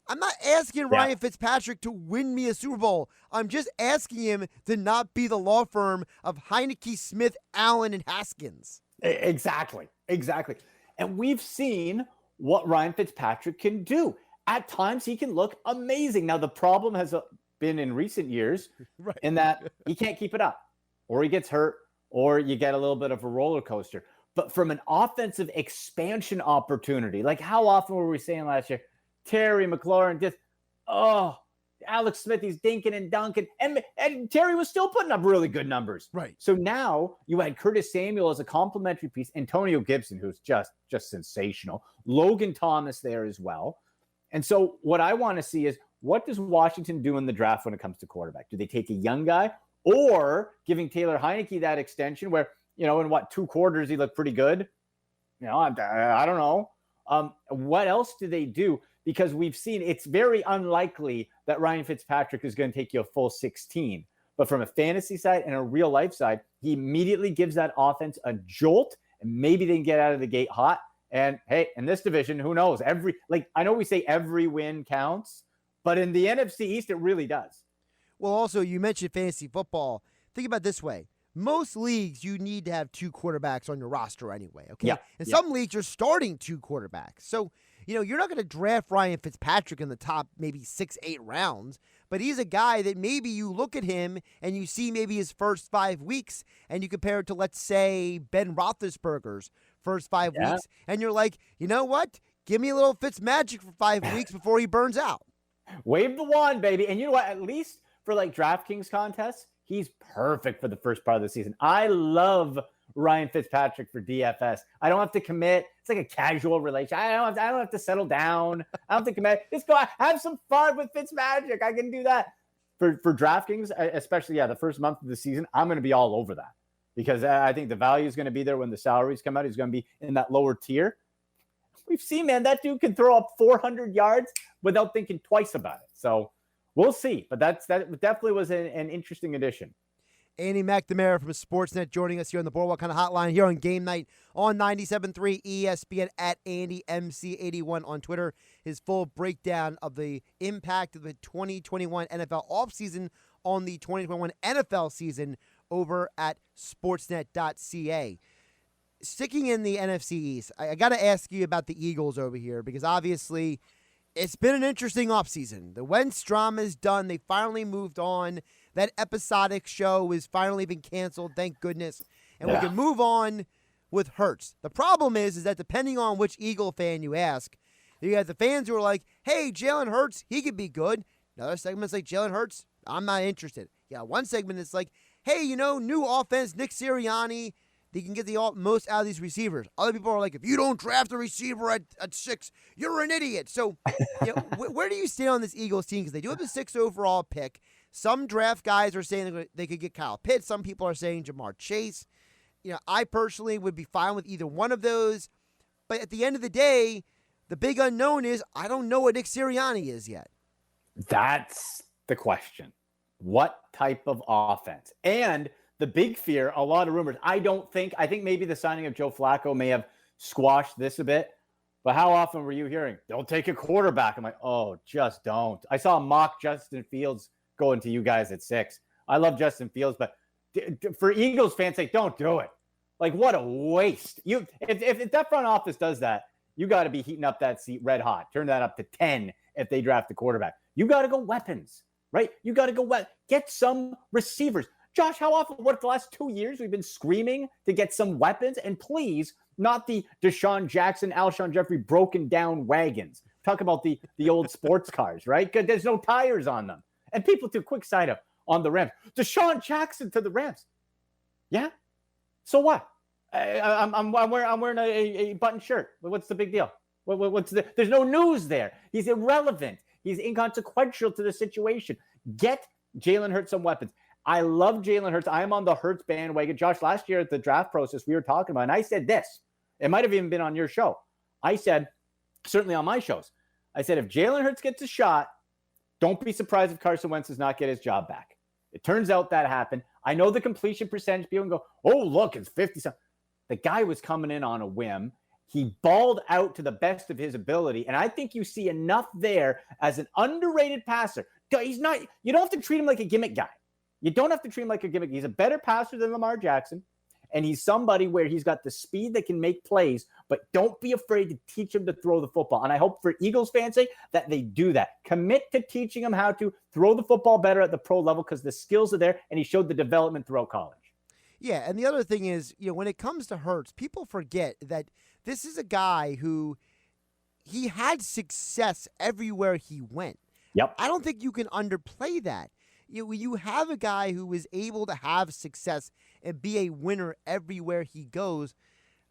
I'm not asking Ryan Fitzpatrick to win me a Super Bowl. I'm just asking him to not be the law firm of Heineke, Smith, Allen, and Haskins. Exactly. And we've seen what Ryan Fitzpatrick can do. At times, he can look amazing. Now, the problem has been in recent years in that he can't keep it up, or he gets hurt, or you get a little bit of a roller coaster. But from an offensive expansion opportunity, like how often were we saying last year, Terry McLaurin just, Alex Smith, he's dinking and dunking. And Terry was still putting up really good numbers. Right. So now you had Curtis Samuel as a complimentary piece, Antonio Gibson, who's just sensational, Logan Thomas there as well. And so what I want to see is, what does Washington do in the draft when it comes to quarterback? Do they take a young guy, or giving Taylor Heineke that extension where, in 2 quarters, he looked pretty good? I don't know. What else do they do? Because we've seen it's very unlikely that Ryan Fitzpatrick is going to take you a full 16. But from a fantasy side and a real life side, he immediately gives that offense a jolt, and maybe they can get out of the gate hot. And hey, in this division, who knows? I know we say every win counts, but in the NFC East, it really does. Well, also, you mentioned fantasy football. Think about it this way. Most leagues, you need to have 2 quarterbacks on your roster anyway, okay? Yeah. In some leagues, you're starting 2 quarterbacks. So, you're not going to draft Ryan Fitzpatrick in the top maybe 6-8 rounds, but he's a guy that maybe you look at him and you see maybe his first 5 weeks and you compare it to, let's say, Ben Roethlisberger's first 5 weeks, and you're like, you know what? Give me a little Fitzmagic for 5 weeks before he burns out. Wave the wand, baby. And you know what? At least for like DraftKings contests, he's perfect for the first part of the season. I love Ryan Fitzpatrick for DFS. I don't have to commit. It's like a casual relation. I don't have to settle down. I don't have to commit. Just go have some fun with Fitzmagic. I can do that. For DraftKings, especially, the first month of the season, I'm going to be all over that because I think the value is going to be there when the salaries come out. He's going to be in that lower tier. we've seen, man, that dude can throw up 400 yards without thinking twice about it. So we'll see. But that definitely was an interesting addition. Andy McNamara from Sportsnet joining us here on the Boardwalk Kind of Hotline here on Game Night on 97.3 ESPN at AndyMC81 on Twitter. His full breakdown of the impact of the 2021 NFL offseason on the 2021 NFL season over at Sportsnet.ca. Sticking in the NFC East, I got to ask you about the Eagles over here because obviously it's been an interesting offseason. The Wentz drama is done. They finally moved on. That episodic show has finally been canceled, thank goodness. And we can move on with Hurts. The problem is that depending on which Eagle fan you ask, you have the fans who are like, hey, Jalen Hurts, he could be good. Another segment's like, Jalen Hurts, I'm not interested. Yeah, one segment is like, hey, new offense, Nick Sirianni, they can get the most out of these receivers. Other people are like, if you don't draft a receiver at 6, you're an idiot. So where do you stand on this Eagles team? Because they do have the 6th overall pick. Some draft guys are saying they could get Kyle Pitts. Some people are saying Jamar Chase. I personally would be fine with either one of those. But at the end of the day, the big unknown is I don't know what Nick Sirianni is yet. That's the question. What type of offense? And the big fear, a lot of rumors. I think maybe the signing of Joe Flacco may have squashed this a bit. But how often were you hearing, they'll take a quarterback? I'm like, oh, just don't. I saw a mock Justin Fields going to you guys at 6. I love Justin Fields, but for Eagles fans' sake, don't do it. Like, what a waste. If that front office does that, you got to be heating up that seat red hot. Turn that up to 10 if they draft the quarterback. You got to go weapons, right? You got to go get some receivers. Josh, how often, what, the last 2 years we've been screaming to get some weapons? And please, not the Deshaun Jackson, Alshon Jeffrey broken down wagons. Talk about the old sports cars, right? Because there's no tires on them. And people do quick side up on the Rams. Deshaun Jackson to the Rams. Yeah. So what? I'm wearing a button shirt. What's the big deal? There's no news there. He's irrelevant. He's inconsequential to the situation. Get Jalen Hurts some weapons. I love Jalen Hurts. I am on the Hurts bandwagon. Josh, last year at the draft process we were talking about, and I said this. It might have even been on your show. I said, certainly on my shows, I said, if Jalen Hurts gets a shot, don't be surprised if Carson Wentz does not get his job back. It turns out that happened. I know the completion percentage, people can go, oh, look, it's 50-something. The guy was coming in on a whim. He balled out to the best of his ability, and I think you see enough there as an underrated passer. You don't have to treat him like a gimmick guy. You don't have to treat him like a gimmick. He's a better passer than Lamar Jackson, and he's somebody where he's got the speed that can make plays, but don't be afraid to teach him to throw the football. And I hope for Eagles fans' sake that they do that. Commit to teaching him how to throw the football better at the pro level because the skills are there, and he showed the development throughout college. Yeah, and the other thing is, when it comes to Hurts, people forget that this is a guy who he had success everywhere he went. Yep. I don't think you can underplay that. You have a guy who is able to have success and be a winner everywhere he goes.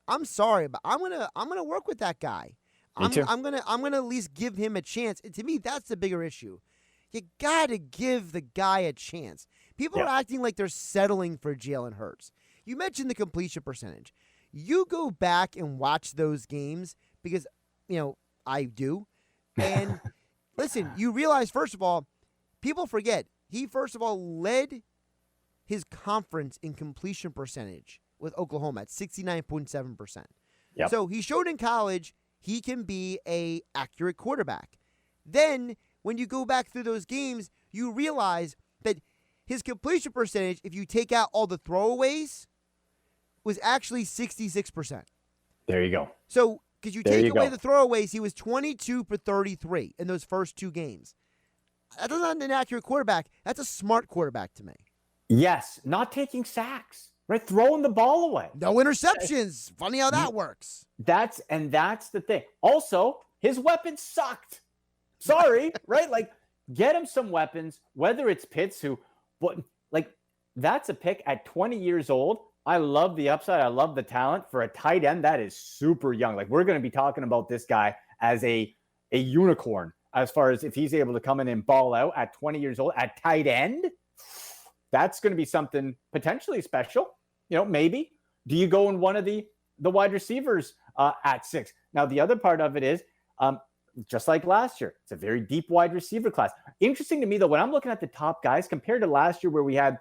I'm sorry, but I'm gonna work with that guy. I'm gonna at least give him a chance. And to me, that's the bigger issue. You gotta give the guy a chance. People are acting like they're settling for Jalen Hurts. You mentioned the completion percentage. You go back and watch those games because I do. And listen, you realize, first of all, people forget. He, first of all, led his conference in completion percentage with Oklahoma at 69.7%. Yep. So he showed in college he can be an accurate quarterback. Then when you go back through those games, you realize that his completion percentage, if you take out all the throwaways, was actually 66%. There you go. So because you take away the throwaways, he was 22 for 33 in those first 2 games. That's not an accurate quarterback. That's a smart quarterback to me. Yes, not taking sacks, right? Throwing the ball away. No interceptions. Funny how that works. That's the thing. Also, his weapons sucked. Sorry, right? Like, get him some weapons, whether it's Pitts that's a pick at 20 years old. I love the upside. I love the talent. For a tight end, that is super young. Like, we're going to be talking about this guy as a unicorn as far as if he's able to come in and ball out at 20 years old at tight end. That's going to be something potentially special. Maybe. Do you go in one of the wide receivers at 6? Now, the other part of it is, just like last year, it's a very deep wide receiver class. Interesting to me, though, when I'm looking at the top guys compared to last year where we had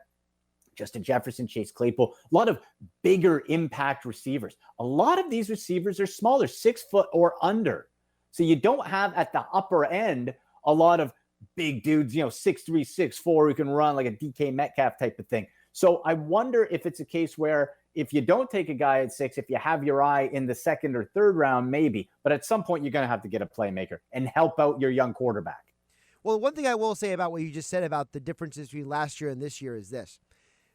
Justin Jefferson, Chase Claypool, a lot of bigger impact receivers. A lot of these receivers are smaller, 6 foot or under. So you don't have at the upper end a lot of big dudes, 6'3", 6'4", who can run like a DK Metcalf type of thing. So I wonder if it's a case where if you don't take a guy at 6, if you have your eye in the second or third round, maybe. But at some point, you're going to have to get a playmaker and help out your young quarterback. Well, one thing I will say about what you just said about the differences between last year and this year is this.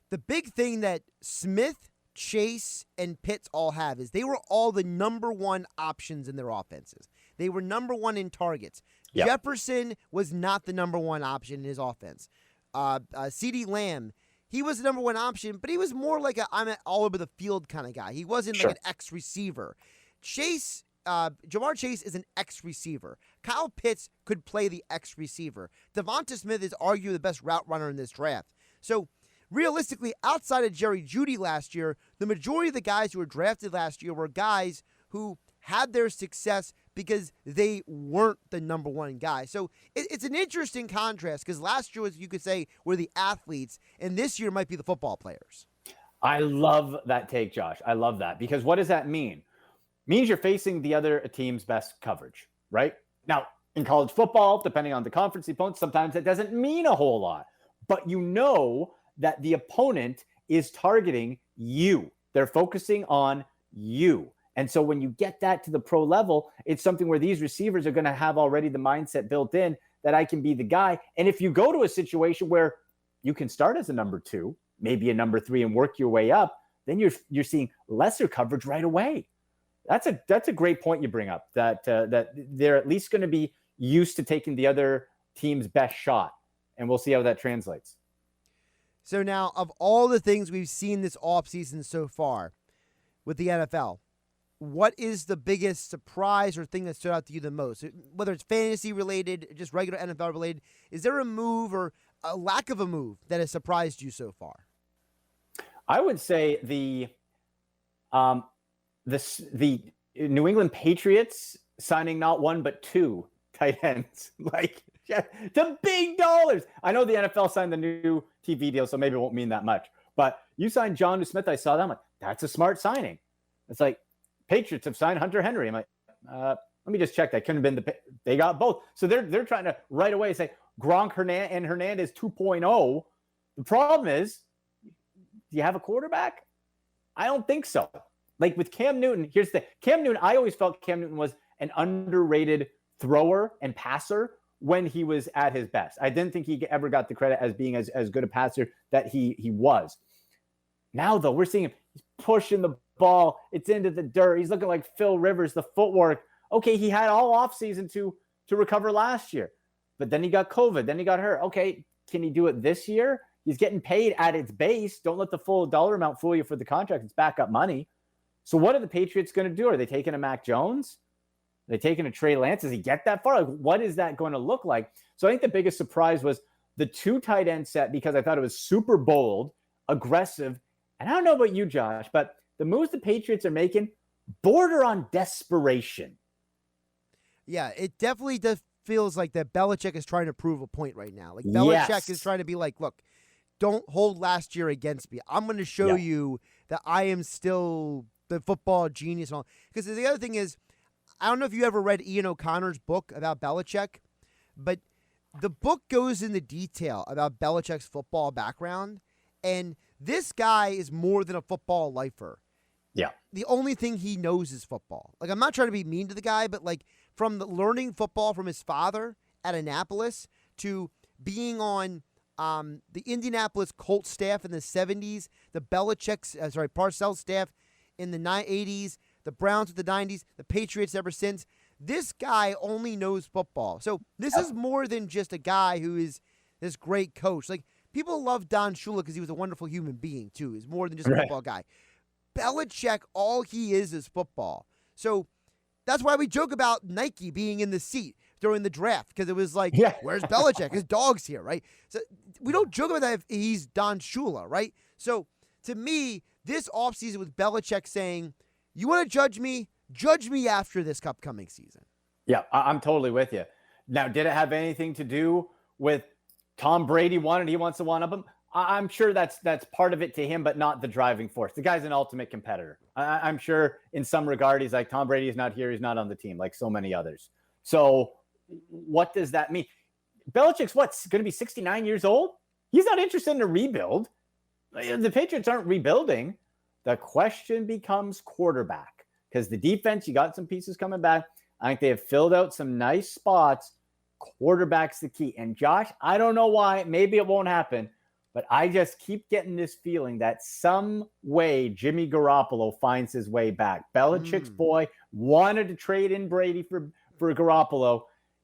The big thing that Smith, Chase, and Pitts all have is they were all the number one options in their offenses. They were number one in targets. Yep. Jefferson was not the number one option in his offense. CeeDee Lamb, he was the number one option, but he was more like I'm all over the field kind of guy. He wasn't like an X receiver. Chase, Jamar Chase is an X receiver. Kyle Pitts could play the X receiver. Devonta Smith is arguably the best route runner in this draft. So realistically, outside of Jerry Jeudy last year, the majority of the guys who were drafted last year were guys who had their success because they weren't the number one guy. So it's an interesting contrast because last year was, you could say, were the athletes, and this year might be the football players. I love that take, Josh. I love that because what does that mean? It means you're facing the other team's best coverage, right? Now, in college football, depending on the conference opponent, sometimes that doesn't mean a whole lot, but you know that the opponent is targeting you. They're focusing on you. And so when you get that to the pro level, it's something where these receivers are going to have already the mindset built in that I can be the guy. And if you go to a situation where you can start as a number 2, maybe a number 3 and work your way up, then you're seeing lesser coverage right away. That's a great point you bring up, that they're at least going to be used to taking the other team's best shot. And we'll see how that translates. So now, of all the things we've seen this offseason so far with the NFL, what is the biggest surprise or thing that stood out to you the most? Whether it's fantasy related, just regular NFL related, is there a move or a lack of a move that has surprised you so far? I would say the New England Patriots signing not 1 but 2 tight ends, like the big dollars. I know the NFL signed the new TV deal, so maybe it won't mean that much. But you signed Jonnu Smith. I saw that. I'm like, that's a smart signing. It's like, Patriots have signed Hunter Henry. I'm like, let me just check. That couldn't have been they got both. So they're trying to right away say Gronk and Hernandez 2.0. The problem is, do you have a quarterback? I don't think so. Like with Cam Newton, Cam Newton, I always felt Cam Newton was an underrated thrower and passer when he was at his best. I didn't think he ever got the credit as being as good a passer that he was. Now, though, we're seeing him. He's pushing the ball. It's into the dirt. He's looking like Phil Rivers, the footwork. Okay, he had all offseason to recover last year. But then he got COVID. Then he got hurt. Okay, can he do it this year? He's getting paid at its base. Don't let the full dollar amount fool you for the contract. It's backup money. So what are the Patriots going to do? Are they taking a Mac Jones? Are they taking a Trey Lance? Does he get that far? Like, what is that going to look like? So I think the biggest surprise was the 2 tight end set because I thought it was super bold, aggressive. And I don't know about you, Josh, but the moves the Patriots are making border on desperation. Yeah, it definitely feels like that Belichick is trying to prove a point right now. Like Belichick is trying to be like, look, don't hold last year against me. I'm going to show you that I am still the football genius. Because the other thing is, I don't know if you ever read Ian O'Connor's book about Belichick, but the book goes into detail about Belichick's football background. And this guy is more than a football lifer. Yeah. The only thing he knows is football. Like, I'm not trying to be mean to the guy, but like from learning football from his father at Annapolis to being on the Indianapolis Colts staff in the 70s, the Parcells staff in the 80s, the Browns with the 90s, the Patriots ever since. This guy only knows football. So this is more than just a guy who is this great coach. Like, people love Don Shula because he was a wonderful human being, too. He's more than just a football guy. Belichick, all he is football. So that's why we joke about Nike being in the seat during the draft, because it was like, where's Belichick? His dog's here, right? So we don't joke about that if he's Don Shula, right? So to me, this offseason with Belichick saying, you want to judge me? Judge me after this upcoming season. Yeah, I'm totally with you. Now, did it have anything to do with Tom Brady he wants to one-up him? I'm sure that's part of it to him, but not the driving force. The guy's an ultimate competitor. I'm sure in some regard, he's like, Tom Brady is not here. He's not on the team like so many others. So what does that mean? Belichick's going to be 69 years old? He's not interested in a rebuild. The Patriots aren't rebuilding. The question becomes quarterback, because the defense, you got some pieces coming back. I think they have filled out some nice spots. Quarterback's the key. And Josh, I don't know why. Maybe it won't happen. But I just keep getting this feeling that some way Jimmy Garoppolo finds his way back. Belichick's boy wanted to trade in Brady for Garoppolo.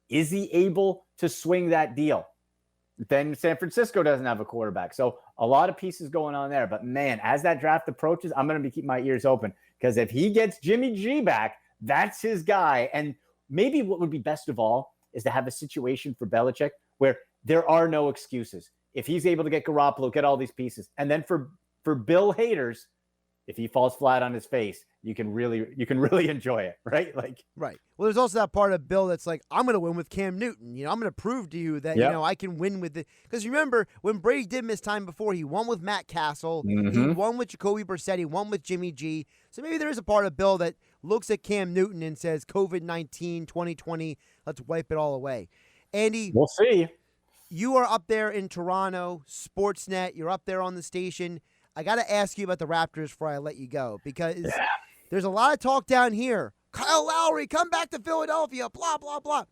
Is he able to swing that deal? Then San Francisco doesn't have a quarterback. So a lot of pieces going on there. But, man, as that draft approaches, I'm going to keep my ears open. Because if he gets Jimmy G back, that's his guy. And maybe what would be best of all is to have a situation for Belichick where there are no excuses. If he's able to get Garoppolo, get all these pieces, and then for Bill haters, if he falls flat on his face, you can really enjoy it, right? Right. Well, there's also that part of Bill that's like, I'm going to win with Cam Newton. I'm going to prove to you that I can win with it. Because remember when Brady did miss time before, he won with Matt Castle, he won with Jacoby Brissett, he won with Jimmy G. So maybe there is a part of Bill that looks at Cam Newton and says, COVID-19, 2020, let's wipe it all away. Andy, we'll see. You are up there in Toronto, Sportsnet. You're up there on the station. I got to ask you about the Raptors before I let you go, because there's a lot of talk down here. Kyle Lowry, come back to Philadelphia, blah, blah, blah.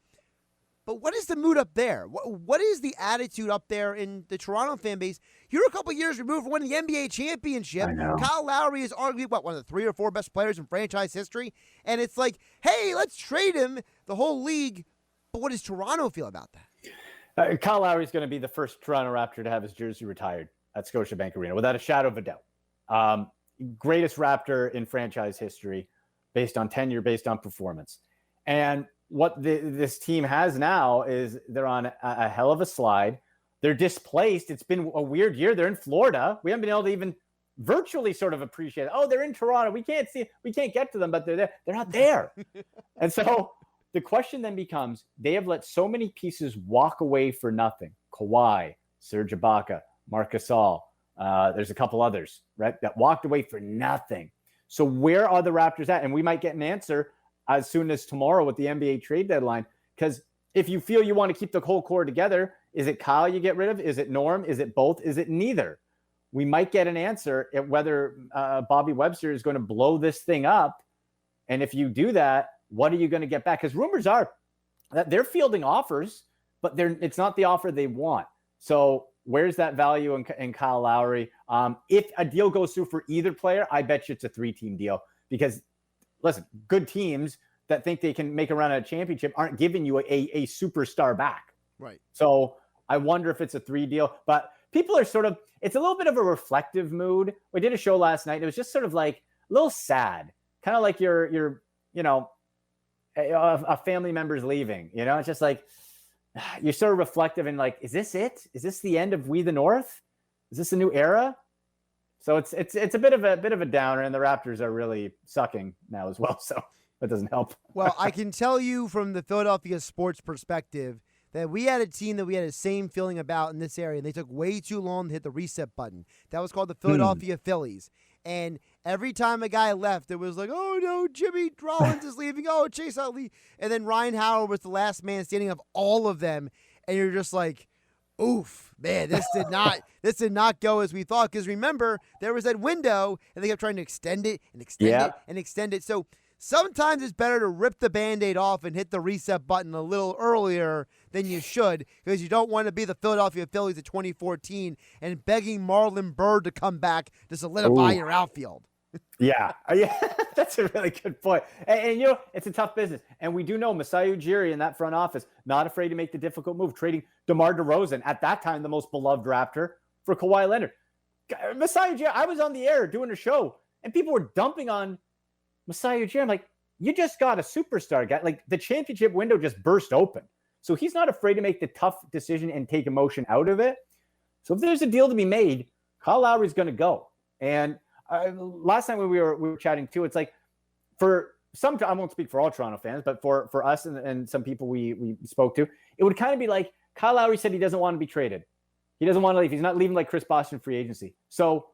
But what is the mood up there? What is the attitude up there in the Toronto fan base? You're a couple years removed from winning the NBA championship. Kyle Lowry is arguably, one of the 3 or 4 best players in franchise history. And it's like, hey, let's trade him, the whole league. But what does Toronto feel about that? Kyle Lowry is going to be the first Toronto Raptor to have his jersey retired at Scotiabank Arena, without a shadow of a doubt. Greatest Raptor in franchise history, based on tenure, based on performance. And what this team has now is they're on a hell of a slide. They're displaced. It's been a weird year. They're in Florida. We haven't been able to even virtually sort of appreciate it. Oh, they're in Toronto. We can't get to them, but they're there. They're not there. And so the question then becomes, they have let so many pieces walk away for nothing. Kawhi, Serge Ibaka, Marc Gasol. There's a couple others, right, that walked away for nothing. So where are the Raptors at? And we might get an answer as soon as tomorrow with the NBA trade deadline. Because if you feel you want to keep the whole core together, is it Kyle you get rid of? Is it Norm? Is it both? Is it neither? We might get an answer at whether Bobby Webster is going to blow this thing up. And if you do that, what are you going to get back? Because rumors are that they're fielding offers, but it's not the offer they want. So where's that value in Kyle Lowry? If a deal goes through for either player, I bet you it's a 3-team deal. Because, listen, good teams that think they can make a run at a championship aren't giving you a superstar back. Right. So I wonder if it's a 3 deal. But people are sort of, it's a little bit of a reflective mood. We did a show last night. It was just sort of like a little sad. Kind of like you're a family member's leaving. It's just like, you're sort of reflective and like, is this it? Is this the end of We the North? Is this a new era? So it's a bit of a downer, and the Raptors are really sucking now as well. So that doesn't help. Well, I can tell you from the Philadelphia sports perspective that we had a team that we had the same feeling about in this area, and they took way too long to hit the reset button. That was called the Philadelphia Phillies. And every time a guy left, it was like, oh, no, Jimmy Rollins is leaving. Oh, Chase Utley. And then Ryan Howard was the last man standing of all of them. And you're just like, oof, man, this did not go as we thought. Because remember, there was that window, and they kept trying to extend it and extend it and extend it. So sometimes it's better to rip the Band-Aid off and hit the reset button a little earlier than you should, because you don't want to be the Philadelphia Phillies of 2014 and begging Marlon Byrd to come back to solidify your outfield. Yeah, that's a really good point. And it's a tough business. And we do know Masai Ujiri in that front office, not afraid to make the difficult move, trading DeMar DeRozan, at that time the most beloved Raptor, for Kawhi Leonard. Masai Ujiri, I was on the air doing a show, and people were dumping on Masai Ujiri. I'm like, you just got a superstar guy. Like, the championship window just burst open. So he's not afraid to make the tough decision and take emotion out of it. So if there's a deal to be made, Kyle Lowry's going to go. And last time when we were chatting too, it's like for I won't speak for all Toronto fans, but for us and some people we spoke to, it would kind of be like Kyle Lowry said he doesn't want to be traded. He doesn't want to leave. He's not leaving like Chris Boston free agency. So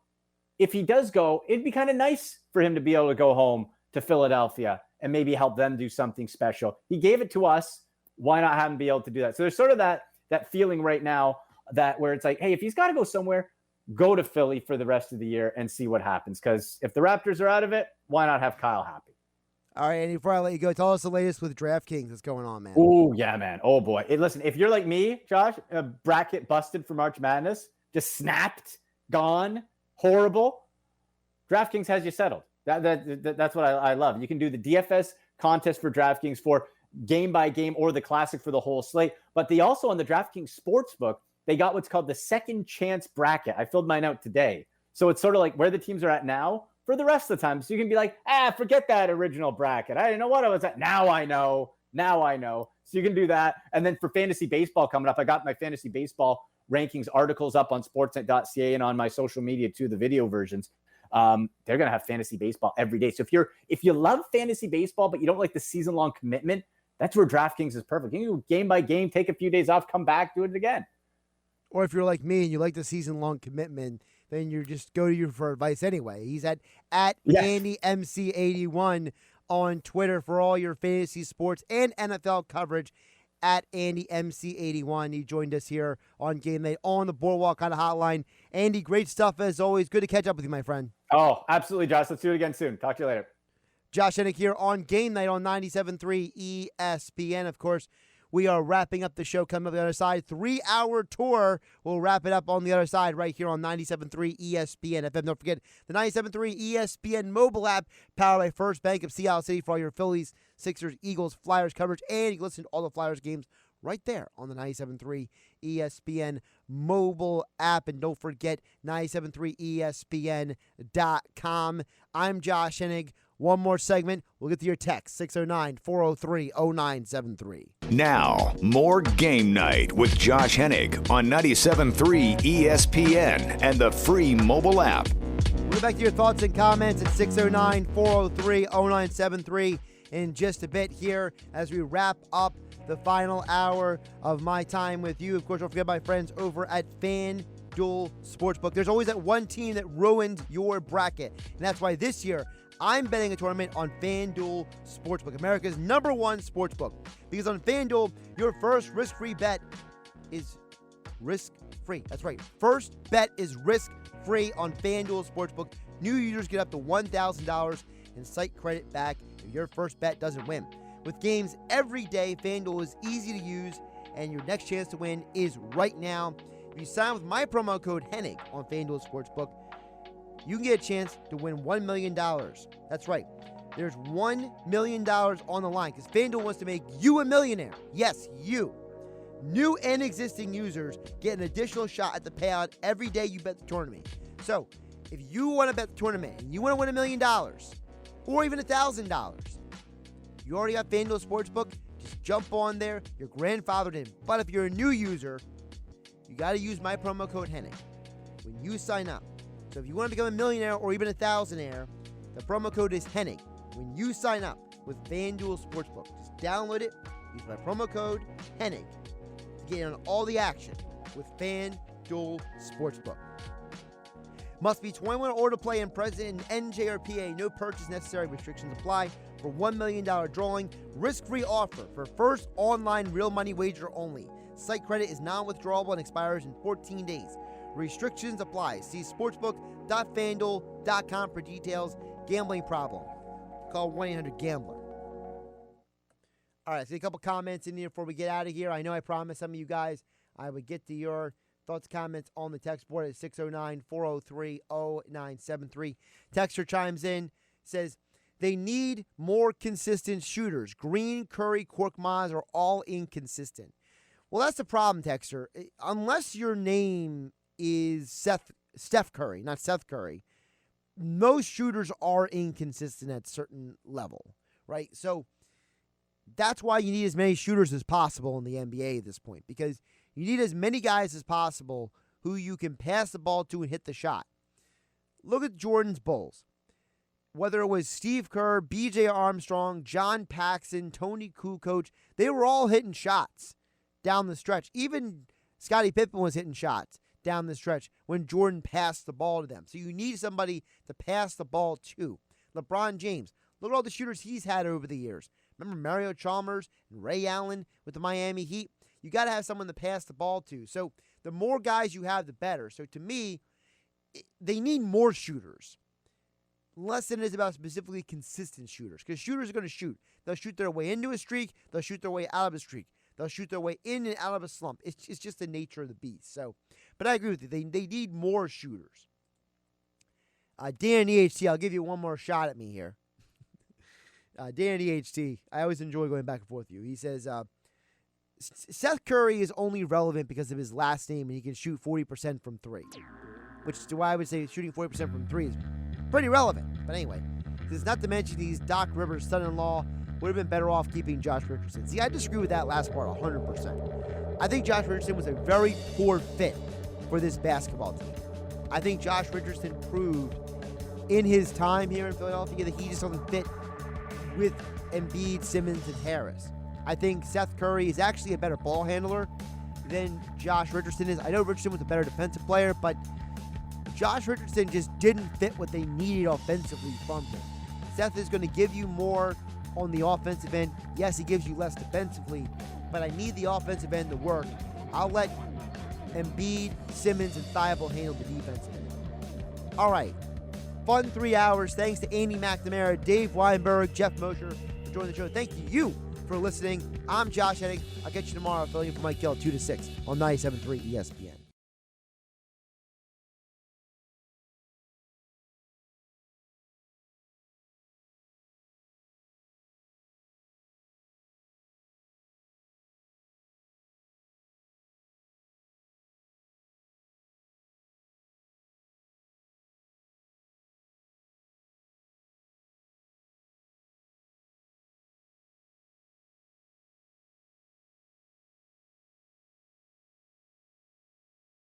if he does go, it'd be kind of nice for him to be able to go home to Philadelphia and maybe help them do something special. He gave it to us. Why not have him be able to do that? So there's sort of that feeling right now that where it's like, hey, if he's got to go somewhere, go to Philly for the rest of the year and see what happens. Because if the Raptors are out of it, why not have Kyle happy? All right, Andy, before I let you go, tell us the latest with DraftKings that's going on, man. Oh, yeah, man. Oh, boy. Listen, if you're like me, Josh, a bracket busted for March Madness, just snapped, gone, horrible, DraftKings has you settled. That's what I love. You can do the DFS contest for DraftKings for game by game or the classic for the whole slate. But they also, on the DraftKings Sportsbook, they got what's called the second chance bracket. I filled mine out today. So it's sort of like where the teams are at now for the rest of the time. So you can be like, forget that original bracket. I didn't know what I was at. Now I know. So you can do that. And then for fantasy baseball coming up, I got my fantasy baseball rankings articles up on sportsnet.ca and on my social media too, the video versions. They're going to have fantasy baseball every day. So if you love fantasy baseball, but you don't like the season-long commitment, that's where DraftKings is perfect. You can go game by game, take a few days off, come back, do it again. Or if you're like me and you like the season-long commitment, then you just go to you for advice anyway. He's at AndyMC81 on Twitter for all your fantasy sports and NFL coverage. At AndyMC81. He joined us here on Game Night on the Boardwalk on a hotline. Andy, great stuff as always. Good to catch up with you, my friend. Oh, absolutely, Josh. Let's do it again soon. Talk to you later. Josh Hennig here on Game Night on 97.3 ESPN. Of course, we are wrapping up the show coming up the other side. 3-hour tour. We'll wrap it up on the other side right here on 97.3 ESPN FM. Don't forget the 97.3 ESPN mobile app powered by First Bank of Seattle City for all your Phillies, Sixers, Eagles, Flyers coverage. And you can listen to all the Flyers games right there on the 97.3 ESPN mobile app. And don't forget 973ESPN.com. I'm Josh Hennig. One more segment. We'll get to your text, 609-403-0973. Now, more Game Night with Josh Hennig on 97.3 ESPN and the free mobile app. We'll get back to your thoughts and comments at 609-403-0973 in just a bit here as we wrap up the final hour of my time with you. Of course, don't forget my friends over at FanDuel Sportsbook. There's always that one team that ruined your bracket, and that's why this year I'm betting a tournament on FanDuel Sportsbook, America's #1 sportsbook. Because on FanDuel, your first risk-free bet is risk-free. That's right. First bet is risk-free on FanDuel Sportsbook. New users get up to $1,000 in site credit back if your first bet doesn't win. With games every day, FanDuel is easy to use, and your next chance to win is right now. If you sign with my promo code Hennig on FanDuel Sportsbook, you can get a chance to win $1 million. That's right. There's $1 million on the line because FanDuel wants to make you a millionaire. Yes, you. New and existing users get an additional shot at the payout every day you bet the tournament. So, if you want to bet the tournament and you want to win $1 million or even $1,000, you already got FanDuel Sportsbook, just jump on there. You're grandfathered in. But if you're a new user, you got to use my promo code Hennig when you sign up. So if you want to become a millionaire or even a thousandaire, the promo code is Hennig when you sign up with FanDuel Sportsbook. Just download it, use my promo code Hennig to get in on all the action with FanDuel Sportsbook. Must be 21 or to play and present in NJRPA. No purchase necessary. Restrictions apply. For $1 million drawing, risk-free offer for first online real money wager only. Site credit is non-withdrawable and expires in 14 days. Restrictions apply. See sportsbook.fanduel.com for details. Gambling problem? Call 1-800-GAMBLER. All right, see a couple comments in here before we get out of here. I know I promised some of you guys I would get to your thoughts, comments on the text board at 609-403-0973. Texter chimes in, says, they need more consistent shooters. Green, Curry, Korkmaz are all inconsistent. Well, that's the problem, Texter. Unless your name is Steph Curry, not Seth Curry, most shooters are inconsistent at a certain level, right? So that's why you need as many shooters as possible in the NBA at this point, because you need as many guys as possible who you can pass the ball to and hit the shot. Look at Jordan's Bulls. whether it was Steve Kerr, B.J. Armstrong, John Paxson, Tony Kukoc, they were all hitting shots down the stretch. Even Scottie Pippen was hitting shots down the stretch when Jordan passed the ball to them. So you need somebody to pass the ball to. LeBron James, look at all the shooters he's had over the years. Remember Mario Chalmers and Ray Allen with the Miami Heat? You got to have someone to pass the ball to. So the more guys you have, the better. So to me, they need more shooters. Less than it is about specifically consistent shooters. Because shooters are going to shoot. They'll shoot their way into a streak. They'll shoot their way out of a streak. They'll shoot their way in and out of a slump. It's just the nature of the beast. So, but I agree with you. They need more shooters. Dan EHT, I'll give you one more shot at me here. Dan EHT, I always enjoy going back and forth with you. He says, Seth Curry is only relevant because of his last name and he can shoot 40% from three. Which is why I would say shooting 40% from three is pretty relevant. But anyway, this is not to mention he's Doc Rivers' son-in-law. Would have been better off keeping Josh Richardson. See, I disagree with that last part 100%. I think Josh Richardson was a very poor fit for this basketball team. I think Josh Richardson proved in his time here in Philadelphia that he just doesn't fit with Embiid, Simmons, and Harris. I think Seth Curry is actually a better ball handler than Josh Richardson is. I know Richardson was a better defensive player, but Josh Richardson just didn't fit what they needed offensively from him. Seth is going to give you more on the offensive end. Yes, he gives you less defensively, but I need the offensive end to work. I'll let Embiid, Simmons, and Thibault handle the defensive end. All right. Fun 3 hours. Thanks to Andy McNamara, Dave Weinberg, Geoff Mosher for joining the show. Thank you for listening. I'm Josh Hennig. I'll catch you tomorrow filling in for Mike Gill 2 to 6 on 97.3 ESPN.